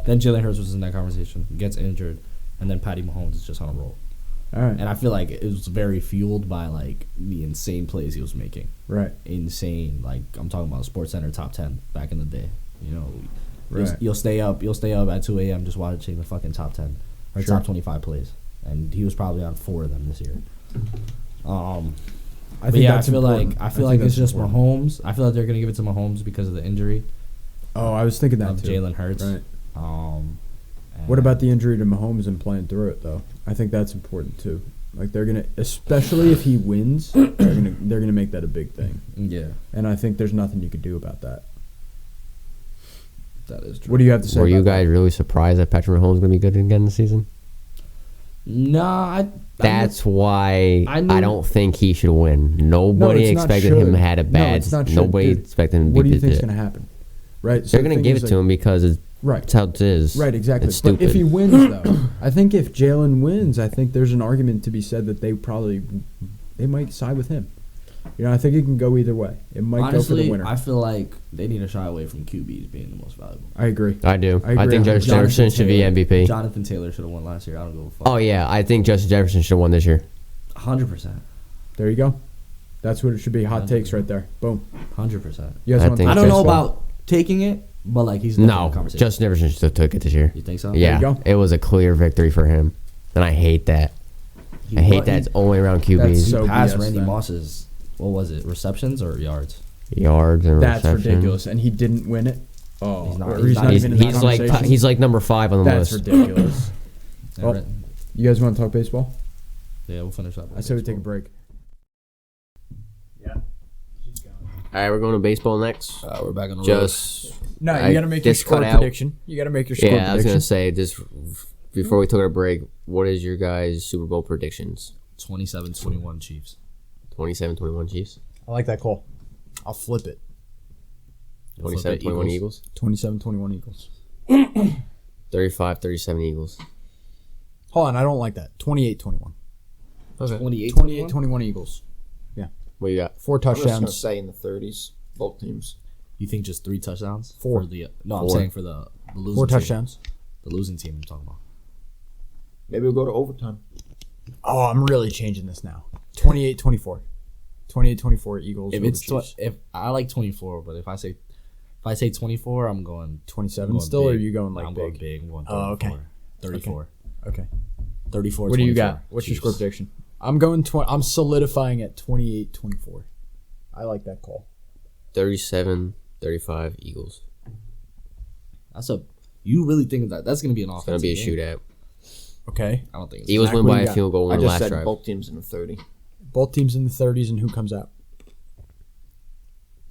then Jalen Hurts was in that conversation, gets injured, and then Patty Mahomes is just on a roll. All right. And I feel like it was very fueled by like the insane plays he was making. Right. Insane. Like, I'm talking about SportsCenter top 10 back in the day. You know, Right. you'll stay up at 2 a.m. just watching the fucking top 10 or Sure. top 25 plays, and he was probably on 4 of them this year. I But yeah, I that's feel important. like it's that's just important. Mahomes. I feel like they're gonna give it to Mahomes because of the injury Oh, I was thinking that of too. Jalen Hurts. Right. And What about the injury to Mahomes and playing through it though? I think that's important too. Like they're gonna, especially if he wins, they're gonna make that a big thing. Yeah, And I think there's nothing you could do about that. that is true. What do you have to say? Were you about guys really surprised that Patrick Mahomes is going to be good again this season? Nah, That's why I I don't think he should win. Nobody it's not expected him should. to had a No, bad. it's not should, Nobody dude. expected him to What do beat you think's it. going to happen? Right. They're going to give it to him because it's right. That's how it is. Right, exactly. It's stupid. But if he wins, though, I think if Jalen wins, I think there's an argument to be said that they might side with him. You know, I think it can go either way. It might go for the honestly, winner. I feel like they need to shy away from QBs being the most valuable. I agree. I do. I I, agree. think Justin Jefferson should be MVP. Jonathan Taylor should have won last year. I don't give a fuck. Oh yeah, I think Justin Jefferson should have won this year. 100%. There you go. That's what it should be. Hot takes right there. Boom. 100%. You guys I want think I to don't know Baseball. about taking it, but like he's definitely in No, the conversation. Justin Jefferson should have took it this year. You think so? Yeah, you go. it was a clear victory for him, and I hate that. I hate that it's only around QBs, That's He so passed BS Randy then. Moss's, what was it, receptions or yards? yards, and That's reception. ridiculous. And he didn't win it. Oh, He's not- or he's not He's, even in the he's like conversation? he's like number 5 on the That's list. ridiculous. Yeah, Well, right. You guys want to talk baseball? Yeah, we'll finish up. I say we take a break. All right, we're going to baseball next. We're back on the Just No, I you got to make your just cut score out. prediction. You got to make your score yeah, I was prediction. gonna say just before we took our break. What is your guys' Super Bowl predictions? 27-21 Chiefs. 27-21 Chiefs. I like that call. I'll flip it. 27-21 Eagles. 27-21 Eagles. 35-37 Eagles. Hold on, I don't like that. 28-21. Okay. 28-21 Eagles. What you got? 4 I'm just gonna touchdowns. say in the 30s, both teams. You think just 3 touchdowns? 4. For the, no, I'm Four. saying for the losing 4 team. touchdowns. The losing team I'm talking about. Maybe we'll go to overtime. Oh, I'm really changing this now. 28-24. 28-24 Eagles. If over it's Chiefs. if I like 24, but if I say 24, I'm going 27 going still, or are big. you going like I'm big? going big. I'm going 34. Oh, okay. 34. Okay. 34. What do you 24. got? What's your Chiefs. score prediction? I'm going. I'm solidifying at 28-24. I like that call. 37-35 Eagles. You really think that's going to be an It's offensive gonna be a game? shootout. Okay. I don't think it's Eagles Zach, win what do by you a got? field goal I in the just last said drive. both teams in the 30. Both teams in the 30s, and who comes out?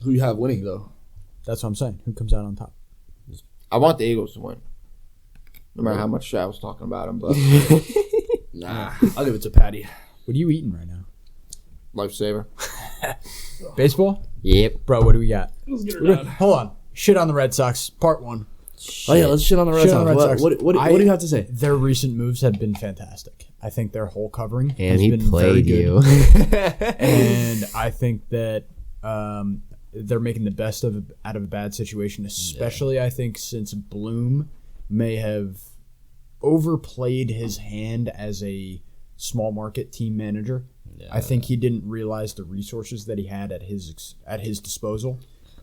who you have winning though. That's what I'm saying. Who comes out on top? I want the Eagles to win. No matter how much shit I was talking about them, but Nah, I'll give it to Patty. What are you eating right now? lifesaver. Baseball? Yep. Bro, what do we got? Let's get her Hold on. Shit on the Red Sox, part 1. Oh yeah, let's shit on the Red Shit Sox. on the Red What, Sox. what do you have to say? Their recent moves have been fantastic. I think their whole covering And has he been very played good. you. And I think that they're making the best out of a bad situation, especially I think since Bloom may have overplayed his hand as a small market team manager. Yeah. I think he didn't realize the resources that he had at his disposal,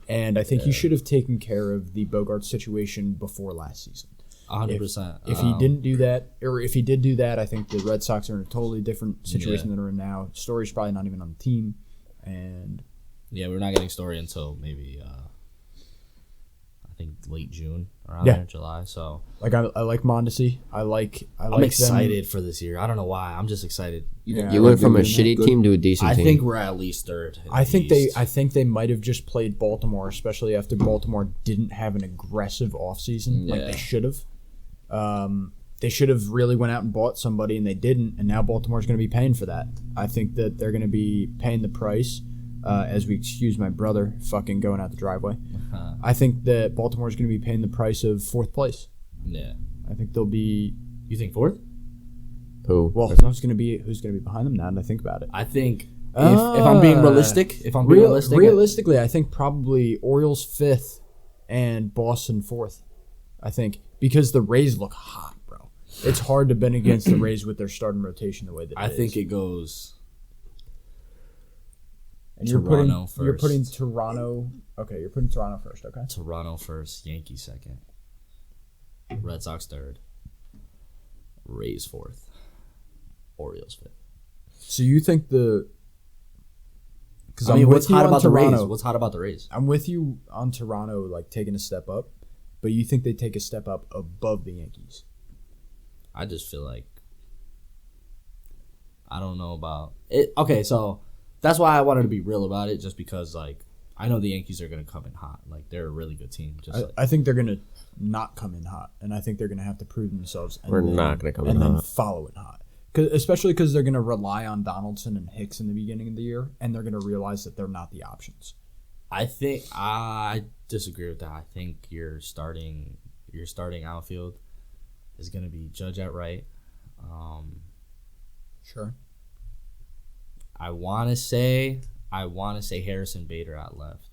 and I think he should have taken care of the Bogart situation before last season. 100%. If he didn't do that, or if he did do that, I think the Red Sox are in a totally different situation than they're in now. Story's probably not even on the team, and yeah, we're not getting Story until maybe I think late June around Yeah. there, July. So like I like Mondesi. I like I'm excited for this year. I don't know why. I'm just excited. Yeah, You went from a Good. shitty team to a decent I team. think we're at least third. in I the think East. they might have just played Baltimore, especially after Baltimore didn't have an aggressive offseason like Yeah. they should have. They should have really went out and bought somebody, and they didn't. And now Baltimore's going to be paying for that. I think that they're going to be paying the price. As we excuse my brother fucking going out the driveway, I think that Baltimore's going to be paying the price of 4th place. Yeah. I think they'll be You think fourth? Who? well. Who's going to be behind them now? And I think about it. I think if I'm being realistic, Realistically, I think probably Orioles 5th and Boston 4th. I think because the Rays look hot, bro. It's hard to bet against the Rays with their starting rotation the way that I is. think it goes. And Toronto you're first. putting Toronto. Okay, you're putting Toronto first. Okay. Toronto first, Yankees second, Red Sox third, Rays fourth, Orioles fifth. So you think the? Because I mean, what's hot about the Rays? What's hot about the Rays? I'm with you on Toronto, like taking a step up, but you think they take a step up above the Yankees? I just feel like I don't know about it. Okay, so that's why I wanted to be real about it, just because like I know the Yankees are gonna come in hot. Like they're a really good team. I think they're gonna not come in hot, and I think they're gonna have to prove themselves. And We're then, not gonna come in and then hot. follow it hot. especially because they're going to rely on Donaldson and Hicks in the beginning of the year, and they're going to realize that they're not the options. I disagree with that. I think your starting outfield is going to be Judge at right. Sure. I want to say Harrison Bader at left.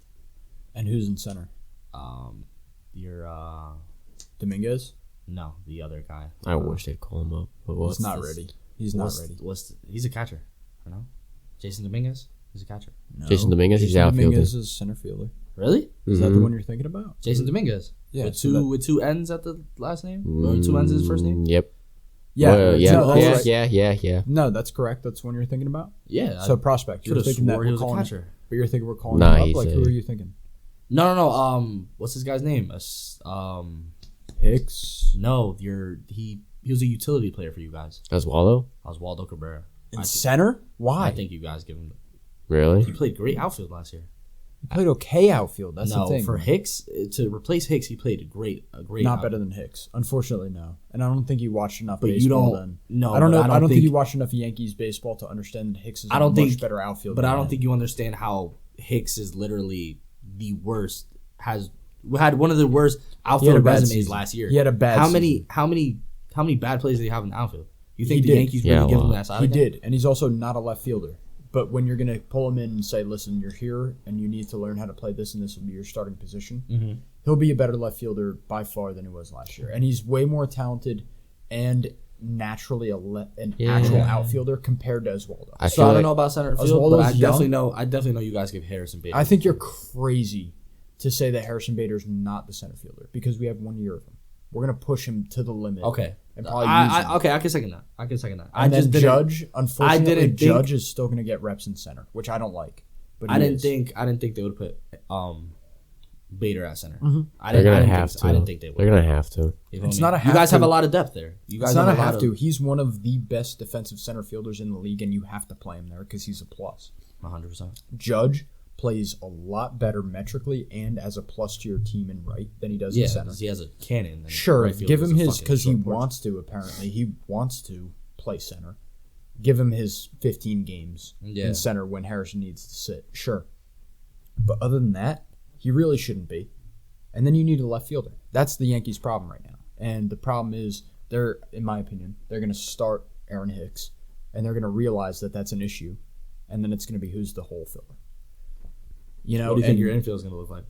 And who's in center? Your Dominguez? No, the other guy. I wish they'd call him up. But He's not ready. He's not ready. He's a catcher. I know. Jason Dominguez? He's a catcher. No. Jason Dominguez, he's Jason outfielder. Dominguez is center fielder. Really? Is that the one you're thinking about? Jason Dominguez. Yeah. With two N's at the last name? Or two N's in his first name? Yep. Yeah. Well, yeah. yeah. No, that's correct. That's the one you're thinking about? Yeah. So prospect. You're thinking that he we're was a calling catcher. But you're thinking we're calling Nah, him up? he's Like, a- who are you thinking? No. What's this guy's name? Hicks? No, he was a utility player for you guys. Oswaldo? Oswaldo Cabrera. In center? Why? I think you guys give him. Really? He played great outfield last year. He played okay outfield. That's the thing. For Hicks to replace Hicks, he played a great. Not better than Hicks, unfortunately. No, and I don't think you watched enough But baseball. you don't. Then No, I don't know. but I don't think you watched enough Yankees baseball to understand that Hicks is a much better outfield. But I don't think you understand how Hicks is literally the worst. Had one of the worst outfield resumes last year. He had a bad. How many bad plays did he have in the outfield? You think He the did. Yankees really give him that side? He again? did, and he's also not a left fielder. But when you're going to pull him in and say, listen, you're here and you need to learn how to play this and this will be your starting position, he'll be a better left fielder by far than he was last year. And he's way more talented and naturally an actual outfielder compared to Oswaldo. I don't know about center field, Oswaldo's but young. I definitely know you guys give Harrison Bader. I think you're crazy to say that Harrison Bader is not the center fielder because we have 1 year of him. We're going to push him to the limit. Okay. And probably use him. I can second that. And then Judge, unfortunately, didn't think- Judge is still going to get reps in center, which I don't like. But I he didn't is. think they would put Bader at center. They're gonna have to. I didn't think they would. They're gonna have to. It's not a have You guys to. have a lot of depth there. You guys It's not a have have lot to. of He's one of the best defensive center fielders in the league, and you have to play him there because he's a plus. 100%. Judge plays a lot better metrically and as a plus to your team in right than he does in center. He has a cannon. and Sure, right field give is him a his fucking because he short porch. wants to. Apparently, he wants to play center. Give him his 15 games in center when Harrison needs to sit. Sure, but other than that, he really shouldn't be. And then you need a left fielder. That's the Yankees' problem right now. And the problem is, in my opinion, they're going to start Aaron Hicks, and they're going to realize that that's an issue, and then it's going to be who's the hole filler. You know, What do you think your infield is going to look like?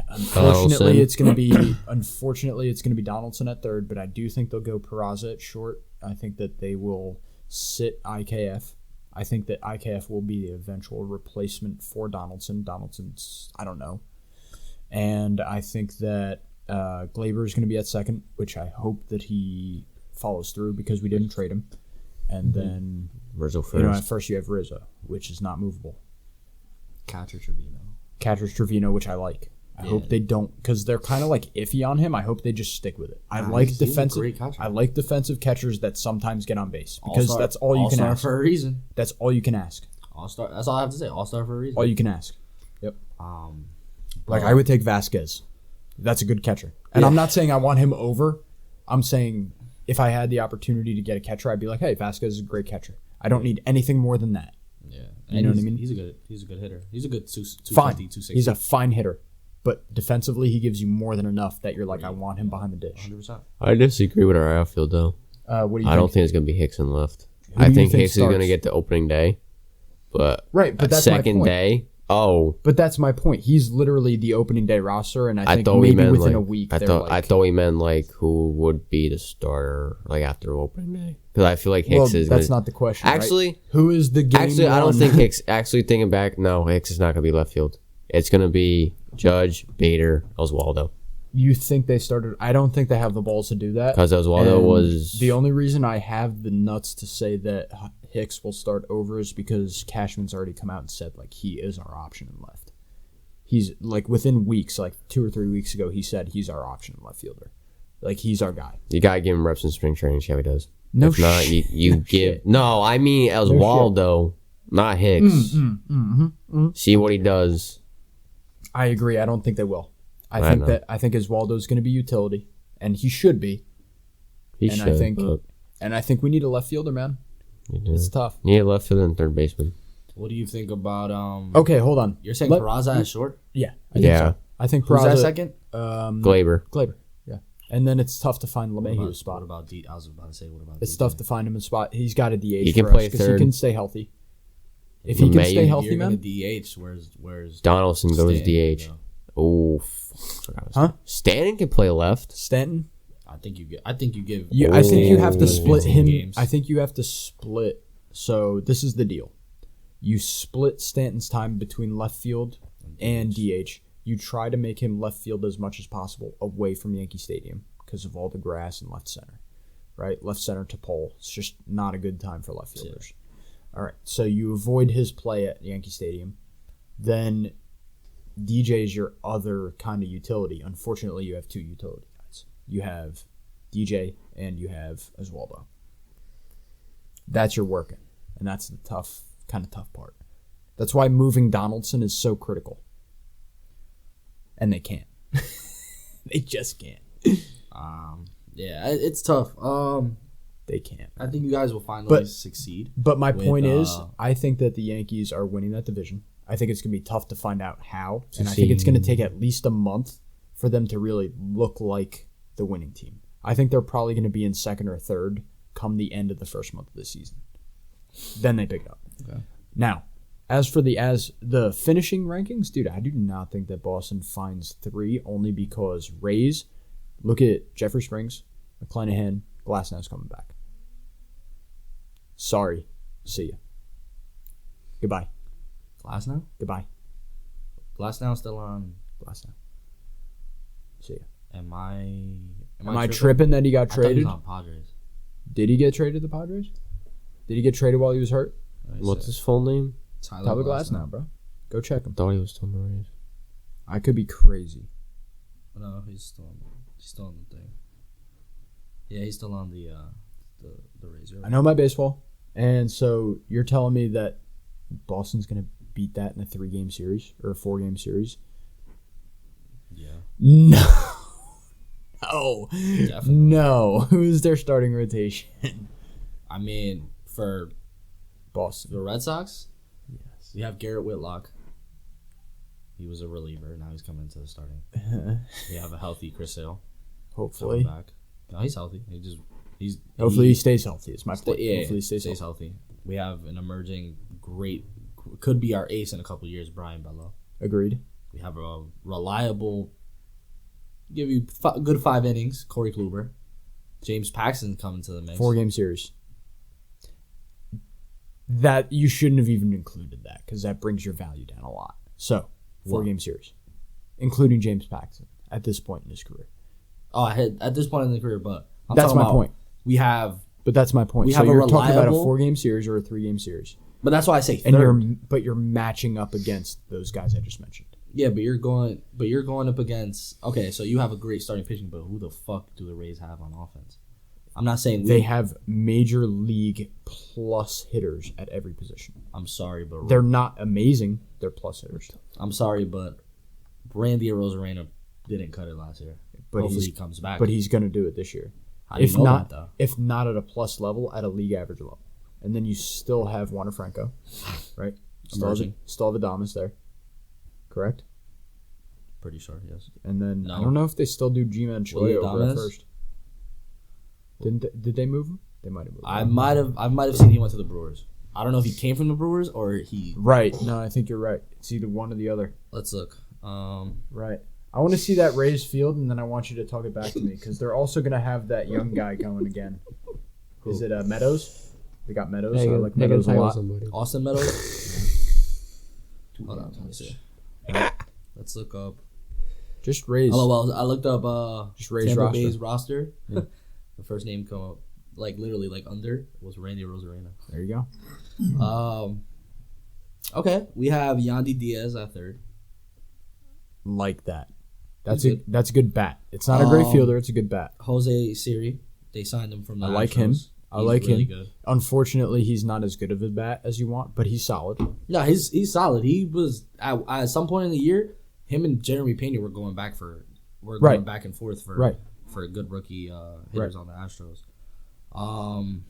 Unfortunately, it's going to be Donaldson at third, but I do think they'll go Peraza at short. I think that they will sit IKF. I think that IKF will be the eventual replacement for Donaldson. Donaldson's, I don't know. And I think that Glaber is going to be at second, which I hope that he follows through because we didn't trade him. And then Rizzo first. at first you have Rizzo, which is not movable. Catcher Trevino. Trevino, which I like. I hope they don't, because they're kind of like iffy on him. I hope they just stick with it. I like he's a defensive. great catcher. I like defensive catchers that sometimes get on base because that's all you can All-star ask. for a reason. That's all you can ask. All-star. That's all I have to say. All-star for a reason. All you can ask. Yep. Like I would take Vasquez. That's a good catcher. And I'm not saying I want him over. I'm saying if I had the opportunity to get a catcher, I'd be like, hey, Vasquez is a great catcher. I don't need anything more than that. Yeah, You know what I mean? He's a good hitter. He's a good 250, Fine. 260. He's a fine hitter. But defensively, he gives you more than enough that you're like, I want him behind the dish. 100%. I disagree with our outfield though. What do you I think? don't think it's gonna be Hickson left. Who do I you think think Hicks is gonna starts? get the opening day, but Right, but that's my second point. day. Oh, But that's my point. He's literally the opening day roster, and I I think thought we maybe meant within like a week. I they're thought like, we meant like who would be the starter like after opening day because I feel like well, Hicks is. that's gonna, not the question. right? actually. Who is the game? Actually, I don't one- think Hicks. Actually, thinking back, no, Hicks is not gonna be left field. It's gonna be Judge, Bader, Oswaldo. You think they started? I don't think they have the balls to do that. Because Oswaldo And was the only reason I have the nuts to say that Hicks will start over is because Cashman's already come out and said like he is our option in left. He's like within weeks, like 2 or 3 weeks ago, he said he's our option in left fielder. Like he's our guy. You gotta give him reps in spring training. See how he does. No if not, shit. you No give. shit. No, I mean Oswaldo, not Hicks. See what he does. I agree. I don't think they will. I I think know. that Oswaldo's going to be utility, and he should be. He And should. I think- but And I think we need a left fielder, man. You do. It's tough. You need a left fielder and third baseman. What do you think about Okay, hold on. You're saying Peraza at short? Yeah. I think Yeah. so. I think Who's Peraza. that second? Glaber. Yeah. And then it's tough to find What LeMahieu's about, spot. what about I was about to say, what about It's DJ? tough to find him a spot. He's got a DH. He can for us play 'cause third. He can stay healthy. If he can LeMahieu, stay healthy, You're man. gonna DH. Where's Donaldson goes Stanton DH. go? Oh, Huh? Stanton can play left. Stanton. I think you give. I think you have to Oh. split 15 him. games. I think you have to split. So this is the deal. You split Stanton's time between left field and DH. You try to make him left field as much as possible away from Yankee Stadium because of all the grass and left center. Right? Left center to pole. It's just not a good time for left fielders. All right. So you avoid his play at Yankee Stadium. Then DJ is your other kind of utility. Unfortunately, you have two utility guys. You have DJ and you have Oswaldo. That's your working. And that's the tough part. That's why moving Donaldson is so critical. And they can't. They just can't. Yeah, it's tough. They can't. I think you guys will finally succeed. But my with, point is, I think that the Yankees are winning that division. I think it's going to be tough to find out how. And I think it's going to take at least a month for them to really look like the winning team. I think they're probably going to be in second or third come the end of the first month of the season. Then they pick it up. Okay. Now, as the finishing rankings, dude, I do not think that Boston finds 3 only because Rays, look at Jeffrey Springs, McClanahan, Glasnow's coming back. Sorry. See ya. Goodbye. Glasnow? Goodbye. Glasnow still on. Glasnow. See ya. Am I tripping that he got I thought he traded? was on Padres. Did he get traded to the Padres? Did he get traded while he was hurt? What's his full name? Tyler Glasnow, bro. Go check him. Thought he was still in the Rays. I could be crazy. No, he's still on the thing. Yeah, he's still on the Razor. I know my baseball, and so you're telling me that Boston's going to beat that in a 3-game series or a 4-game series? Yeah. No. No. Definitely. No. Who's their starting rotation? I mean, for Boston. the Red Sox, Yes. we have Garrett Whitlock. He was a reliever. Now he's coming into the starting. We have a healthy Chris Sale. Hopefully. Coming back. No, he's healthy. Hopefully he stays healthy. It's my point. Yeah, Hopefully he stays healthy. healthy. We have an emerging great, could be our ace in a couple years, Brian Bello. Agreed. We have a reliable, give you good 5 innings, Corey Kluber. James Paxton coming to the mix. 4-game series. That you shouldn't have even included that because that brings your value down a lot. So, 4-game series, including James Paxton at this point in his career. Oh, at this point in the career, but I'm That's talking my about point. We have, But that's my point. We So have a you're talking about a reliable- 4-game series or a 3-game series, but that's why I say and third. you're matching up against those guys I just mentioned. Yeah, but you're going up against. Okay, so you have a great starting pitching, but who the fuck do the Rays have on offense? I'm not saying They have major league plus hitters at every position. I'm sorry, but They're not amazing. They're plus hitters. I'm sorry, but Randy Arozarena didn't cut it last year. But Hopefully he's he comes back. But he's going to do it this year. How do you If know not, that, though? if not at a plus level, at a league average level, and then you still have Juan Franco, right? Emerging. Still have Adames there, correct? Pretty sure, yes. And then No. I don't know if they still do G-Man Chile Willie over at Adames? first. Did they move him? They might have moved I him. might have seen he went to the Brewers. I don't know if he came from the Brewers or he. Right. No, I think you're right. It's either one or the other. Let's look. Right. I want to see that Rays field, and then I want you to talk it back to me because they're also going to have that young guy going again. Is it Meadows? They got Meadows. I like Meadows a lot. Austin Meadows. Hold on, let me see. Let's look up. Just Rays. Oh well, I looked up. Just Rays Tampa roster. Bay's roster. The first name come up, like literally, like under was Randy Arozarena. There you go. Okay, we have Yandy Diaz at third. Like that. That's He's that's a good bat. It's not a great fielder. It's a good bat. Jose Siri, they signed him from the I like him. Astros. I He's like really him. Good. Unfortunately, he's not as good of a bat as you want, but he's solid. No, he's solid. He was at some point in the year. Him and Jeremy Pena were going back and forth for Right. for good rookie hitters on the Astros. I'm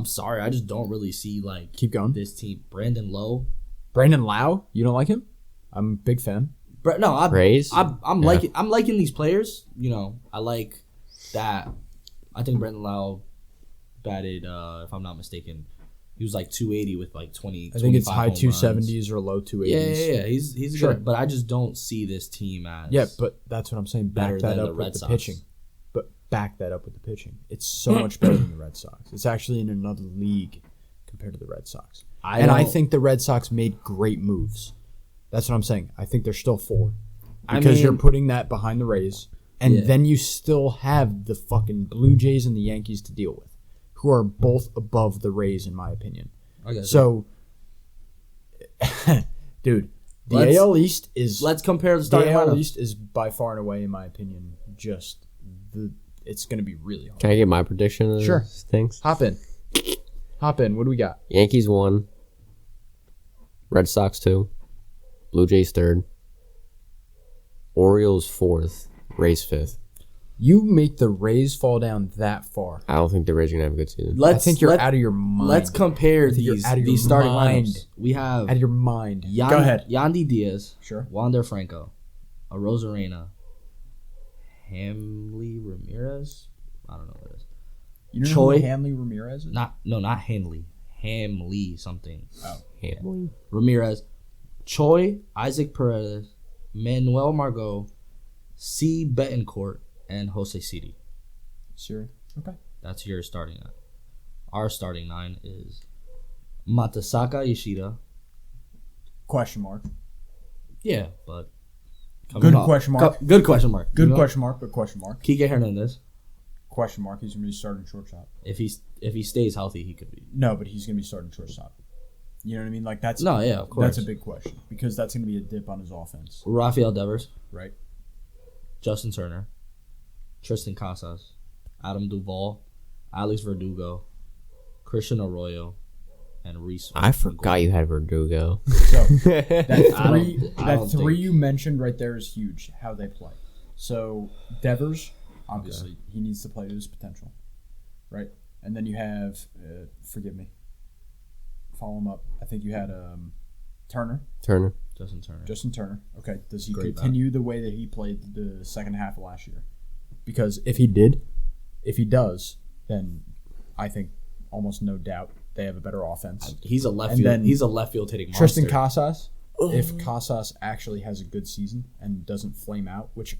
sorry, I just don't really see like Keep going. this team. Brandon Lowe. Brandon Lau, you don't like him? I'm a big fan. Rays? I'm liking these players. You know, I like that. I think Brandon Lau batted, if I'm not mistaken, he was like 280 with like 20. I think it's high 270s 270s or low 280s. Yeah. He's Sure. good, but I just don't see this team as But that's what I'm saying. better Back that than up the with Red the Sox. pitching. But back that up with the pitching. It's so much better than the Red Sox. It's actually in another league compared to the Red Sox. I think the Red Sox made great moves. That's what I'm saying. I think they're still forward. Because you're putting that behind the Rays. And then you still have the fucking Blue Jays and the Yankees to deal with, who are both above the Rays, in my opinion. So, dude, the AL East is... Let's compare the starting The AL lineup. East is by far and away, in my opinion, just it's going to be really hard. Can I get my prediction of Sure. these things? Hop in. What do we got? Yankees 1. Red Sox 2. Blue Jays 3rd. Orioles 4th. Rays 5th. You make the Rays fall down that far. I don't think the Rays are going to have a good season. I think you're out of your mind. Let's compare you're these out of your starting mind. lineups. We have Out of your mind. Go ahead. Yandy Diaz, Sure. Wander Franco, Arozarena, Hamley Ramirez. I don't know what it is. You know Choi. who Hanley Ramirez is? Not Hanley. Hamley something. Oh. Hamlin. Ramirez, Choi, Isaac Perez, Manuel Margot, C. Betancourt, and Jose Citi. Sure. Okay. That's your starting nine. Our starting nine is Matasaka Yoshida. Question mark. Yeah, but Good question mark. Good question mark. Good You know? question mark, but question mark. Kike Hernandez. Question mark. He's going to be starting shortstop. If he stays healthy, he could be. No, but he's going to be starting shortstop. You know what I mean? Like that's No, yeah, of course. That's a big question because that's going to be a dip on his offense, Rafael Devers, right? Justin Turner, Tristan Casas, Adam Duvall, Alex Verdugo, Christian Arroyo, and Reese. I forgot you had Verdugo. So I that don't three think- you mentioned right there is huge. How they play. So Devers, obviously, he needs to play to his potential, right? And then you have, forgive me, follow him up. I think you had Turner. Justin Turner. Okay. Does he Great continue the way that he played the second half of last year? Because if he does, then I think almost no doubt they have a better offense. He's a left And field. then He's a left field hitting monster. Tristan Casas, if Casas actually has a good season and doesn't flame out, which,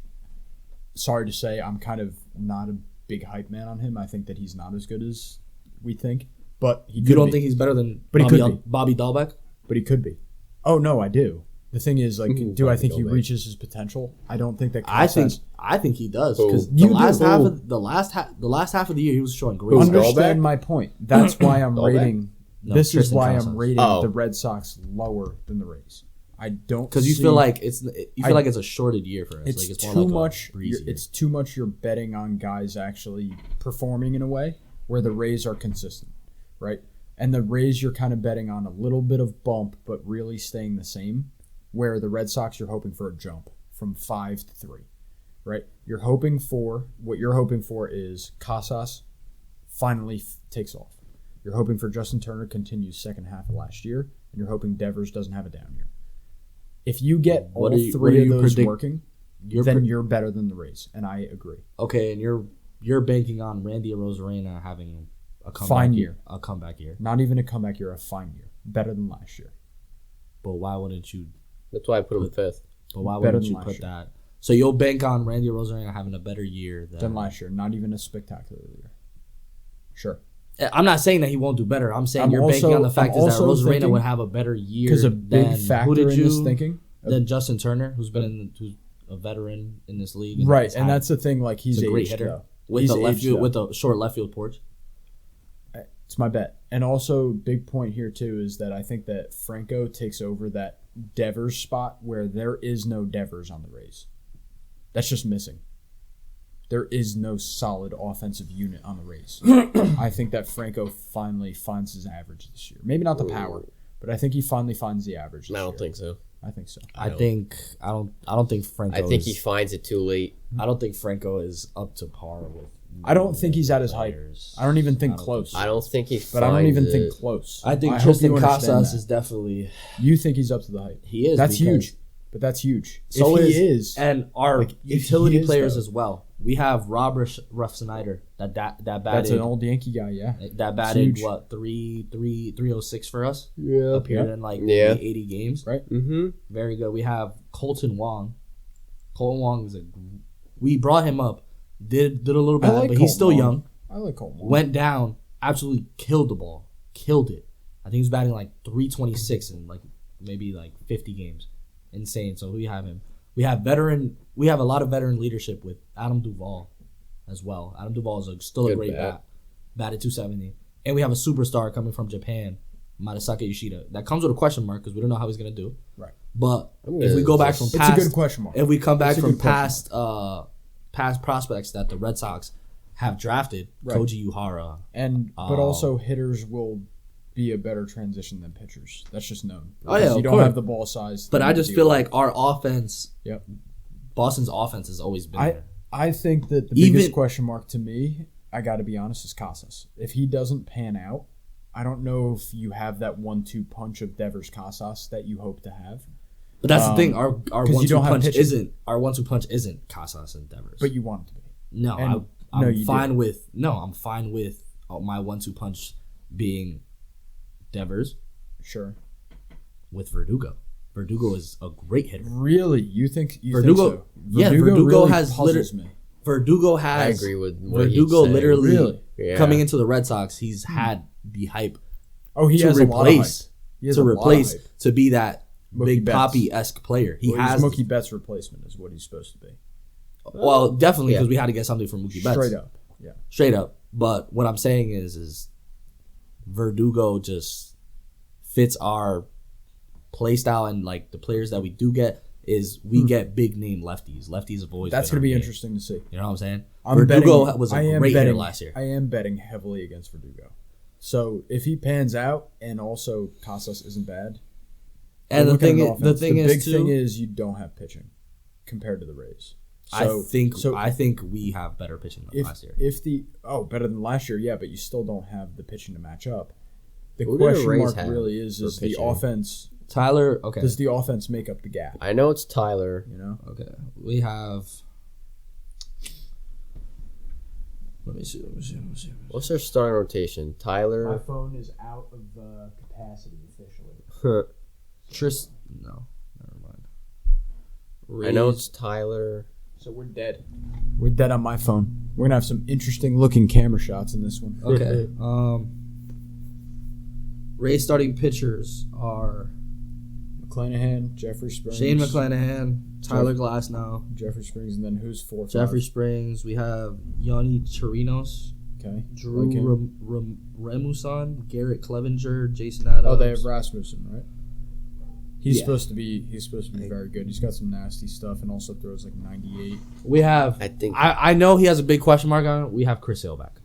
sorry to say, I'm kind of not a big hype man on him. I think that he's not as good as we think. But he could You don't be. think he's better than But he Bobby, could be. Bobby Dahlbeck? But he could be. Oh, no, I do. The thing is, like, do I think he Dahlbeck. reaches his potential? I don't think that I Casas... think he does Who? because You the last do. half Who? of the last half of the year he was showing great. Who's stuff. Understand Dahlbeck? my point. That's why I'm Dahlbeck? rating... No, this is Tristan why Casas. I'm rating Oh. the Red Sox lower than the Rays. I don't Because you see- feel like it's a shorted year for us. it's Like it's too more like much. A breezy year. It's too much. You're betting on guys actually performing in a way where the Rays are consistent, right? And the Rays, you're kind of betting on a little bit of bump, but really staying the same. Where the Red Sox, you're hoping for a jump from 5 to 3, right? You're hoping for is Casas finally takes off. You're hoping for Justin Turner continues second half of last year, and you're hoping Devers doesn't have a down year. If you get all What do three of you those predict- working, You're then pre- you're better than the Rays, and I agree. okay, and you're banking on Randy Arozarena having a comeback Fine year. A comeback year. Not even a comeback year, a fine year. Better than last year. But why wouldn't you? That's why I put him 5th. But why Better wouldn't than you last put year. that? So you'll bank on Randy Arozarena having a better year Than last year. Not even a spectacular year. Sure. I'm not saying that he won't do better. I'm saying I'm you're banking also- on the fact I'm is that also Arozarena thinking- would have a better year Because a big than factor who did in you, this thinking. than Justin Turner, who's a veteran in this league, and Right, has and had- that's the thing. Like he's a great aged, hitter though. with He's a left aged, field though. with a short left field porch. It's my bet. And also, big point here too is that I think that Franco takes over that Devers spot where there is no Devers on the Rays. That's just missing. There is no solid offensive unit on the Rays. I think that Franco finally finds his average this year. Maybe not the power, but I think he finally finds the average this I don't year. think so. I think so. I don't think Franco. I think is, he finds it too late. I don't think Franco is up to par with I don't think he's at his height. I don't even think close. I don't think he. But I don't even think close. I think hope Tristan you understand Casas that. is definitely. You think he's up to the height? He is. That's because- huge. But that's huge. So if he is, and our like, if utility he is, players though. as well. We have Rob Ruff Snyder that batted. that's an old Yankee guy, yeah. That batted huge. what 306 for us. Yeah. Appeared in like Yeah. 80 games. Right. Mm-hmm. Very good. We have Colton Wong. Colton Wong is we brought him up. Did a little bit, like but he's still Colton young. Wong. I like Colton Wong. Went down, absolutely killed the ball, killed it. I think he's batting like 326 in like maybe like 50 games. Insane. So we have him. We have a lot of veteran leadership with Adam Duvall as well. Adam Duvall is still a Good great bat. Batted 270. And we have a superstar coming from Japan, Matsuyama Yoshida. That comes with a question mark because we don't know how he's going to do. Right. But if we go back from It's past, a good question mark. if we come back It's a from good question past prospects that the Red Sox have drafted, Right. Koji Uhara. But also hitters will be a better transition than pitchers. That's just known. Oh, yeah, Because of you don't course. have the ball size. But to I just deal feel with like our offense, Yep. Boston's offense has always been there. I think that the Even- biggest question mark to me, I got to be honest, is Casas. If he doesn't pan out, I don't know if you have that 1-2 punch of Devers Casas that you hope to have. But that's the thing. Our 'cause you 1-2 don't have punch pitching. isn't Casas and Devers. But you want it to be. No, And- I'm no, you fine do. with I'm fine with my 1-2 punch being Devers Sure. with Verdugo. Verdugo is a great hitter. Really? You think Verdugo- so? yeah, Verdugo really has puzzles me. Verdugo I has agree with what Verdugo. he'd say. Literally Really? Yeah. coming into the Red Sox, he's had the hype Oh, he to has a lot of hype. replace He has to a lot of replace hype. to be that Mookie big Betts. Poppy-esque player. He Well, has he's Mookie Betts' replacement is what he's supposed to be. well, definitely Yeah. because we had to get something from Mookie Betts. Straight up. Yeah. Straight up. But what I'm saying is Verdugo just fits our play style, and like the players that we do get is we get big name lefties. Lefties have always That's been going to be our game. interesting to see. You know what I'm saying? I'm Verdugo betting, was a I am great hitter betting, last year. I am betting heavily against Verdugo. So if he pans out and also Casas isn't bad, And you're the looking thing, at is, the thing big is, thing too, is you don't have pitching compared to the Rays. I think we have better pitching than last year. Better than last year, yeah, but you still don't have the pitching to match up. The Who do the question Rays mark have really is for the pitching? offense. Tyler, okay, Does the offense make up the gap? I know it's Tyler. You know, okay, we have. Let me see. What's their starting rotation? Tyler. phone is out of capacity officially. No, never mind. I know it's Tyler. So we're dead. We're dead on my phone. We're gonna have some interesting looking camera shots in this one. Okay. Rays starting pitchers are McClanahan, Jeffrey Springs, Shane McClanahan, Tyler Glasnow, Jeffrey Springs, and then who's 4-5? Jeffrey Springs. We have Yanni Chirinos, Okay. Drew Like him. Remuson, Garrett Clevenger, Jason Adams. Oh, they have Rasmussen, right? He's Yeah. supposed to be very good. He's got some nasty stuff and also throws like 98. We have. I think- I know he has a big question mark on it. We have Chris Sale back.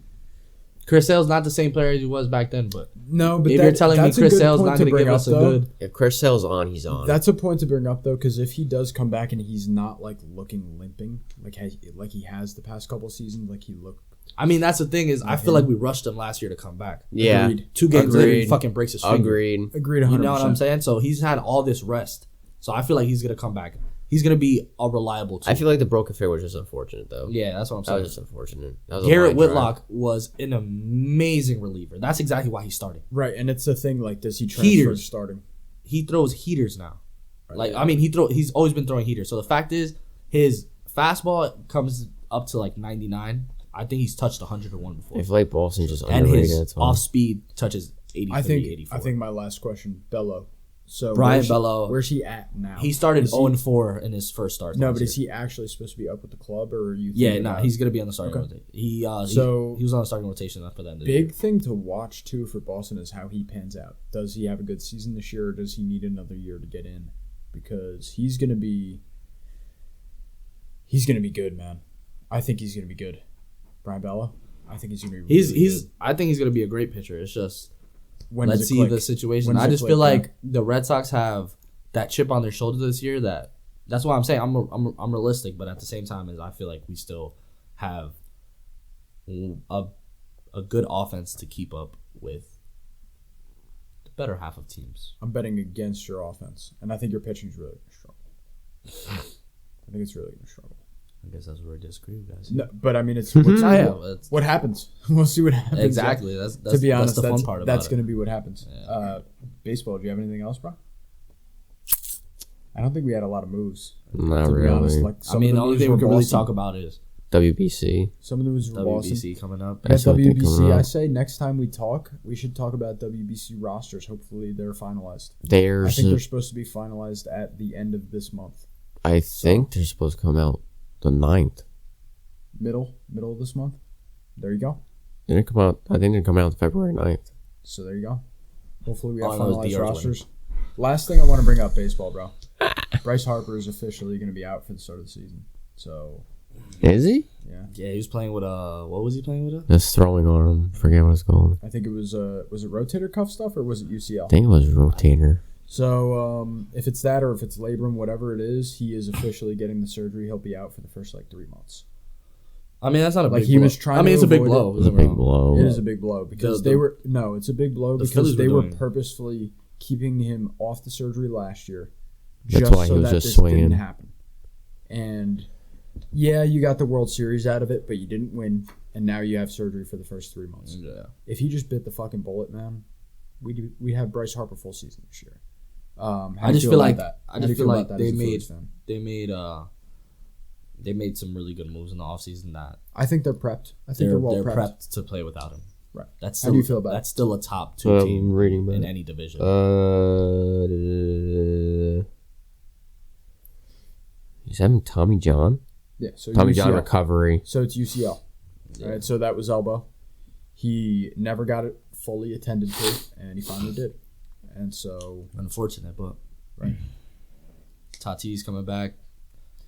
Chris Sale's not the same player as he was back then, but No, but if you're telling me that's a Chris good Sale's point not to going to bring give up, us a though. good. If Chris Sale's on, he's on. That's a point to bring up though, because if he does come back and he's not like looking limping like he has the past couple seasons, like he looked. I mean, that's the thing is, I feel like we rushed him last year to come back. yeah. Agreed. 2 games later, he Agreed. fucking breaks his finger. Agreed. Agreed. 100%. You know what I'm saying? So he's had all this rest. So I feel like he's gonna come back. He's gonna be a reliable tool. I feel like the broken finger was just unfortunate, though. Yeah, that's what I'm That saying. was just unfortunate. That was a Garrett line drive. Whitlock was an amazing reliever. That's exactly why he's starting. Right, and it's the thing like, does he transfer Heaters. to starting? He throws heaters now. Like I mean, he's always been throwing heaters. So the fact is, his fastball comes up to like 99. I think he's touched 101 before. If Lake Boston's just And underrated, his that's fine. off speed touches 83, 84. I think my last question, Bello. So Brian Bello. where's he at now? He started Is he- 0-4 in his first start. No, last but year. is he actually supposed to be up with the club, or are you? Yeah, thinking no, about- he's gonna be on the starting Okay. rotation. He So- was on the starting rotation for them. Big thing to watch too for Boston is how he pans out. Does he have a good season this year, or does he need another year to get in? Because he's gonna be good, man. I think he's gonna be good. Brian Bello. I think he's gonna be. He's good. I think he's gonna be a great pitcher. It's just When does let's it see click? the situation. When does I it just click, feel man? like the Red Sox have that chip on their shoulder this year. That's why I'm saying I'm realistic, but at the same time, is I feel like we still have a good offense to keep up with the better half of teams. I'm betting against your offense, and I think your pitching's really going to struggle. I think it's really going to struggle. I guess that's where I disagree with guys. No, but I mean, it's what happens. We'll see what happens. Exactly. That's to be honest, that's the fun part about it. That's going to be what happens. Yeah. Baseball. Do you have anything else, bro? I don't think we had a lot of moves. Not really. Honest. Like, the only thing we can really talk about is WBC. Some of the moves were WBC coming up. At WBC, I say next time we talk, we should talk about WBC rosters. Hopefully, they're finalized. I think they're supposed to be finalized at the end of this month. I think they're supposed to come out the 9th. Middle of this month. There you go. They didn't come out. I think they come out February 9th. So there you go. Hopefully we have finalized rosters. Last thing I want to bring up, baseball, bro. Bryce Harper is officially going to be out for the start of the season. So. Is he? Yeah. Yeah, he was playing with what was he playing with? This throwing arm. Forget what it's called. I think it was it rotator cuff stuff or was it UCL? I think it was rotator. So if it's that or if it's labrum, whatever it is, he is officially getting the surgery. He'll be out for the first 3 months. I mean, that's not a big blow. He was trying to it's a big blow. It's a big blow. It is a big blow because it's a big blow because they were purposefully keeping him off the surgery last year. That's why he was just swinging. Didn't happen. And yeah, you got the World Series out of it, but you didn't win, and now you have surgery for the first 3 months. Yeah. If he just bit the fucking bullet, man, we have Bryce Harper full season this year. I just feel like they made some really good moves in the offseason that I think they're prepped. I think they're well prepped to play without him. Right. How do you feel about that's still a top 2 team in any division. He's having Tommy John. Yeah, so Tommy UCL. John recovery. So it's UCL. Yeah. Right, so that was elbow. He never got it fully attended to, and he finally did. And so unfortunate, but right. Tatis coming back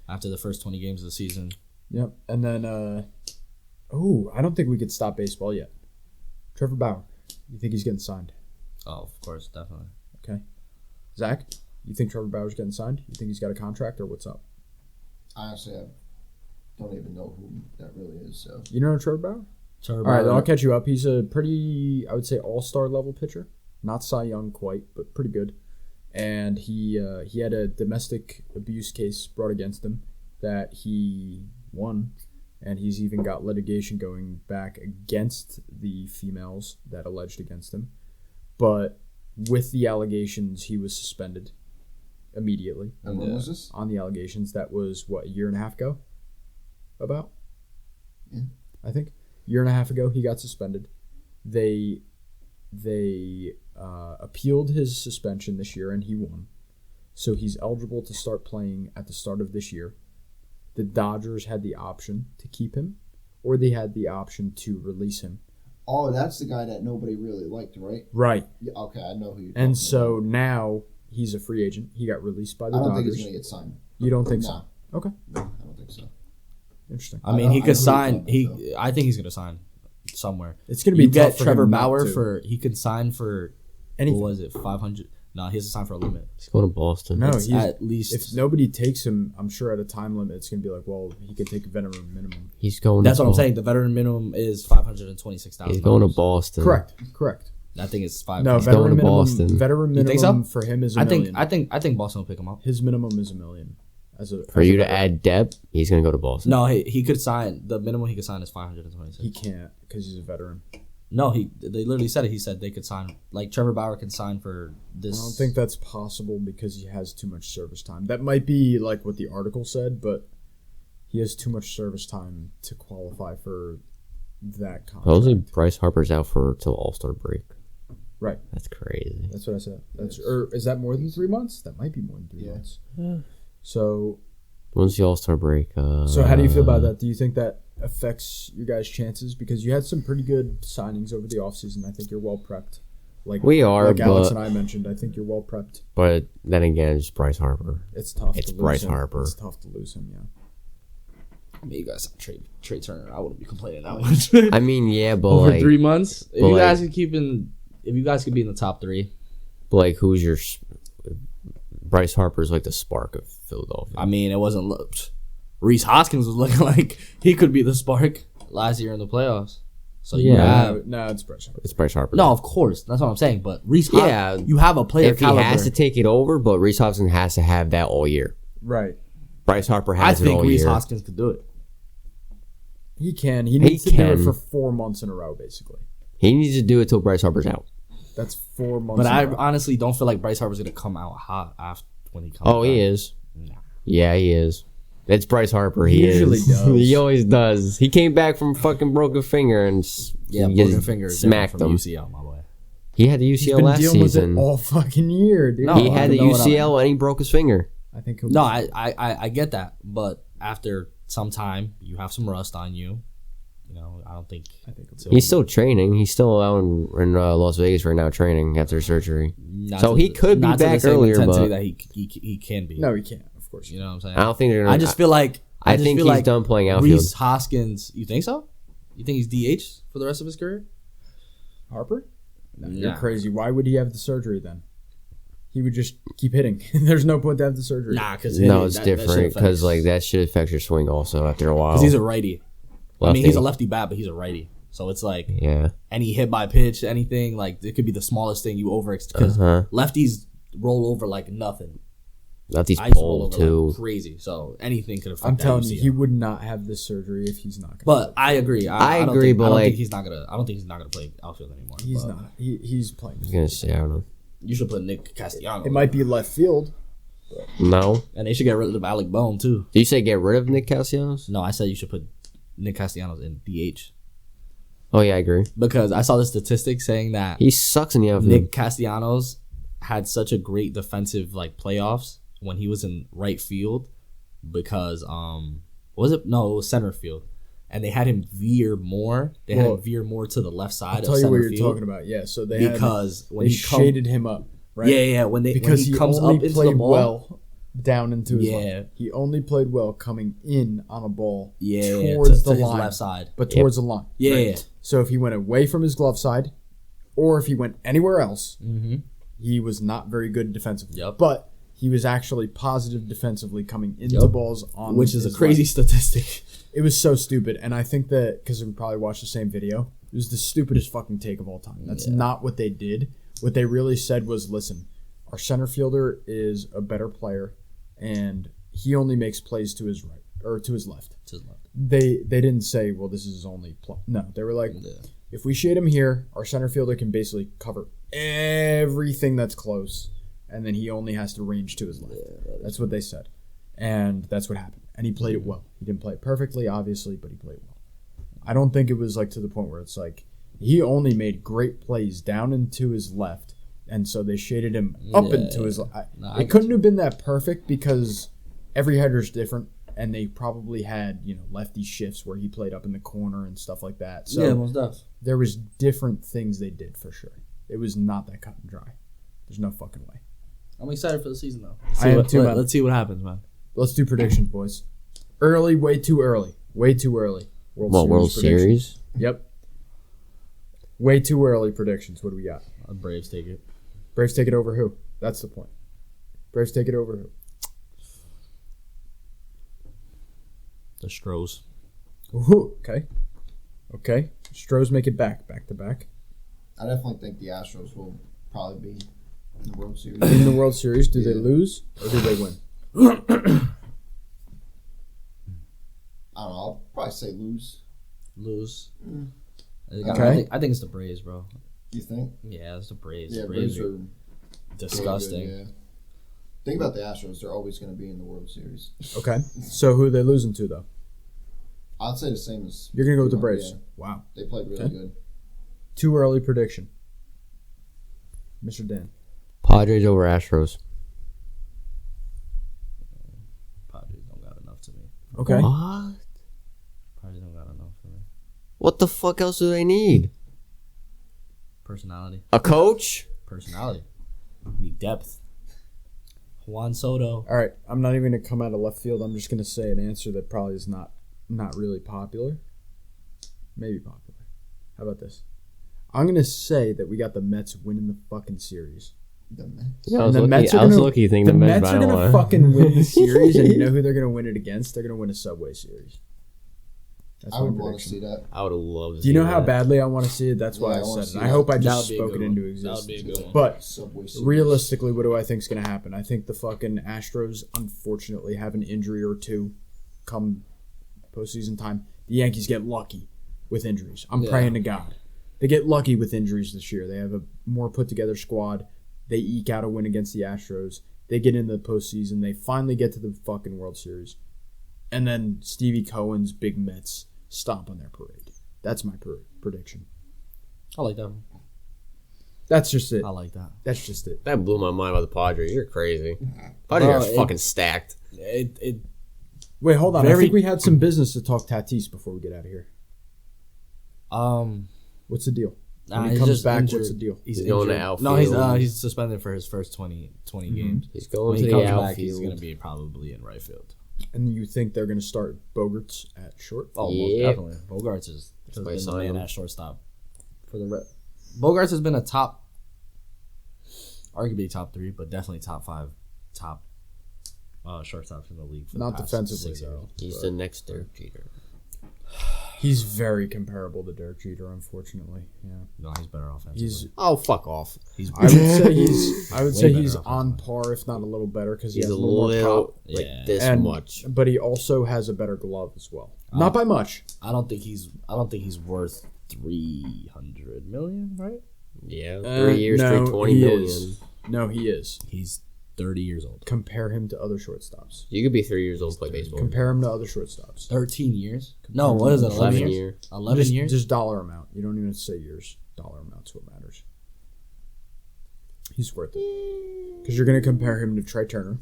after the first 20 games of the season. Yep. And then I don't think we could stop baseball yet. Trevor Bauer. You think he's getting signed? Oh, of course, definitely. Okay. Zach, you think Trevor Bauer's getting signed? You think he's got a contract or what's up? Honestly, I don't even know who that really is. So you know Trevor Bauer? All right, I'll catch you up. He's a pretty, I would say, all-star level pitcher. Not Cy Young quite, but pretty good. And he had a domestic abuse case brought against him that he won, and he's even got litigation going back against the females that alleged against him. But with the allegations, he was suspended immediately. And when was this? On the allegations, that was, a year and a half ago? About? Yeah. I think. Year and a half ago, he got suspended. They appealed his suspension this year, and he won. So he's eligible to start playing at the start of this year. The Dodgers had the option to keep him, or they had the option to release him. Oh, that's the guy that nobody really liked, right? Right. Yeah, okay, I know who you're talking And so about. Now he's a free agent. He got released by the Dodgers. I don't think he's going to get signed. You don't think No. so? Okay. No, I don't think so. Interesting. I mean, he could sign. Though. I think he's going to sign somewhere. It's going to be you tough get for Trevor him not Bauer to. for he could sign for Anything. what was it 500? No, he has to sign for a limit. He's going to Boston. No, It's he's at least if nobody takes him, I'm sure at a time limit, it's going to be like, well, he could take a veteran minimum. He's going. That's to what I'm saying. The veteran minimum is $526,000. He's going to Boston. Correct. I think it's $5. No, He's veteran going to minimum. Boston. Veteran You think minimum so? for him is I $1 million. think Boston will pick him up. His minimum is $1 million. For you to add depth, he's going to go to Boston. No, he could sign. The minimum he could sign is 526. He can't because he's a veteran. No, they literally said it. He said they could sign, like Trevor Bauer can sign for this. I don't think that's possible because he has too much service time. That might be like what the article said, but he has too much service time to qualify for that contract. Supposedly Bryce Harper's out till All-Star break. Right. That's crazy. That's what I said. Or is that more than 3 months? That might be more than 3 months. Yeah. So When's the All-Star break? So how do you feel about that? Do you think that affects your guys' chances? Because you had some pretty good signings over the offseason. I think you're well prepped. Like we are, like Alex but, and I mentioned, I think you're well prepped. But then again, it's Bryce Harper. It's tough. It's to lose Bryce him. Harper. It's tough to lose him. Yeah. I mean, you guys have Trey Turner. I wouldn't be complaining that much. I mean, yeah, but over like 3 months, if you like- guys could if you guys could be in the top 3, but like who's your Bryce Harper's like the spark of Philadelphia. I mean, it wasn't. Reese Hoskins was looking like he could be the spark. last year in the playoffs. So no, it's Bryce Harper. It's Bryce Harper. No, of course, that's what I'm saying. But Reese, you have a player if caliber. he has to take it over, but Reese Hoskins has to have that all year. Right. Bryce Harper has it all I think Reese year. Hoskins could do it. He can. He needs to do it for 4 months in a row, basically. He needs to do it till Bryce Harper's out. That's 4 months. But I honestly don't feel like Bryce Harper's gonna come out hot after when he comes. Oh, he is. Nah. Yeah, he is. It's Bryce Harper. He usually is. does. He always does. He came back from fucking broken finger and Broken finger is smacked from him. UCL, my boy. He had the He's UCL been last dealing season. with it all fucking year, dude. No, He I had the know what UCL and he broke his finger. I think. No, I get that, but after some time, you have some rust on you. You know, I think He's still training. He's still out in Las Vegas right now training after surgery. So he could be not to back the same earlier, intensity but that he can be. No, he can't. Of course. You know what I'm saying? I don't think they're gonna. I just feel like I think feel he's like done playing outfield. Reese Hoskins, you think so? You think he's DH for the rest of his career? Harper? No, Nah. you're crazy. Why would he have the surgery then? He would just keep hitting. There's no point to have the surgery. Nah, because No, it's different because like that shit affects your swing also after a while. Because he's a righty. Lefty. I mean, he's a lefty bat, but he's a righty. So it's like any hit by pitch, anything like it could be the smallest thing you over because lefties roll over like nothing. Lefties Ice roll pull over too. like crazy. So anything could affect. I'm that telling you, UCL. he would not have this surgery if he's not. But I agree. I don't agree, think, but I don't like think he's not gonna. I don't think he's not gonna play outfield anymore. He's but not. He's playing. I was gonna say I don't know. You should put Nick Castellanos. It might be left field. No. And they should get rid of Alec Bohm too. Did you say get rid of Nick Castellanos? No, I said you should put Nick Castellanos in DH Oh yeah, I agree. because I saw the statistic saying that He sucks in the outfield. Nick Castellanos had such a great defensive like playoffs when he was in right field because was it no it was center field and they had him veer more. They had him veer more to the left side. I'll tell of you center what you're field talking about. Yeah, so they because when they he shaded him up, right? Yeah, when he comes only up into played the ball. well down into his line. Yeah. He only played well coming in on a ball Yeah, towards to the his line, left side. but towards the line. Yeah, right? yeah. So if he went away from his glove side, or if he went anywhere else, Mm-hmm. he was not very good defensively. Yep. But he was actually positive defensively coming into balls on Which is a his crazy left. statistic. It was so stupid, and I think that because we probably watched the same video, it was the stupidest fucking take of all time. That's not what they did. What they really said was, listen, our center fielder is a better player, and he only makes plays to his right or to his left. To his left. They didn't say, well, this is his only play. No, they were like, if we shade him here, our center fielder can basically cover everything that's close, and then he only has to range to his left. That's what they said, and that's what happened. And he played it well. He didn't play it perfectly, obviously, but he played well. I don't think it was like to the point where it's like he only made great plays down into his left, and so they shaded him up into his left. It couldn't have been that perfect because every header's different, and they probably had lefty shifts where he played up in the corner and stuff like that. So Yeah, most definitely. there was different things they did for sure. It was not that cut and dry. There's no fucking way. I'm excited for the season though. I am too, man. Let's see what happens, man. Let's do predictions, boys. Early, way too early. Way too early. World predictions. Series? Yep. Way too early predictions. What do we got? Braves take it. Braves take it over who? That's the point. Braves take it over who? The Stros. Ooh, okay. Okay. Stros make it back to back. I definitely think the Astros will probably be in the World Series. In the World Series, do they lose or do they win? I don't know. I'll probably say lose. Lose. Okay. I think it's the Braves, bro. You think? Yeah, it's the Braves. Yeah, the Braves Braves are are disgusting. Good, yeah. Think about the Astros. They're always going to be in the World Series. Okay. So who are they losing to, though? I'd say the same as... You're going to go with the Braves. Yeah. Wow. They played really good. Too early prediction. Mr. Dan. Padres over Astros. Padres don't got enough to me. Okay. What? Padres don't got enough for me. What the fuck else do they need? Personality. A coach? Personality. Need depth. Juan Soto. All right. I'm not even going to come out of left field. I'm just going to say an answer that probably is not really popular. Maybe popular. How about this? I'm going to say that we got the Mets winning the fucking series. The Mets. Yeah, I And was lucky. Think the the Mets Mets are going to might not. Win. fucking win the series, and you know who they're going to win it against? They're going to win a Subway Series. What They're going to win a Subway Series. the fuck else do they need? Personality. A coach? Personality. That's I my would want to prediction. see that. I would have loved to Do you see know how that. badly I want to see it? That's why Yeah, I I wanna said see it. I that. hope I That just would be a spoke it good into one. existence. That would be a good one. But Subway Series. realistically, what do I think is going to happen? I think the fucking Astros, unfortunately, have an injury or two come postseason time. The Yankees get lucky with injuries. I'm praying to God. They get lucky with injuries this year. They have a more put-together squad. They eke out a win against the Astros. They get into the postseason. They finally get to the fucking World Series. And then Stevie Cohen's big Mets stomp on their parade. That's my prediction. I like that. That's just it. I like that. That's just it. That blew my mind about the Padres. You're crazy. Padres are it- fucking stacked. It Wait, hold on. I Very- think we had some business to talk Tatis before we get out of here. What's the deal? When he he's comes just back, injured. What's the deal? He's going to injured. outfield. No, he's suspended for his first 20 games. He's going When to he the comes outfield. back, he's going to be probably in right field. And you think they're going to start Bogarts at short? Oh, Yeah. most definitely. Bogarts has been why I the signed man him. at shortstop for the Bogarts has been a top, arguably top 3, but definitely top 5 shortstops in the league. For Not the past defensively, 6 years. though. He's the next Derek Jeter. He's very comparable to Derek Jeter, unfortunately. Yeah, No, he's better offensively. he's. Oh, fuck off. He's I would say he's. I would Way say better he's offensively. on par, if not a little better, because he He's has a a little more pop. like Yeah. this And, much. but he also has a better glove as well. Not by much. I don't think he's worth 300 million, right? Yeah, Uh, 3 years, no, 320 he million. is. No, he is. He's 30 years old. Compare him to other shortstops. You could be 3 years old and play baseball. Compare him to other shortstops. 13 years? No, what is it? 11 11 years? year. 11 just, years? Just dollar amount. You don't even have to say years. Dollar amount's what matters. He's worth it. Because you're going to compare him to Trey Turner,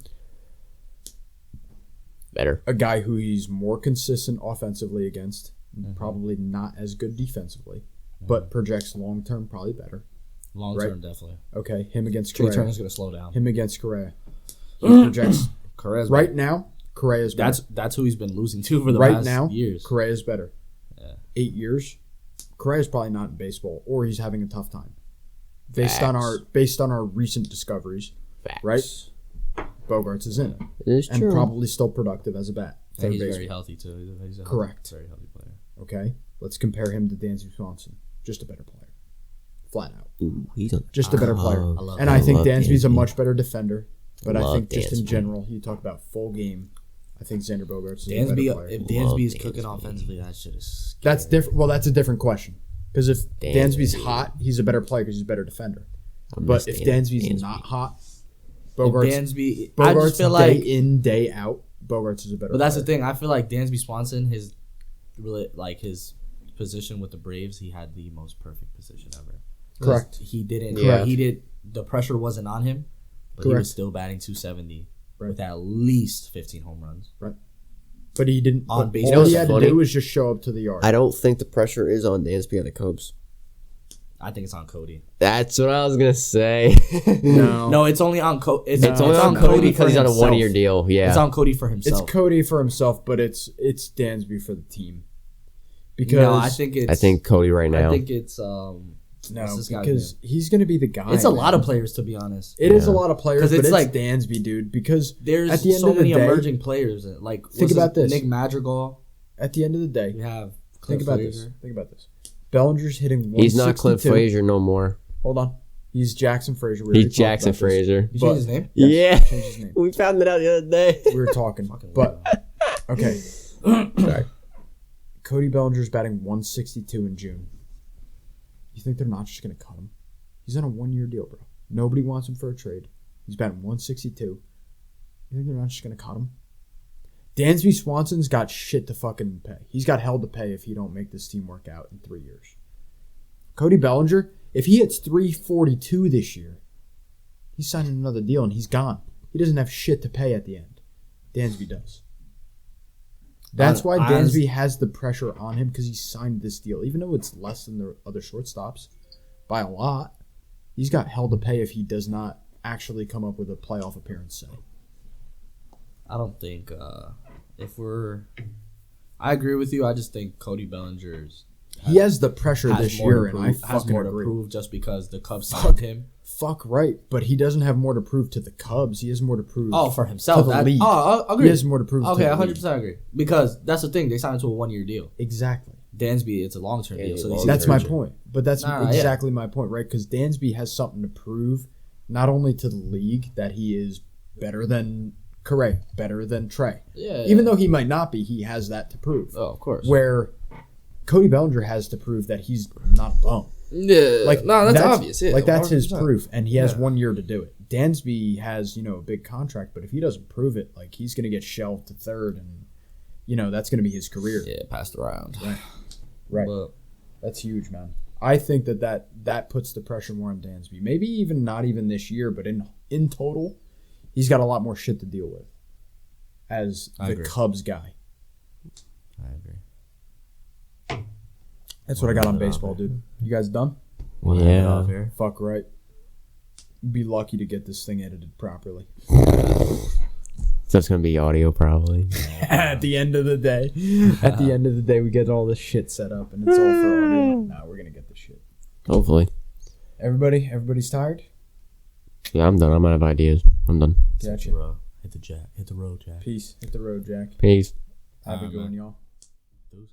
Better. a guy who he's more consistent offensively against, probably not as good defensively, but projects long term probably better. Long right. term, definitely. Okay, him against Trey Correa. Turner's going to slow down. Him against Correa. He projects Correa's right now. Correa's better. That's who he's been losing to for the right past now. years. Correa's better. Yeah. 8 years. Correa's probably not in baseball, or he's having a tough time. Based on our recent discoveries, Facts. right? Bogarts is in it, It is and true. probably still productive as a bat. And third he's baseman. very healthy, too. He's a Correct. Very healthy player. Okay, let's compare him to Dansby Swanson. Just a better player, flat out. Ooh, he's a Just a better player. I love And him. I think love Dansby's a Dansby. much better defender. But I Love think just in Dansby. general, you talk about full game. I think Xander Bogarts is a better player. If Dansby is Love cooking Dansby. offensively, that shit is scary. That's different. Well, that's a different question. Because if Dansby's Dansby. hot, he's a better player because he's a better defender. I But miss if Dansby's Dansby. not hot, If Bogarts, Dansby, I Bogarts just feel day like, in, day out, Bogarts is a better but that's player. the thing. I feel like Dansby Swanson, his position with the Braves, he had the most perfect position ever. Correct. He didn't. Yeah. He did. The pressure wasn't on him, but he Correct. was still batting 270 Right. with at least 15 home runs. But he didn't. On but base. all You know he what's had funny? to do was just show up to the yard. I don't think the pressure is on Dansby and the Cubs. I think it's on Cody. That's what I was gonna say. no, No, it's only on Cody. It's only on Cody because he's on a himself. 1 year deal. Yeah. It's on Cody for it's himself. Cody for himself, but it's Dansby for the team. Because No, I think it's. I think Cody right now. I think it's. no, what's this guy's because he's going to be the guy. It's a lot man. of players, to be honest. It is a Yeah. lot of players, 'Cause but it's it's like- Dansby, dude. Because There's at the end so of the many day, emerging players. Like Think about this. Nick Madrigal. at the end of the day, You have. think Cliff about Frazier. this. Think about this. Bellinger's hitting 162. He's not Cliff Frazier no more. Hold on. He's Jackson Frazier. We He's already talked Jackson about this. Frazier. You But- changed his name. Yes, Yeah. changed his name. We found it out the other day. We were talking. Fucking But, weirdo. okay. Sorry. Cody Bellinger's batting 162 in June. You think they're not just going to cut him? He's on a 1 year deal, bro. Nobody wants him for a trade. He's batting 162. You think they're not just going to cut him? Dansby Swanson's got shit to fucking pay. He's got hell to pay if he don't make this team work out in 3 years. Cody Bellinger, if he hits 342 this year, he's signing another deal and he's gone. He doesn't have shit to pay at the end. Dansby does. That's why Dansby has the pressure on him because he signed this deal. Even though it's less than the other shortstops by a lot, he's got hell to pay if he does not actually come up with a playoff appearance, say. I don't think I agree with you. I just think Cody Bellinger's He has the pressure this year, and I has fucking more to agree. prove just because the Cubs signed him. Fuck right, but he doesn't have more to prove to the Cubs. He has more to prove. Oh, for himself. to the league. I agree. He has more to prove. Okay, to the 100% agree. Because that's the thing. They signed him to a 1-year deal. Exactly. Dansby, it's a long-term deal. So That's my point. But that's Nah, exactly my point, right? Because Dansby has something to prove, not only to the league that he is better than Correa, better than Trey. Yeah. Even though he might not be, he has that to prove. Oh, of course. Where Cody Bellinger has to prove that he's not a bum. Yeah. Like no, that's obvious. Yeah, like that's his 100%. proof, and he has 1 year to do it. Dansby has a big contract, but if he doesn't prove it, like he's gonna get shelved to third, and that's gonna be his career. Yeah, passed around. Right. But, That's huge, man. I think that puts the pressure more on Dansby. Maybe even not even this year, but in total, he's got a lot more shit to deal with as the Cubs guy. I agree. That's what I got on baseball, dude. You guys done? Yeah. Fuck right. Be lucky to get this thing edited properly. So it's gonna be audio probably. At the end of the day, we get all this shit set up, and it's all for audio. Nah, we're gonna get this shit. Hopefully. Everybody's tired. Yeah, I'm done. I'm out of ideas. I'm done. Gotcha. Hit the road, Jack. Peace. Hit the road, Jack. Peace. Have a good one, y'all. Deuces.